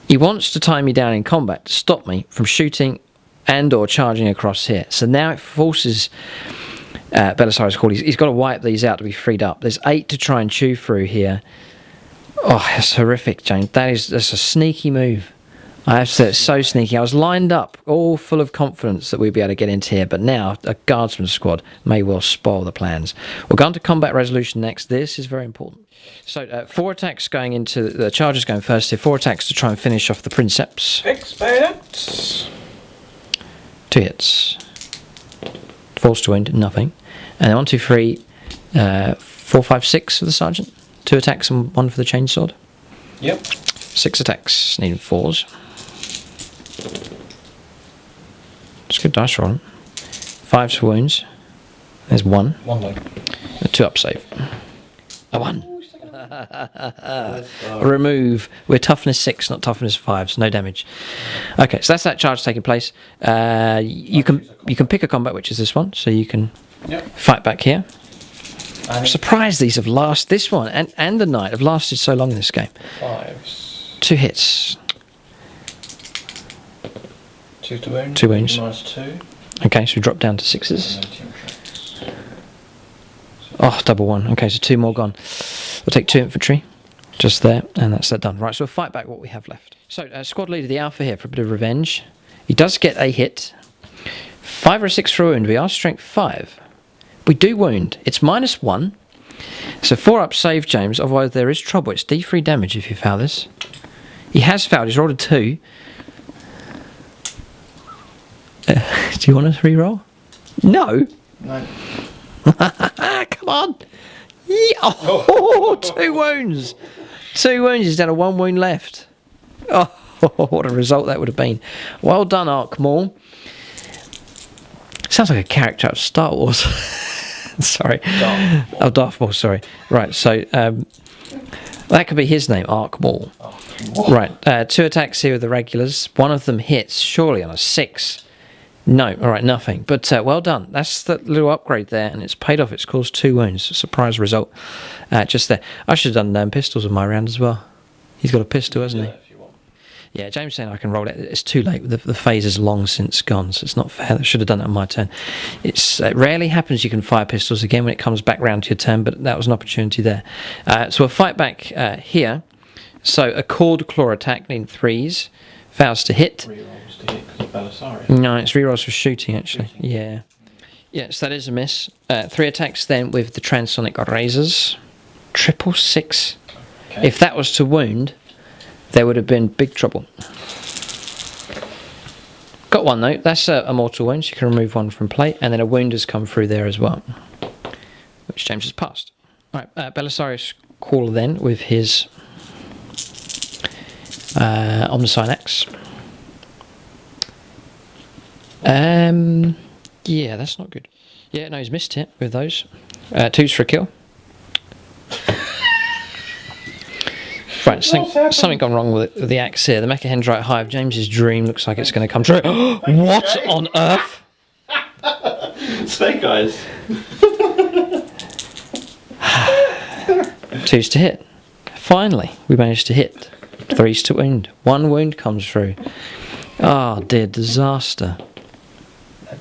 He wants to tie me down in combat to stop me from shooting and or charging across here. So now it forces Belisarius Call. He's got to wipe these out to be freed up. There's 8 to try and chew through here. Oh, that's horrific, James. That's a sneaky move. I have to say, it's so sneaky. I was lined up, all full of confidence that we'd be able to get into here, but now a guardsman squad may well spoil the plans. We'll go on to combat resolution next. This is very important. So 4 attacks going into the chargers going first here. 4 attacks to try and finish off the Princeps. Fix bayonets. 2 hits. Force to wound, nothing. And then 1, 2, 3, 4, 5, 6 for the sergeant. 2 attacks and 1 for the chainsword. Yep. 6 attacks, needing 4s. It's good dice rolling. 5s for wounds. There's 1. 1 low. A 2 up save. A 1. Remove. We're toughness 6, not toughness 5, so no damage. Okay, so that's that charge taking place. You can pick a combat, which is this one, so you can fight back here. I'm surprised these have lasted. This one and the knight have lasted so long in this game. 5s. 2 hits. 2 to wound. 2 wounds. Minus 2. Okay, so we drop down to 6s. Oh, double 1. Okay, so 2 more gone. We'll take 2 infantry. Just there, and that's that done. Right, so we'll fight back what we have left. So, squad leader, the Alpha here, for a bit of revenge. He does get a hit. 5 or 6 for a wound. We are strength 5. We do wound. It's minus 1. So 4 up save, James. Otherwise, there is trouble. It's D3 damage if you foul this. He has fouled. He's rolled a 2. Do you want to re-roll? No. No. Come on. Yeah. Oh, 2 wounds. 2 wounds. He's down to 1 wound left. Oh, what a result that would have been. Well done, Ark Maul. Sounds like a character out of Star Wars. Sorry. Darth Maul. Oh, Darth Maul, sorry. Right, so that could be his name, Ark Maul. Right, 2 attacks here with the regulars. One of them hits, surely on a 6. No, all right, nothing. But well done. That's the little upgrade there, and it's paid off. It's caused 2 wounds. Surprise result just there. I should have done pistols in my round as well. He's got a pistol, hasn't he? If you want. Yeah, James saying I can roll it. It's too late. The phase is long since gone, so it's not fair. I should have done it on my turn. It rarely happens you can fire pistols again when it comes back round to your turn, but that was an opportunity there. So we'll fight back here. So a cord claw attack in 3s. Fails to hit. Rerolls to hit because of Belisarius. No, it's rerolls for shooting, actually. Yeah. Yes, that is a miss. 3 attacks then with the transonic razors. 666. Okay. If that was to wound, there would have been big trouble. Got one though. That's a mortal wound. So you can remove one from play, and then a wound has come through there as well, which James has passed. All right, Belisarius Call then with his Omnicine Axe. Yeah, that's not good. Yeah, no, he's missed it with those. 2s for a kill. Right, something gone wrong with the axe here. The Mechahedrite Hive, James's dream looks like it's going to come true. What on earth? Snake eyes. 2s to hit. Finally, we managed to hit. 3s to wound. 1 wound comes through. Oh dear, disaster.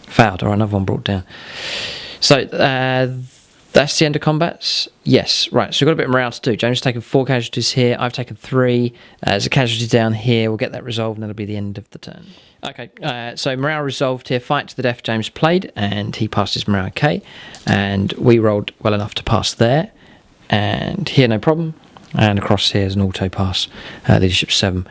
Fouled, or another one brought down. So, that's the end of combats? Yes. Right, so we've got a bit of morale to do. James has taken 4 casualties here. I've taken 3. There's a casualty down here. We'll get that resolved and that'll be the end of the turn. Okay, so morale resolved here. Fight to the death. James played and he passed his morale okay. And we rolled well enough to pass there. And here, no problem. And across here is an auto pass. Leadership 7.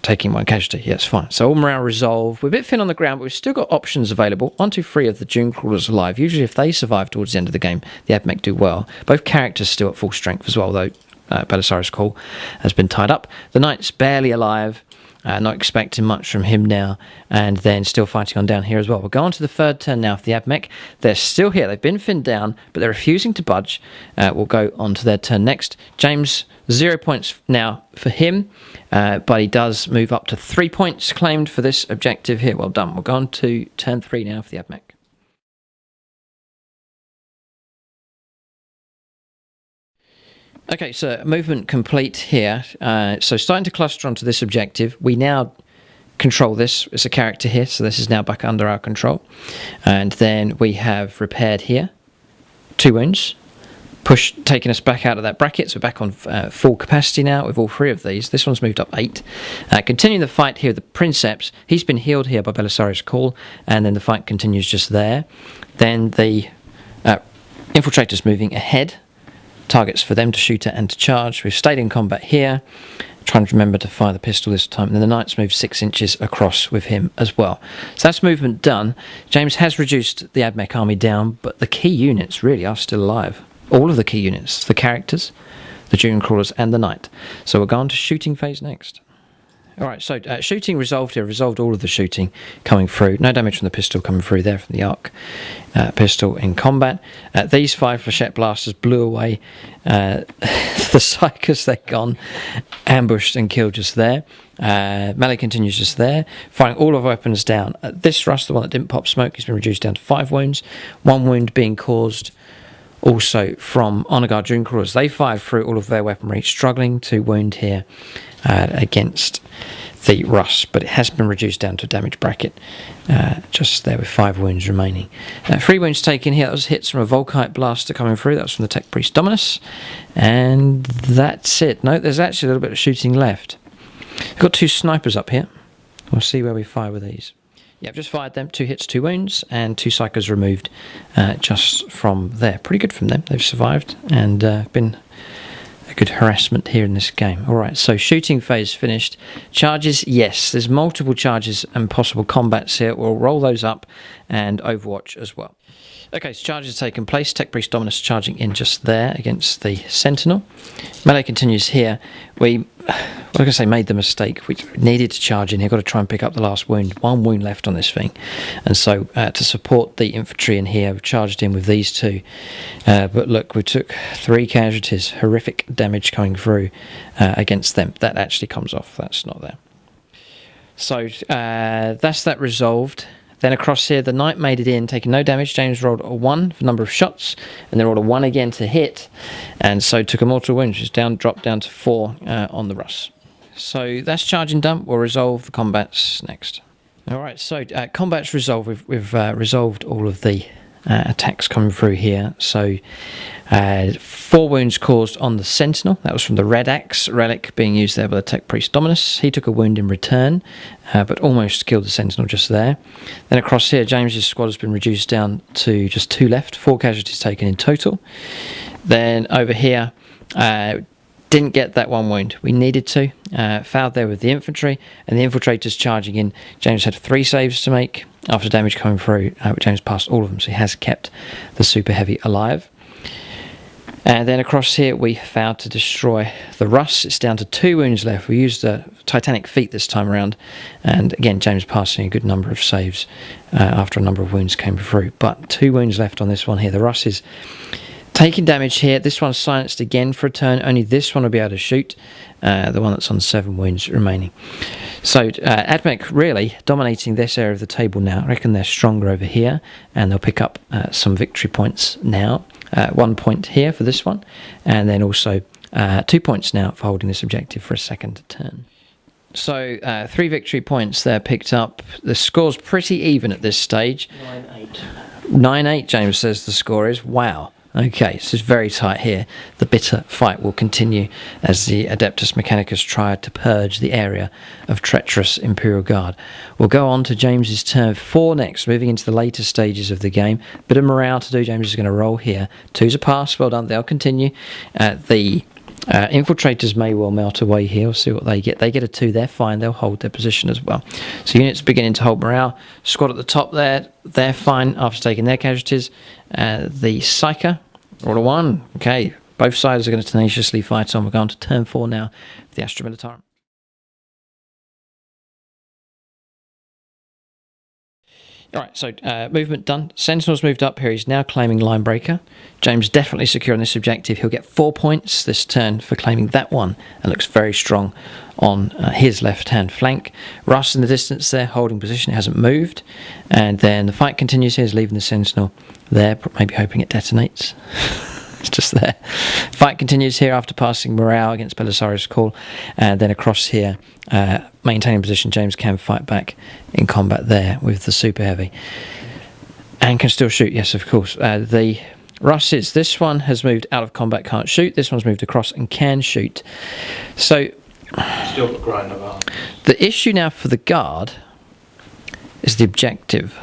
Taking 1 casualty, yeah, it's fine. So all morale resolved. We're a bit thin on the ground, but we've still got options available. 1, 2, 3 of the Dune Crawlers alive. Usually if they survive towards the end of the game, the Ad Mech do well. Both characters still at full strength as well, though Belisarius Call has been tied up. The Knight's barely alive. Not expecting much from him now, and then still fighting on down here as well. We'll go on to the 3rd turn now for the Ad Mech. They're still here. They've been thinned down, but they're refusing to budge. We'll go on to their turn next. James, 0 points now for him, but he does move up to 3 points claimed for this objective here. Well done. We'll go on to turn 3 now for the Ad Mech. Okay, so movement complete here. So starting to cluster onto this objective. We now control this. It's a character here, so this is now back under our control. And then we have repaired here. 2 wounds. Push, taking us back out of that bracket, so back on full capacity now with all 3 of these. This one's moved up 8. Continuing the fight here with the Princeps. He's been healed here by Belisarius Call, and then the fight continues just there. Then the Infiltrators moving ahead. Targets for them to shoot at and to charge. We've stayed in combat here, trying to remember to fire the pistol this time, and then the Knights move 6 inches across with him as well. So that's movement done. James has reduced the Ad Mech army down, but the key units really are still alive. All of the key units, the characters, the Dune Crawlers and the Knight. So we'll go on to shooting phase next. Alright, so shooting resolved here, resolved all of the shooting coming through. No damage from the pistol coming through there from the arc pistol in combat. These 5 flechette blasters blew away the Psychers, they're gone, ambushed and killed just there. Melee continues just there, firing all of our weapons down. This Rust, the one that didn't pop smoke, has been reduced down to 5 wounds. 1 wound being caused also from Honor Guard Dune Crawlers. They fired through all of their weaponry, struggling to wound here against the Rust, but it has been reduced down to a damage bracket just there with 5 wounds remaining. 3 wounds taken here. That was hits from a Volkite blaster coming through. That was from the Tech Priest Dominus, and that's it. No, there's actually a little bit of shooting left. We've got 2 snipers up here. We'll see where we fire with these. Yeah, I've just fired them. 2 hits, 2 wounds, and 2 Psychers removed just from there. Pretty good from them. They've survived and been a good harassment here in this game. Alright, so shooting phase finished. Charges, yes, there's multiple charges and possible combats here. We'll roll those up, and Overwatch as well. Okay, so charges taken place. Tech Priest Dominus charging in just there against the Sentinel. Melee continues here. We, like I say, made the mistake. We needed to charge in here. Got to try and pick up the last wound. One wound left on this thing. And so to support the infantry in here, we charged in with these two. But look, we took 3 casualties. Horrific damage coming through against them. That actually comes off. That's not there. So that's that resolved. Then across here, the knight made it in, taking no damage. James rolled a 1 for number of shots, and then rolled a 1 again to hit, and so took a mortal wound, which is dropped down to 4 on the Russ. So that's charging done. We'll resolve the combats next. All right, so combats resolved. We've resolved all of the attacks coming through here. So 4 wounds caused on the Sentinel. That was from the Red Axe relic being used there by the Tech Priest Dominus. He took a wound in return, but almost killed the Sentinel just there. Then across here, James's squad has been reduced down to just 2 left, 4 casualties taken in total. Then over here, didn't get that 1 wound. We needed to. Fouled there with the infantry, and the infiltrators charging in. James had 3 saves to make after damage coming through, but James passed all of them, so he has kept the super heavy alive. And then across here, we failed to destroy the Russ. It's down to 2 wounds left. We used the Titanic Feat this time around. And again, James passing a good number of saves after a number of wounds came through. But 2 wounds left on this one here. The Russ is taking damage here. This one's silenced again for a turn. Only this one will be able to shoot. The one that's on 7 wounds remaining. So Ad Mech really dominating this area of the table now. I reckon they're stronger over here. And they'll pick up some victory points now. 1 point here for this one, and then also 2 points now for holding this objective for a second turn. So 3 victory points there picked up. The score's pretty even at this stage. 9-8. 9-8, James says the score is. Wow. Okay, so it's very tight here. The bitter fight will continue as the Adeptus Mechanicus try to purge the area of treacherous Imperial Guard. We'll go on to James's turn 4 next, moving into the later stages of the game. Bit of morale to do. James is going to roll here. 2's a pass. Well done. They'll continue. The infiltrators may well melt away here. We'll see what they get. They get a 2. They're fine. They'll hold their position as well. So units beginning to hold morale. Squad at the top there. They're fine after taking their casualties. The Psyker rolled a 1. Okay. Both sides are going to tenaciously fight on. We're going to turn 4 now for the Astra Militarum. Alright, so movement done. Sentinel's moved up here. He's now claiming Line Breaker. James definitely secure on this objective. He'll get 4 points this turn for claiming that one, and looks very strong on his left-hand flank. Russ in the distance there, holding position. It hasn't moved. And then the fight continues here. He's leaving the Sentinel there, maybe hoping it detonates. It's just there. Fight continues here after passing morale against Belisarius' call, and then across here, maintaining position. James can fight back in combat there with the super heavy, and can still shoot. Yes, of course. The Russes. This one has moved out of combat, can't shoot. This one's moved across and can shoot. So Still got grind of arms. the issue now for the guard is the objective.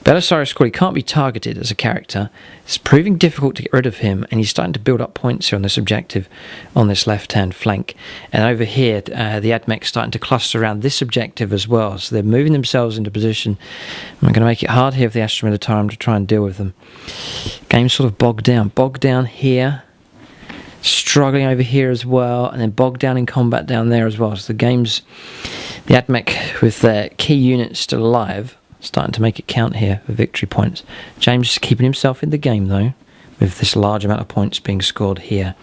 Belisarius' call, he can't be targeted as a character. It's proving difficult to get rid of him, and he's starting to build up points here on this objective on this left-hand flank. And over here, the Ad Mech starting to cluster around this objective as well. So they're moving themselves into position. And we're going to make it hard here for the Astra Militarum to try and deal with them. Game's sort of bogged down here. Struggling over here as well, and then bogged down in combat down there as well. So the Ad Mech with their key units still alive, starting to make it count here for victory points. James is keeping himself in the game though, with this large amount of points being scored here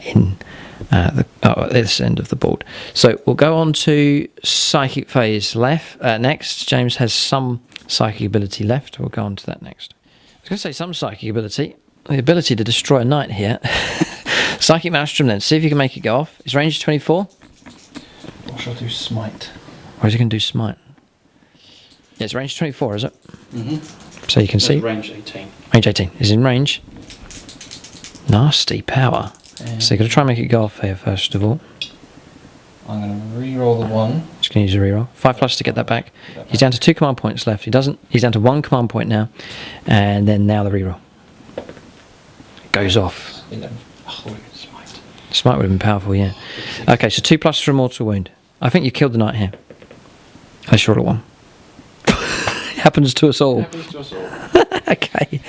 in this end of the board. So we'll go on to Psychic Phase next. James has some psychic ability left. We'll go on to that next. I was going to say some psychic ability. The ability to destroy a knight here. Psychic Maelstrom then. See if you can make it go off. His range is 24. What shall I do? Smite. Or is he going to do Smite? Yeah, it's range 24, is it? Mm-hmm. So you can see. Range 18. Range 18 is in range. Nasty power. And so you've got to try and make it go off here first of all. I'm going to re-roll the 1. Just going to use a reroll. 5+ to get that back. He's down to 2 command points left. He's down to 1 command point now. And then now the reroll. It goes off. 11. Oh, Smite. Smite would have been powerful, yeah. Okay, so 2+ for a mortal wound. I think you killed the knight here. I shot a 1. Happens to us all. Happens to us all. Okay.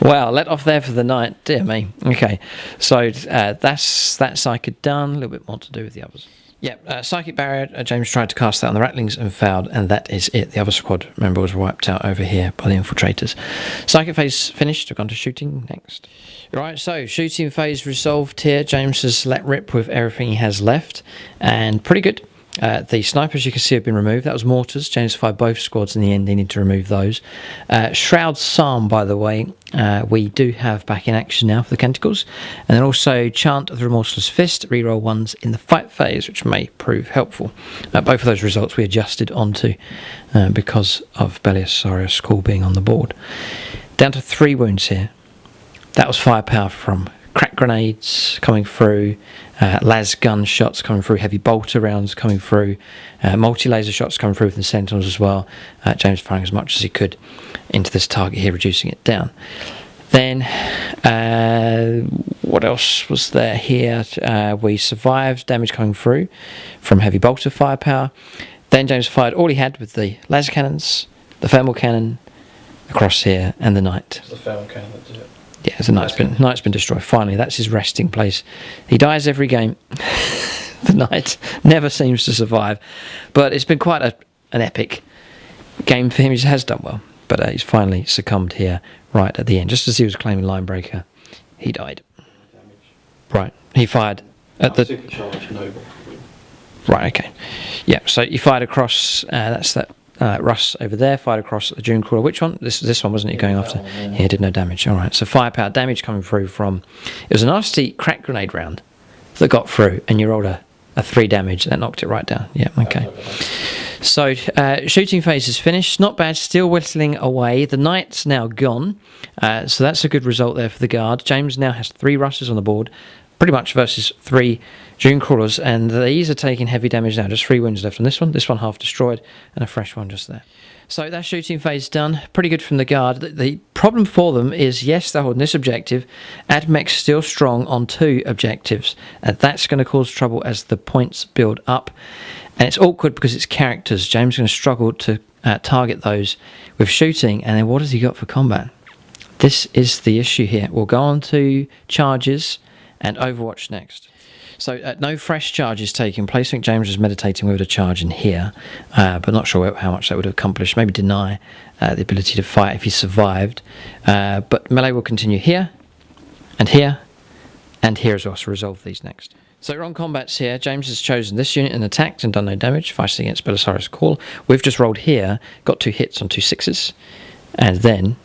Wow, let off there for the night. Dear me. Okay. So that's that Psychic done. A little bit more to do with the others. Yeah, Psychic Barrier, James tried to cast that on the Ratlings and failed, and that is it. The other squad member was wiped out over here by the Infiltrators. Psychic phase finished, we're going to shooting next. Right, so shooting phase resolved here. James has let rip with everything he has left, and pretty good. The snipers, you can see, have been removed. That was mortars. James fired both squads in the end. They need to remove those. Shroud Psalm, by the way, we do have back in action now for the Canticles. And then also Chant of the Remorseless Fist, reroll ones in the fight phase, which may prove helpful. Both of those results we adjusted onto because of Belisarius' call being on the board. Down to 3 wounds here. That was firepower from crack grenades coming through, las gun shots coming through, heavy bolter rounds coming through, multi-laser shots coming through with the Sentinels as well. James firing as much as he could into this target here, reducing it down. Then, what else was there here? We survived damage coming through from heavy bolter firepower. Then James fired all he had with the laser cannons, the thermal cannon across here, and the knight. It's the thermal cannon that did it. Yeah, the knight's been destroyed. Finally, that's his resting place. He dies every game. The knight never seems to survive, but it's been quite an epic game for him. He has done well, but he's finally succumbed here right at the end. Just as he was claiming Linebreaker, he died. Right, he fired at the supercharged noble. Right, okay, yeah. So he fired across. That's that. Russ over there fired across the Dune Crawler. Which one? This one, wasn't he going after? One, yeah. He did no damage. All right. So firepower damage coming through from. It was a nasty crack grenade round that got through, and you rolled a 3 damage that knocked it right down. Yeah. Okay. So shooting phase is finished. Not bad. Still whittling away. The knight's now gone. So that's a good result there for the guard. James now has 3 Russes on the board, pretty much versus 3 Dune Crawlers, and these are taking heavy damage now. Just 3 wounds left on this one half destroyed, and a fresh one just there. So that shooting phase done. Pretty good from the guard. The problem for them is, yes, they're holding this objective. Ad Mech's still strong on 2 objectives, and that's going to cause trouble as the points build up. And it's awkward because it's characters. James is going to struggle to target those with shooting, and then what has he got for combat? This is the issue here. We'll go on to charges and Overwatch next. So no fresh charges taking place. I think James was meditating whether to charge in here, but not sure how much that would have accomplished. Maybe deny the ability to fight if he survived. But melee will continue here, and here, and here as well, so resolve these next. So we're on combats here. James has chosen this unit and attacked and done no damage, fighting against Belisarius' call. We've just rolled here, got 2 hits on 2 6s, and then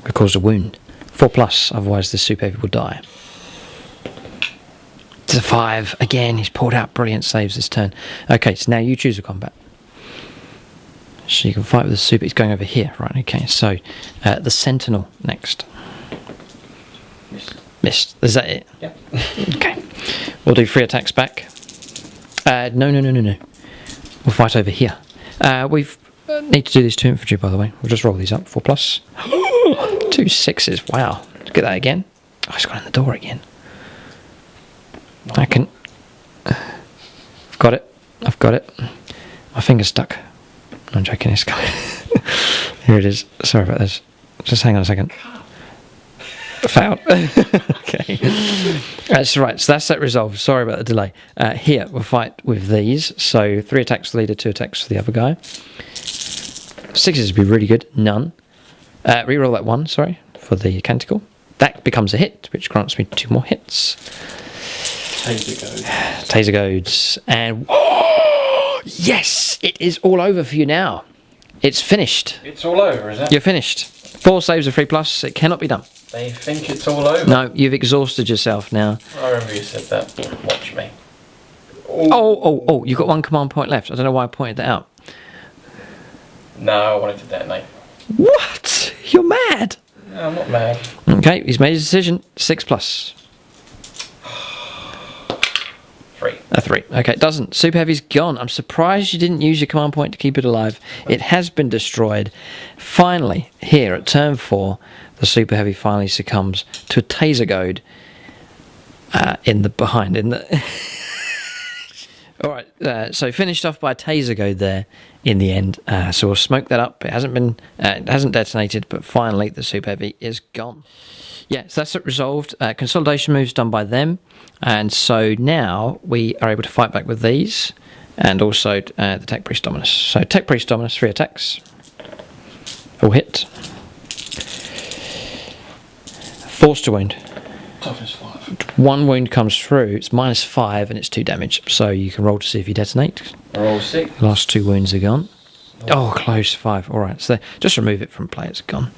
we caused a wound. 4+, otherwise this super heavy will die. It's a 5. Again, he's pulled out brilliant saves this turn. Okay, so now you choose a combat. So you can fight with the super. He's going over here. Right, okay. So the Sentinel next. Missed. Is that it? Yeah. Okay. We'll do 3 attacks back. No. We'll fight over here. We've need to do these 2 infantry, by the way. We'll just roll these up. 4+. 2 6s. Wow. Look at that again. Oh, he's gone in the door again. I can. I've got it. My finger's stuck. No, I'm joking. It's coming. Here it is. Sorry about this. Just hang on a second. Failed. Okay. That's right. So that's that resolved. Sorry about the delay. Here we'll fight with these. So 3 attacks for the leader, 2 attacks for the other guy. 6s would be really good. None. Reroll that 1. Sorry, for the Canticle. That becomes a hit, which grants me 2 more hits. Taser goads. And yes, it is all over for you now. It's finished. It's all over, is it? You're finished. 4 saves of 3+. It cannot be done. They think it's all over. No, you've exhausted yourself now. I remember you said that. Watch me. Oh, you've got 1 command point left. I don't know why I pointed that out. No, I wanted to detonate. What? You're mad. No, I'm not mad. Okay, he's made his decision. 6+. 3. A 3. Okay, it doesn't. Super Heavy's gone. I'm surprised you didn't use your command point to keep it alive. It has been destroyed. Finally, here at turn 4, the Super Heavy finally succumbs to a taser goad in the behind. All right, so finished off by a taser go there in the end. So we'll smoke that up. It hasn't detonated, but finally the Super Heavy is gone. Yeah, so that's it resolved. Consolidation moves done by them, and so now we are able to fight back with these, and also the Tech Priest Dominus. So Tech Priest Dominus, 3 attacks, all hit. Force to wound. Toughness 5. 1 wound comes through. It's -5 and it's 2 damage. So you can roll to see if you detonate. I roll 6. The last 2 wounds are gone. Oh, close 5. All right, so just remove it from play. It's gone.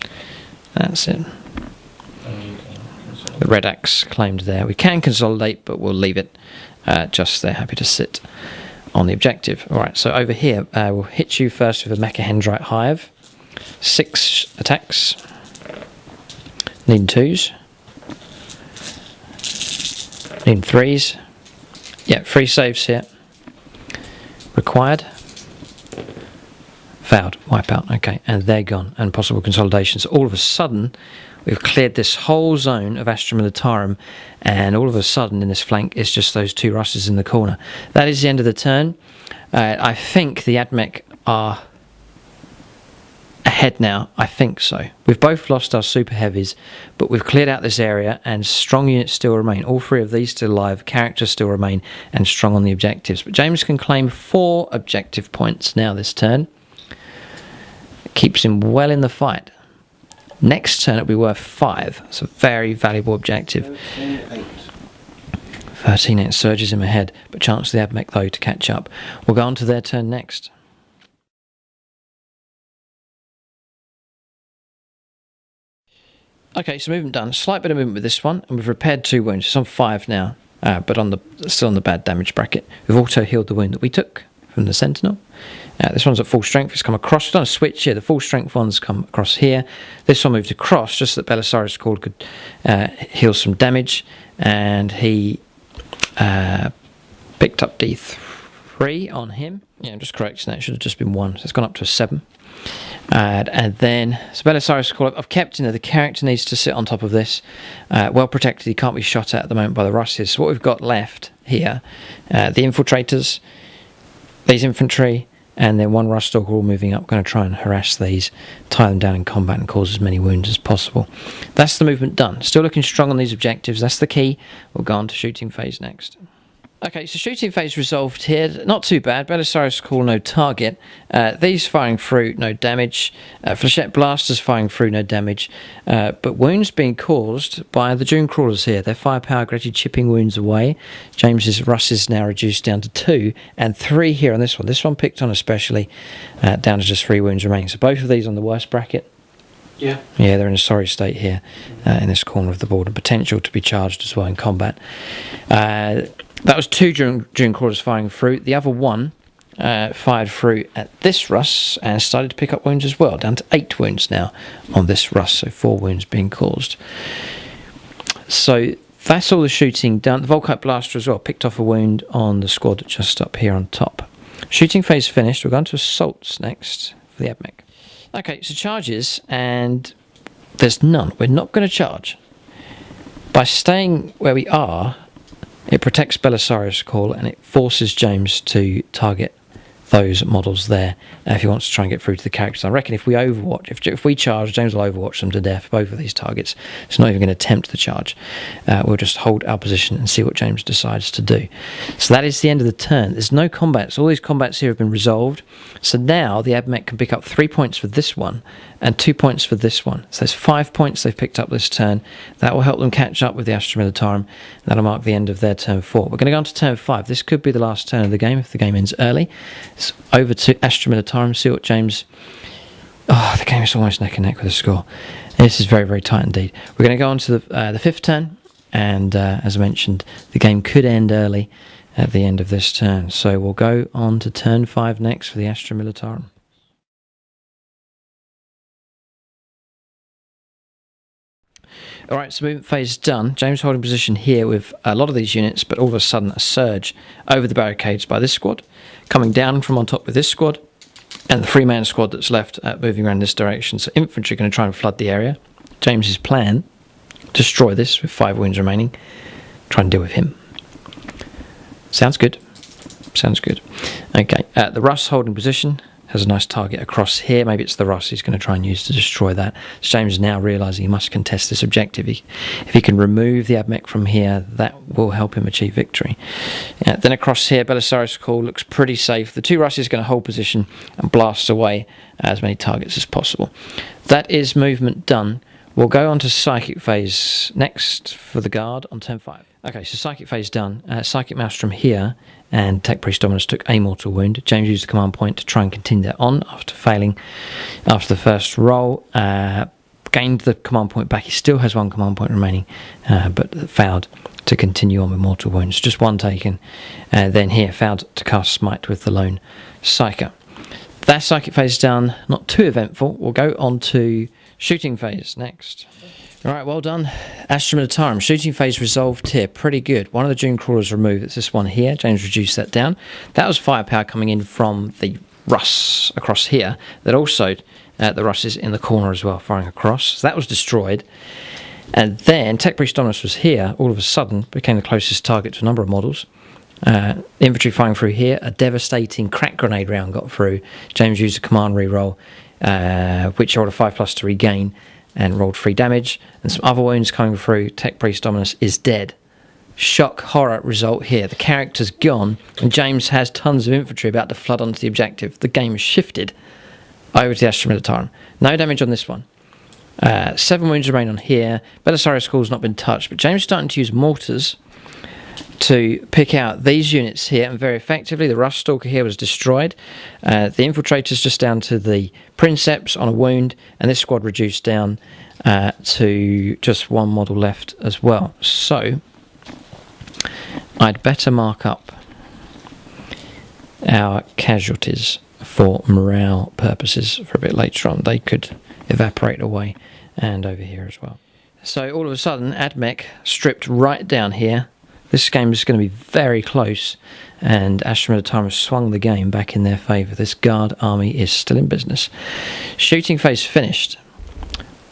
That's it. The red axe claimed there. We can consolidate, but we'll leave it just there. Happy to sit on the objective. All right, so over here, we'll hit you first with a Mechahedrite Hive. 6 attacks. Need 2s. Need 3s. Yeah, 3 saves here. Required. Failed. Wipeout. Okay, and they're gone. And possible consolidations. All of a sudden, we've cleared this whole zone of Astra Militarum, and all of a sudden in this flank is just those 2 Russes in the corner. That is the end of the turn. I think the Ad Mech are ahead now. I think so. We've both lost our super heavies, but we've cleared out this area and strong units still remain. All 3 of these still alive, characters still remain, and strong on the objectives. But James can claim 4 objective points now this turn. It keeps him well in the fight. Next turn it'll be worth 5. It's a very valuable objective. 13-8 surges him ahead, but chance of the Ad Mech though to catch up. We'll go on to their turn next. Okay, so movement done. Slight bit of movement with this one, and we've repaired 2 wounds. It's on 5 now, but still on the bad damage bracket. We've auto healed the wound that we took from the Sentinel. This one's at full strength. It's come across. We've done a switch here. The full strength one's come across here. This one moved across just so that Belisarius Called could heal some damage, and he picked up D3 on him. Yeah, I'm just correcting that. It should have just been 1. So it's gone up to a 7. And then, so Belisarius Call, I've kept in there. The character needs to sit on top of this. Well protected. He can't be shot at the moment by the Russes. So what we've got left here, the infiltrators, these infantry, and then 1 Russ Stalker all moving up. Going to try and harass these, tie them down in combat and cause as many wounds as possible. That's the movement done. Still looking strong on these objectives. That's the key. We'll go on to shooting phase next. Okay, so shooting phase resolved here. Not too bad. Belisarius Call, no target. These firing through, no damage. Flechette Blasters firing through, no damage. But wounds being caused by the Dune Crawlers here. Their firepower gradually chipping wounds away. James's Russ is now reduced down to 2 and 3 here on this one. This one picked on especially, down to just 3 wounds remaining. So both of these on the worst bracket. Yeah. Yeah, they're in a sorry state here in this corner of the board, and potential to be charged as well in combat. That was 2 Dune Crawlers firing through. The other one fired through at this Russ and started to pick up wounds as well, down to 8 wounds now on this Russ, so 4 wounds being caused. So that's all the shooting done. The Volkite Blaster as well picked off a wound on the squad just up here on top. Shooting phase finished. We're going to assaults next for the Ad Mech. Okay, so charges, and there's none. We're not going to charge. By staying where we are, it protects Belisarius Call, and it forces James to target those models there if he wants to try and get through to the characters. I reckon if we overwatch, if we charge, James will overwatch them to death, both of these targets. It's not even going to attempt the charge. We'll just hold our position and see what James decides to do. So that is the end of the turn. There's no combats. All these combats here have been resolved. So now the Ad Mech can pick up 3 points for this one and 2 points for this one. So there's 5 points they've picked up this turn. That will help them catch up with the Astra Militarum. That'll mark the end of their turn 4. We're going to go on to turn 5. This could be the last turn of the game if the game ends early. It's over to Astra Militarum. See what James... Oh, the game is almost neck and neck with the score. This is very, very tight indeed. We're going to go on to the 5th turn. And as I mentioned, the game could end early at the end of this turn. So we'll go on to turn 5 next for the Astra Militarum. Alright, so movement phase done. James holding position here with a lot of these units, but all of a sudden a surge over the barricades by this squad, coming down from on top with this squad, and the 3-man squad that's left moving around this direction. So infantry are going to try and flood the area. James's plan, destroy this with 5 wounds remaining, try and deal with him. Sounds good. sounds good. Okay, the Russ holding position has a nice target across here. Maybe it's the Russ he's going to try and use to destroy that. James is now realising he must contest this objective. If he can remove the Ad Mech from here, that will help him achieve victory. Then across here, Belisarius Call looks pretty safe. The 2 Russes are going to hold position and blast away as many targets as possible. That is movement done. We'll go on to Psychic Phase next for the Guard on turn 5. Okay, so Psychic Phase done. Psychic Maelstrom here, and Tech Priest Dominus took a mortal wound. James used the command point to try and continue that on after failing after the first roll. Gained the command point back. He still has 1 command point remaining, but failed to continue on with mortal wounds. Just 1 taken. Then here, failed to cast Smite with the lone Psyker. That Psychic Phase done. Not too eventful. We'll go on to Shooting Phase next. Alright, well done. Astra Militarum. Shooting Phase resolved here. Pretty good. One of the Dune Crawlers removed. It's this one here. James reduced that down. That was firepower coming in from the Russ across here. That also, the Russ is in the corner as well, firing across. So that was destroyed. And then Tech Priest Dominus was here. All of a sudden, became the closest target to a number of models. Infantry firing through here. A devastating crack grenade round got through. James used a command reroll, which rolled a 5+ to regain and rolled 3 damage. And some other wounds coming through. Tech Priest Dominus is dead. Shock horror result here. The character's gone, and James has tons of infantry about to flood onto the objective. The game has shifted over to the Astra Militarum. No damage on this one. 7 wounds remain on here. Belisarius Call's not been touched, but James is starting to use mortars to pick out these units here, and very effectively. The Rust Stalker here was destroyed. The Infiltrator's just down to the Princeps on a wound, and this squad reduced down to just 1 model left as well. So I'd better mark up our casualties for morale purposes for a bit later on. They could evaporate away, and over here as well. So all of a sudden, Ad Mech stripped right down here. This game is going to be very close, and Astra Militarum has swung the game back in their favour. This Guard army is still in business. Shooting Phase finished.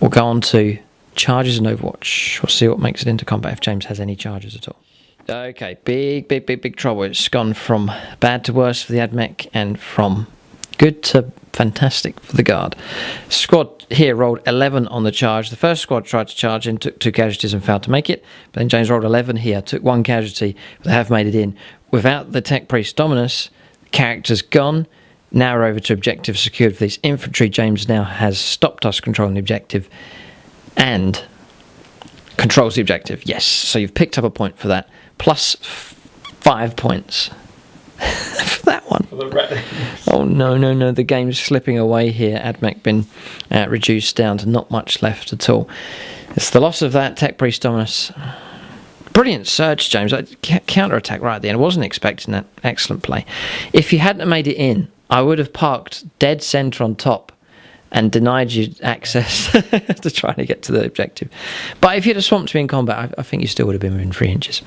We'll go on to charges and Overwatch. We'll see what makes it into combat, if James has any charges at all. Okay, big trouble. It's gone from bad to worse for the Ad Mech, and from good to fantastic for the Guard. Squad here rolled 11 on the charge. The first squad tried to charge in, took 2 casualties and failed to make it. But then James rolled 11 here, took 1 casualty, but they have made it in. Without the Tech Priest Dominus, character's gone. Now we're over to objective secured for these infantry. James now has stopped us controlling the objective and controls the objective. Yes, so you've picked up a point for that. Plus 5 points for that one. For the red. Oh no, the game's slipping away here. Ad Mech been reduced down to not much left at all. It's the loss of that Tech Priest Dominus. Brilliant surge, James. Counter-attack right at the end. I wasn't expecting that. Excellent play. If you hadn't made it in, I would have parked dead centre on top and denied you access to try to get to the objective. But if you'd have swamped me in combat, I think you still would have been within 3 inches.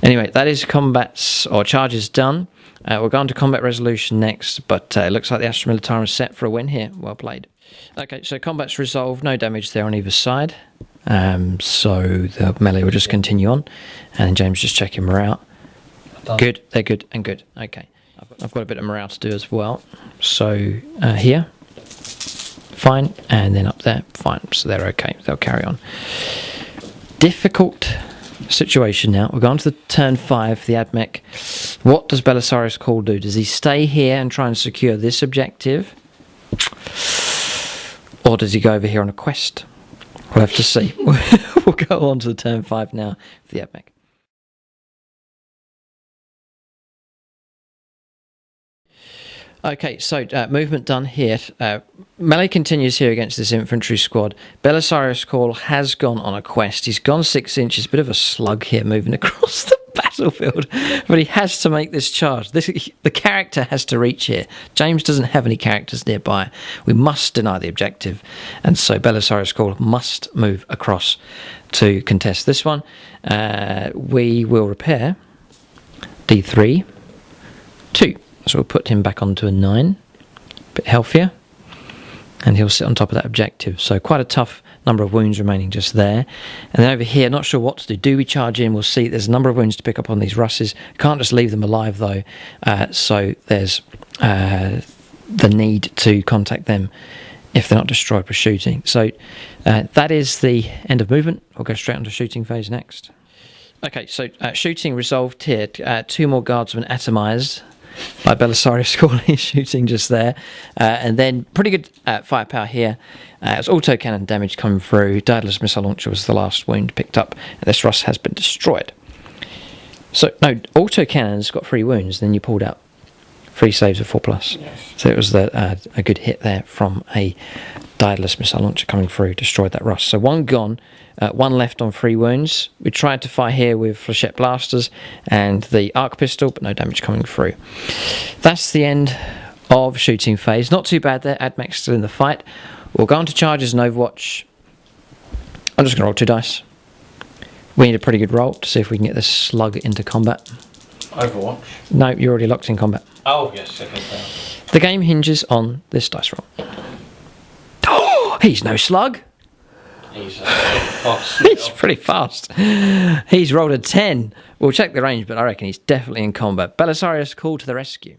Anyway, that is combats or charges done. We're going to combat resolution next, but it looks like the Astra Militarum is set for a win here. Well played. Okay, so combat's resolved. No damage there on either side. So the melee will just continue on, and James just checking morale. Good, they're good and good. Okay, I've got a bit of morale to do as well. So here, fine, and then up there, fine. So they're okay. They'll carry on. Difficult situation now. We're going to the turn 5, the Ad Mech. What does Belisarius Call do? Does he stay here and try and secure this objective? Or does he go over here on a quest? We'll have to see. We'll go on to the turn 5 now for the Ad Mech. Okay, so movement done here. Melee continues here against this infantry squad. Belisarius Call has gone on a quest. He's gone 6 inches. Bit of a slug here moving across the battlefield. But he has to make this charge. The character has to reach here. James doesn't have any characters nearby. We must deny the objective. And so Belisarius Call must move across to contest this one. We will repair D3, 2. So we'll put him back onto a 9, a bit healthier, and he'll sit on top of that objective. So quite a tough number of wounds remaining just there. And then over here, not sure what to do. Do we charge in? We'll see. There's a number of wounds to pick up on these Russes. Can't just leave them alive though. So there's the need to contact them if they're not destroyed by shooting. So that is the end of movement. We'll go straight on to shooting phase next. Okay, so shooting resolved here. 2 more guardsmen atomized by Belisarius Corley shooting just there. And then pretty good firepower here. It was autocannon damage coming through. Daedalus missile launcher was the last wound picked up. And this Russ has been destroyed. So, no, autocannons got 3 wounds, then you pulled out 3 saves of 4+. Yes. So it was a good hit there from a Daedalus missile launcher coming through, destroyed that Russ. So 1 gone, 1 left on 3 wounds. We tried to fire here with flechette blasters and the arc pistol, but no damage coming through. That's the end of shooting phase. Not too bad there. Ad Mech still in the fight. We'll go on to charges and Overwatch. I'm just going to roll 2 dice. We need a pretty good roll to see if we can get this slug into combat. Overwatch. No, you're already locked in combat. Oh, yes, okay. The game hinges on this dice roll. Oh, he's no slug. He's fast. He's pretty fast. He's rolled a 10. We'll check the range, but I reckon he's definitely in combat. Belisarius, call to the rescue.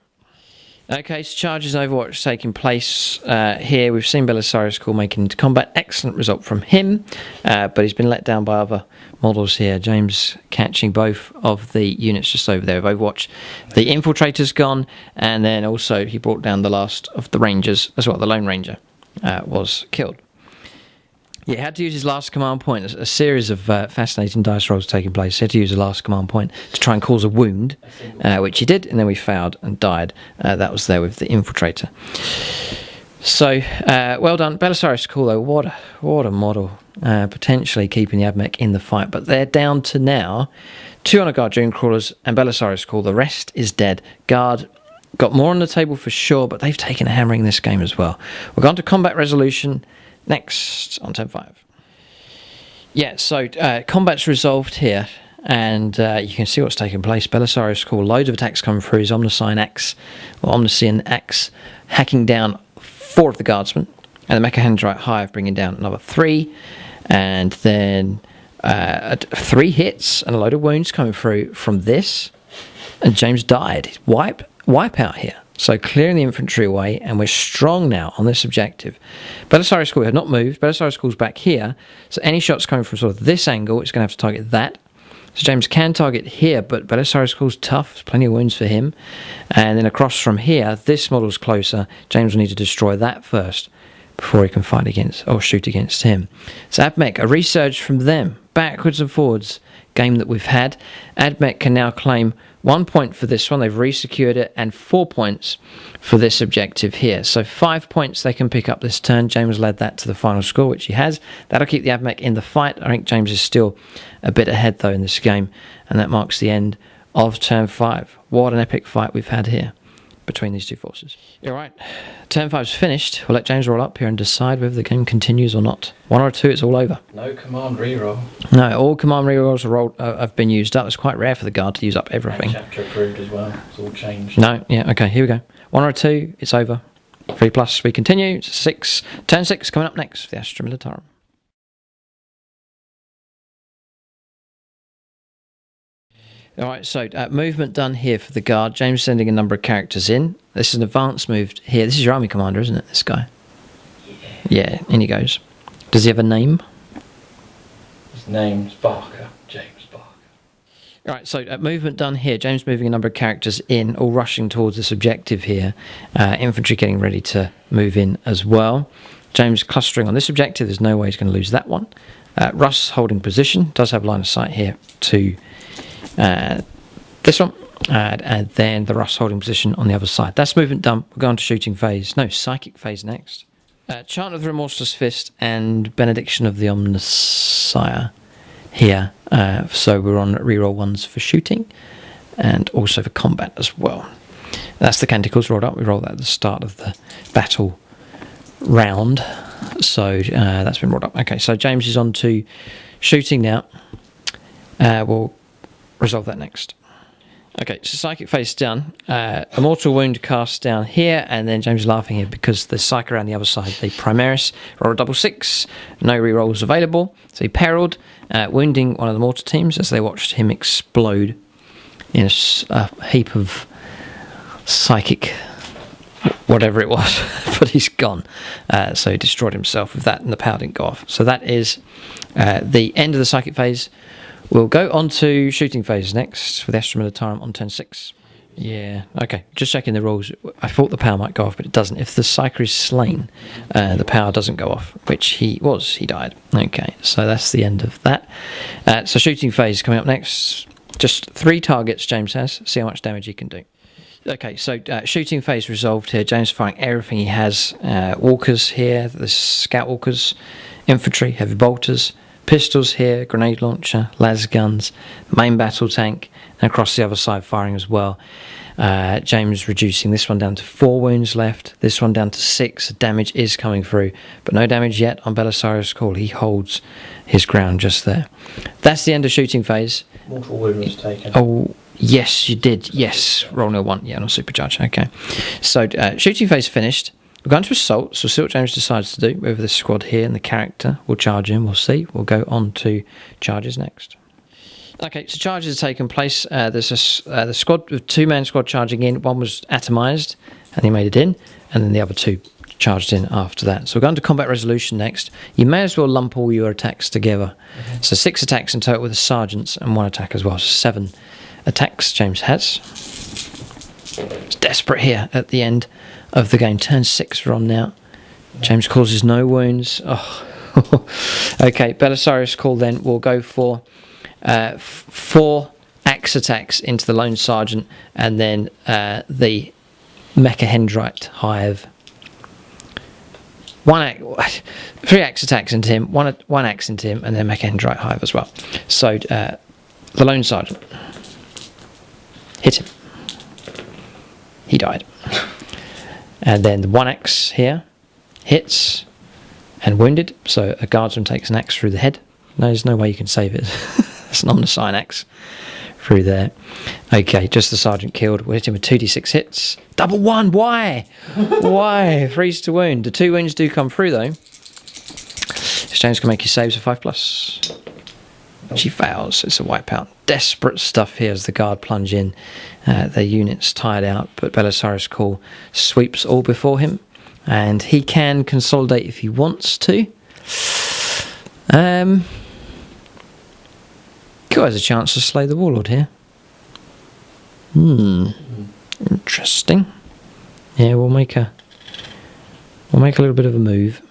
Okay, so charges and Overwatch taking place here. We've seen Belisarius call making into combat. Excellent result from him, but he's been let down by other models here. James catching both of the units just over there of Overwatch. The Infiltrator's gone, and then also he brought down the last of the Rangers as well. The Lone Ranger was killed. Yeah, he had to use his last command point. A series of fascinating dice rolls taking place. He had to use the last command point to try and cause a wound, which he did, and then we failed and died. That was there with the Infiltrator. So, well done. Belisarius cool though. What a model. Potentially keeping the Ad Mech in the fight. But they're down to now 2 Honor Guard Dune Crawlers and Belisarius cool. The rest is dead. Guard got more on the table for sure, but they've taken a hammering this game as well. We're going to combat resolution next on turn 5. Yeah, so combat's resolved here, and you can see what's taking place. Belisarius cool, loads of attacks coming through his Omniscient axe, hacking down 4 of the guardsmen, and the Mechahedrite Hive bringing down another 3, and then 3 hits and a load of wounds coming through from this, and James died. Wipe out here. So clearing the infantry away, and we're strong now on this objective. Belisarius School had not moved. Belisarius School's back here, so any shots coming from sort of this angle, it's going to have to target that. So James can target here, but Belisarius School's tough. There's plenty of wounds for him. And then across from here, this model's closer. James will need to destroy that first before he can fight against or shoot against him. So Ad Mech, a resurge from them, backwards and forwards game that we've had. Ad Mech can now claim 1 point for this one. They've resecured it, and 4 points for this objective here. So 5 points they can pick up this turn. James led that to the final score, which he has. That'll keep the Ad Mech in the fight. I think James is still a bit ahead though in this game, and that marks the end of turn 5. What an epic fight we've had here between these two forces. All right, turn 5's finished. We'll let James roll up here and decide whether the game continues or not. 1 or 2, it's all over. No command reroll. No, all command rerolls have been used up. It's quite rare for the guard to use up everything. And chapter approved as well. It's all changed. No, yeah, okay, here we go. 1 or 2, it's over. 3+, we continue. 6, turn 6 coming up next for the Astra Militarum. All right, so movement done here for the guard. James sending a number of characters in. This is an advanced move here. This is your army commander, isn't it, this guy? Yeah, in he goes. Does he have a name? His name's Barker. James Barker. All right, so movement done here. James moving a number of characters in, all rushing towards this objective here. Infantry getting ready to move in as well. James clustering on this objective. There's no way he's going to lose that one. Russ holding position. Does have line of sight here to this one, and then the Russ holding position on the other side. That's movement done. We're going to shooting phase. No, psychic phase next. Chant of the Remorseless Fist and Benediction of the Omnissiah here. So we're on reroll 1s for shooting and also for combat as well. That's the canticles rolled up. We rolled that at the start of the battle round. So that's been rolled up. Okay, so James is on to shooting now. We'll resolve that next. Okay, so psychic phase done. A mortal wound cast down here, and then James is laughing here because the psych around the other side, the Primaris, roll a double 6, no rerolls available. So he perilled, wounding one of the mortal teams as they watched him explode in a heap of psychic whatever it was, but he's gone. So he destroyed himself with that, and the power didn't go off. So that is the end of the psychic phase. We'll go on to shooting phase next with Astra Militarum on turn 6. Yeah, okay. Just checking the rules. I thought the power might go off, but it doesn't. If the Psyker is slain, the power doesn't go off, which he was. He died. Okay, so that's the end of that. So shooting phase coming up next. Just 3 targets James has. See how much damage he can do. Okay, so shooting phase resolved here. James firing everything he has. Walkers here, the scout walkers, infantry, heavy bolters, pistols here, grenade launcher, las guns, main battle tank, and across the other side firing as well. James reducing this one down to 4 wounds left, this one down to 6. Damage is coming through, but no damage yet on Belisarius' call. He holds his ground just there. That's the end of shooting phase. Mortal wound was taken. Oh, yes, you did. Yes, roll no 1. Yeah, not supercharge. Okay. So shooting phase finished. We're going to assault, so we'll see what James decides to do. Whether this squad here and the character will charge in, we'll see. We'll go on to charges next. Okay, so charges have taken place. There's the squad with 2-man squad charging in. One was atomised, and he made it in, and then the other 2 charged in after that. So we're going to combat resolution next. You may as well lump all your attacks together. Mm-hmm. So 6 attacks in total with the sergeants and 1 attack as well. So 7 attacks James has. It's desperate here at the end of the game. Turn 6 we're on now. James causes no wounds. Oh. Okay, Belisarius' call then will go for 4 axe attacks into the lone sergeant, and then the Mecha hive. 3 axe attacks into him, 1 axe into him, and then Mecha hive as well. So the lone sergeant hit him. He died. And then the 1 axe here hits and wounded. So a guardsman takes an axe through the head. No, there's no way you can save it. It's an omnicide axe through there. Okay, just the sergeant killed. We'll hit him with 2d6 hits. Double 1, why? Why? 3's to wound. The 2 wounds do come through though. James can make his saves of 5+. She fails. It's a wipeout. Desperate stuff here as the guard plunge in. Their units tired out, but Belisarius' call sweeps all before him, and he can consolidate if he wants to. Who has a chance to slay the warlord here? Interesting. Yeah, we'll make a little bit of a move.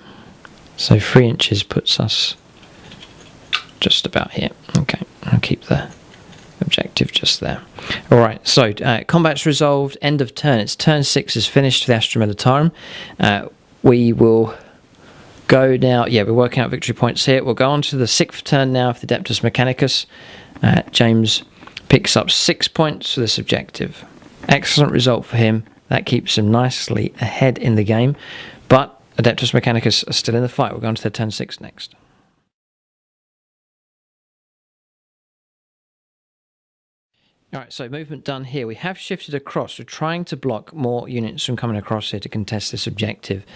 So 3 inches puts us just about here. Okay, I'll keep the objective just there. Alright, so combat's resolved, end of turn. It's turn 6 is finished for the Astra Militarum. We will go now, we're working out victory points here. We'll go on to the 6th turn now for the Adeptus Mechanicus. James picks up 6 points for this objective. Excellent result for him. That keeps him nicely ahead in the game. But Adeptus Mechanicus are still in the fight. We'll go on to their turn 6 next. Alright, so movement done here. We have shifted across. We're trying to block more units from coming across here to contest this objective.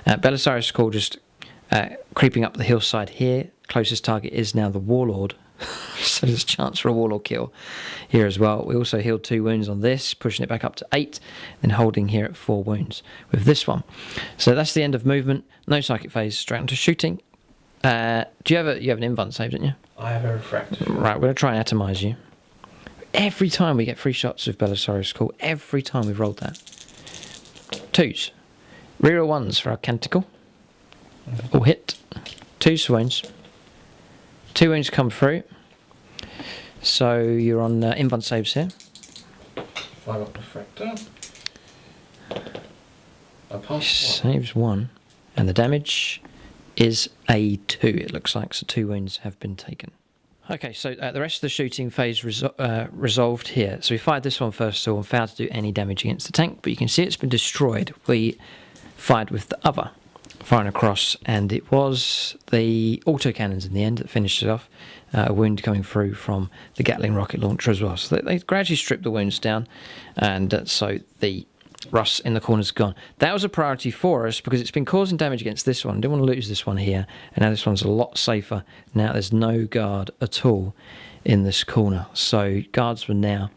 Belisarius' call just creeping up the hillside here. Closest target is now the warlord. So there's a chance for a warlord kill here as well. We also healed 2 wounds on this, pushing it back up to 8, then holding here at 4 wounds with this one. So that's the end of movement. No psychic phase, straight on to shooting. You have an invuln save, don't you? I have a refractor. Right, we're going to try and atomise you. Every time we get 3 shots with Belisarius' call, every time we've rolled that. 2s. Reroll 1s for our canticle. All hit. 2 wounds. 2 wounds come through. So you're on invuln saves here. 5 up refractor. I passed Saves 1. And the damage is a 2, it looks like. So 2 wounds have been taken. Okay, so the rest of the shooting phase resolved here. So we fired this one first of all and failed to do any damage against the tank, but you can see it's been destroyed. We fired with the other firing across, and it was the autocannons in the end that finished it off. A wound coming through from the Gatling rocket launcher as well. So they gradually stripped the wounds down, and so the rust in the corner's gone. That was a priority for us because it's been causing damage against this one. Didn't want to lose this one here, and now this one's a lot safer. Now there's no guard at all in this corner, so guards were now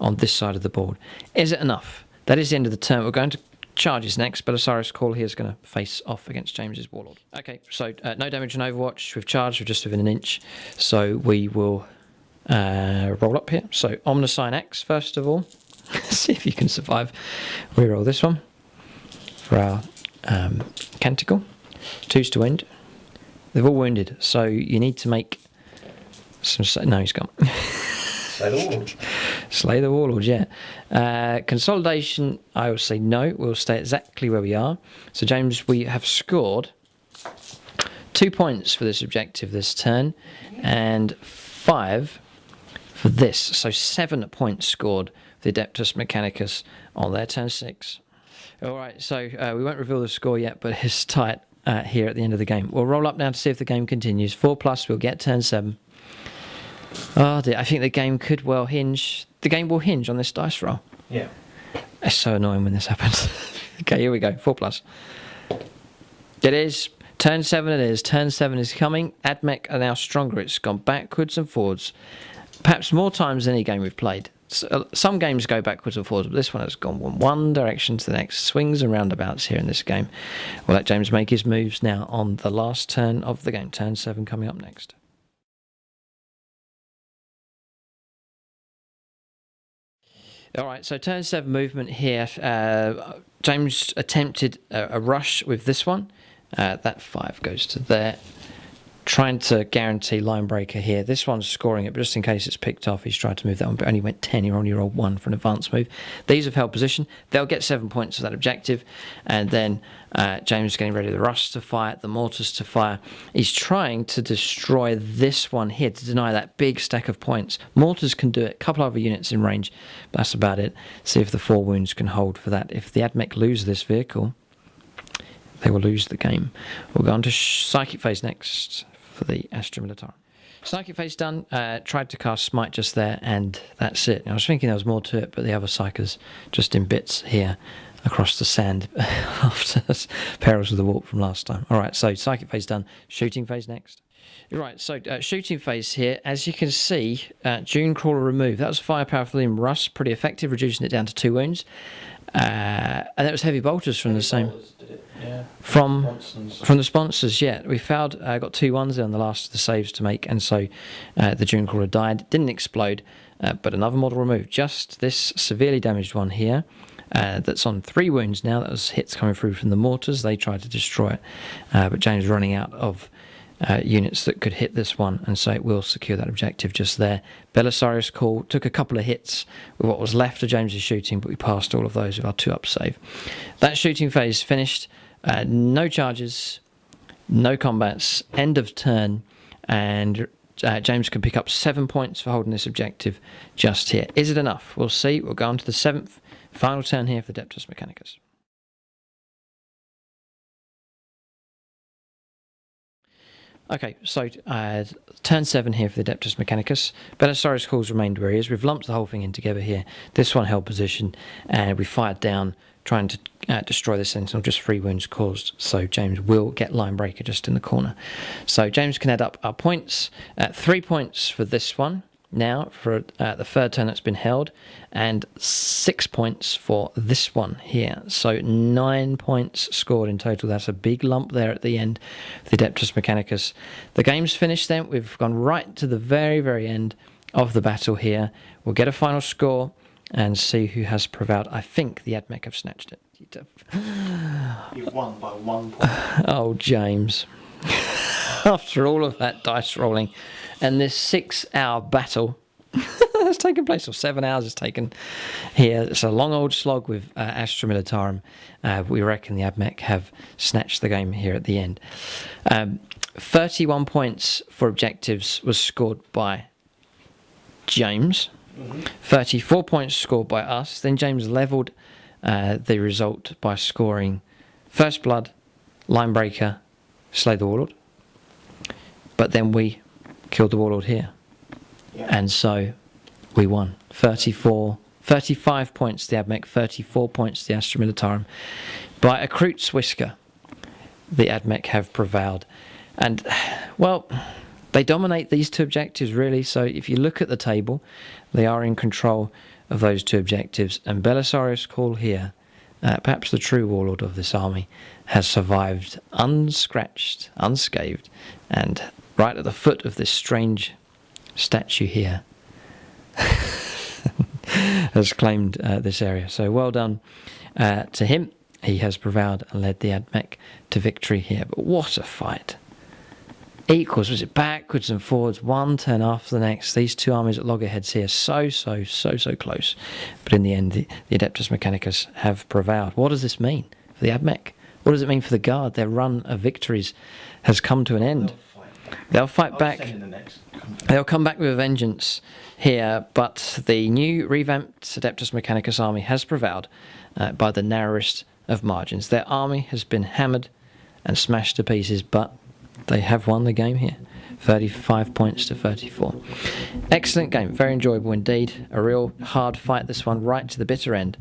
on this side of the board. Is it enough? That is the end of the turn. We're going to charges next. Belisarius Call here is going to face off against James's Warlord. Okay, so no damage on Overwatch. We've charged, we're just within an inch, so we will roll up here. So Omnicine X first of all. See if you can survive. Reroll this one for our Canticle. 2's to wound. They've all wounded, so you need to make some... No, he's gone. Slay the Warlord. Slay the Warlord, yeah. Consolidation, I will say no. We'll stay exactly where we are. So, James, we have scored 2 points for this objective this turn, and 5 for this. So, 7 points scored for the Adeptus Mechanicus on their turn 6. All right, so we won't reveal the score yet, but it's tight here at the end of the game. We'll roll up now to see if the game continues. 4+, we'll get turn 7. Oh dear, I think the game could well hinge. The game will hinge on this dice roll. Yeah. It's so annoying when this happens. Okay, here we go. 4+. It is. Turn 7 it is. Turn 7 is coming. Ad Mech are now stronger. It's gone backwards and forwards. Perhaps more times than any game we've played. Some games go backwards and forwards, but this one has gone from one direction to the next. Swings and roundabouts here in this game. We'll let James make his moves now on the last turn of the game. Turn 7 coming up next. All right, so turn 7 movement here. James attempted a rush with this one. That 5 goes to there. Trying to guarantee line breaker here. This one's scoring it, but just in case it's picked off, he's tried to move that one, but only went 10. He only rolled 1 for an advanced move. These have held position. They'll get 7 points for that objective. And then James is getting ready the rush to fire, the mortars to fire. He's trying to destroy this one here to deny that big stack of points. Mortars can do it. A couple other units in range, but that's about it. See if the 4 wounds can hold for that. If the Ad Mech lose this vehicle, they will lose the game. We'll go on to Psychic Phase next for the Astra Militarum. Psychic Phase done. Tried to cast Smite just there, and that's it. I was thinking there was more to it, but the other Psychers just in bits here across the sand after Perils of the Warp from last time. All right, so Psychic Phase done. Shooting Phase next. Right, so Shooting Phase here. As you can see, Dune Crawler removed. That was Firepower for Liam Russ, pretty effective, reducing it down to 2 wounds. And that was Heavy Bolters from the same... Yeah. From the sponsors, yeah. We failed, got 2 1s on the last of the saves to make, and so the Dune Crawler died. Didn't explode, but another model removed. Just this severely damaged one here. That's on 3 wounds now. That was hits coming through from the mortars. They tried to destroy it, but James running out of units that could hit this one, and so it will secure that objective just there. Belisarius Call took a couple of hits with what was left of James's shooting, but we passed all of those with our 2-up save. That shooting phase finished. No charges, no combats, end of turn, and James can pick up 7 points for holding this objective just here. Is it enough? We'll see. We'll go on to the 7th, final turn here for Adeptus Mechanicus. Okay, so turn 7 here for the Adeptus Mechanicus. Belisarius Call's remained where he is. We've lumped the whole thing in together here. This one held position, and we fired down, trying to destroy the Sentinel. Just 3 wounds caused, so James will get line breaker just in the corner. So James can add up our points. 3 points for this one now for the 3rd turn that's been held, and 6 points for this one here. So 9 points scored in total. That's a big lump there at the end for the Adeptus Mechanicus. The game's finished then. We've gone right to the very, very end of the battle here. We'll get a final score and see who has prevailed. I think the Ad Mech have snatched it. You won by 1 point. Oh, James. After all of that dice rolling and this 6-hour battle has taken place, or 7 hours has taken here. It's a long old slog with Astra Militarum. We reckon the Ad Mech have snatched the game here at the end. 31 points for objectives was scored by James. 34 points scored by us. Then James levelled the result by scoring First Blood, Linebreaker, slay the Warlord. But then we killed the Warlord here. Yeah. And so we won. 35 points the Ad Mech, 34 points the Astra Militarum. By a Kreutz whisker, the Ad Mech have prevailed. And, well, they dominate these two objectives, really. So if you look at the table, they are in control of those two objectives. And Belisarius Call here, perhaps the true warlord of this army, has survived unscratched, unscathed, and right at the foot of this strange statue here has claimed this area. So well done to him. He has prevailed and led the Ad Mech to victory here. But what a fight. Equals, was it backwards and forwards, one turn after the next. These two armies at loggerheads here, so close. But in the end, the Adeptus Mechanicus have prevailed. What does this mean for the Ad Mech? What does it mean for the Guard? Their run of victories has come to an end. They'll fight back. They'll come back with a vengeance here, but the new revamped Adeptus Mechanicus army has prevailed by the narrowest of margins. Their army has been hammered and smashed to pieces, but they have won the game here. 35 points to 34. Excellent game, very enjoyable indeed. A real hard fight, this one, right to the bitter end.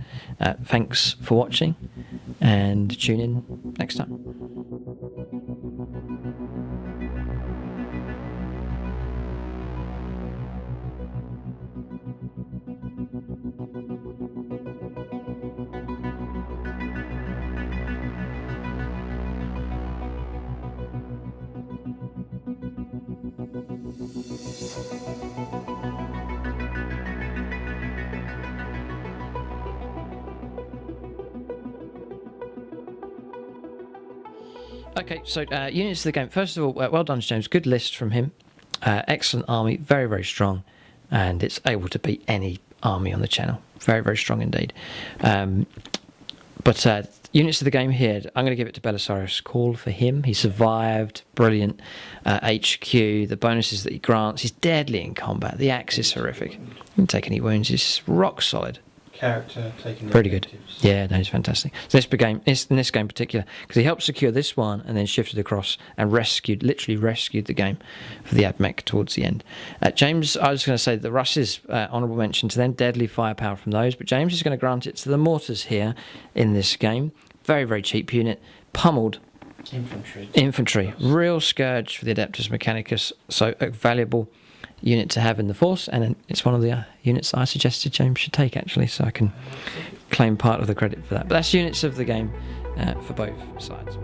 Thanks for watching, and tune in next time. Okay, so units of the game. First of all, well done, James. Good list from him. Excellent army, very strong, and it's able to beat any army on the channel. Very strong indeed. But units of the game here, I'm going to give it to Belisarius Call for him. He survived, brilliant. HQ, the bonuses that he grants, he's deadly in combat. The axe is horrific. He didn't take any wounds, he's rock solid. Character taking pretty good. Yeah, no, he's fantastic. So in this game in particular, because he helped secure this one and then shifted across and literally rescued the game for the Ad Mech towards the end. James, I was going to say the Russes, honourable mention to them, deadly firepower from those, but James is going to grant it to the mortars here in this game. Very cheap unit, pummeled. Infantry, real scourge for the Adeptus Mechanicus, so a valuable unit to have in the force, and it's one of the units I suggested James should take, actually, so I can claim part of the credit for that. But that's units of the game for both sides.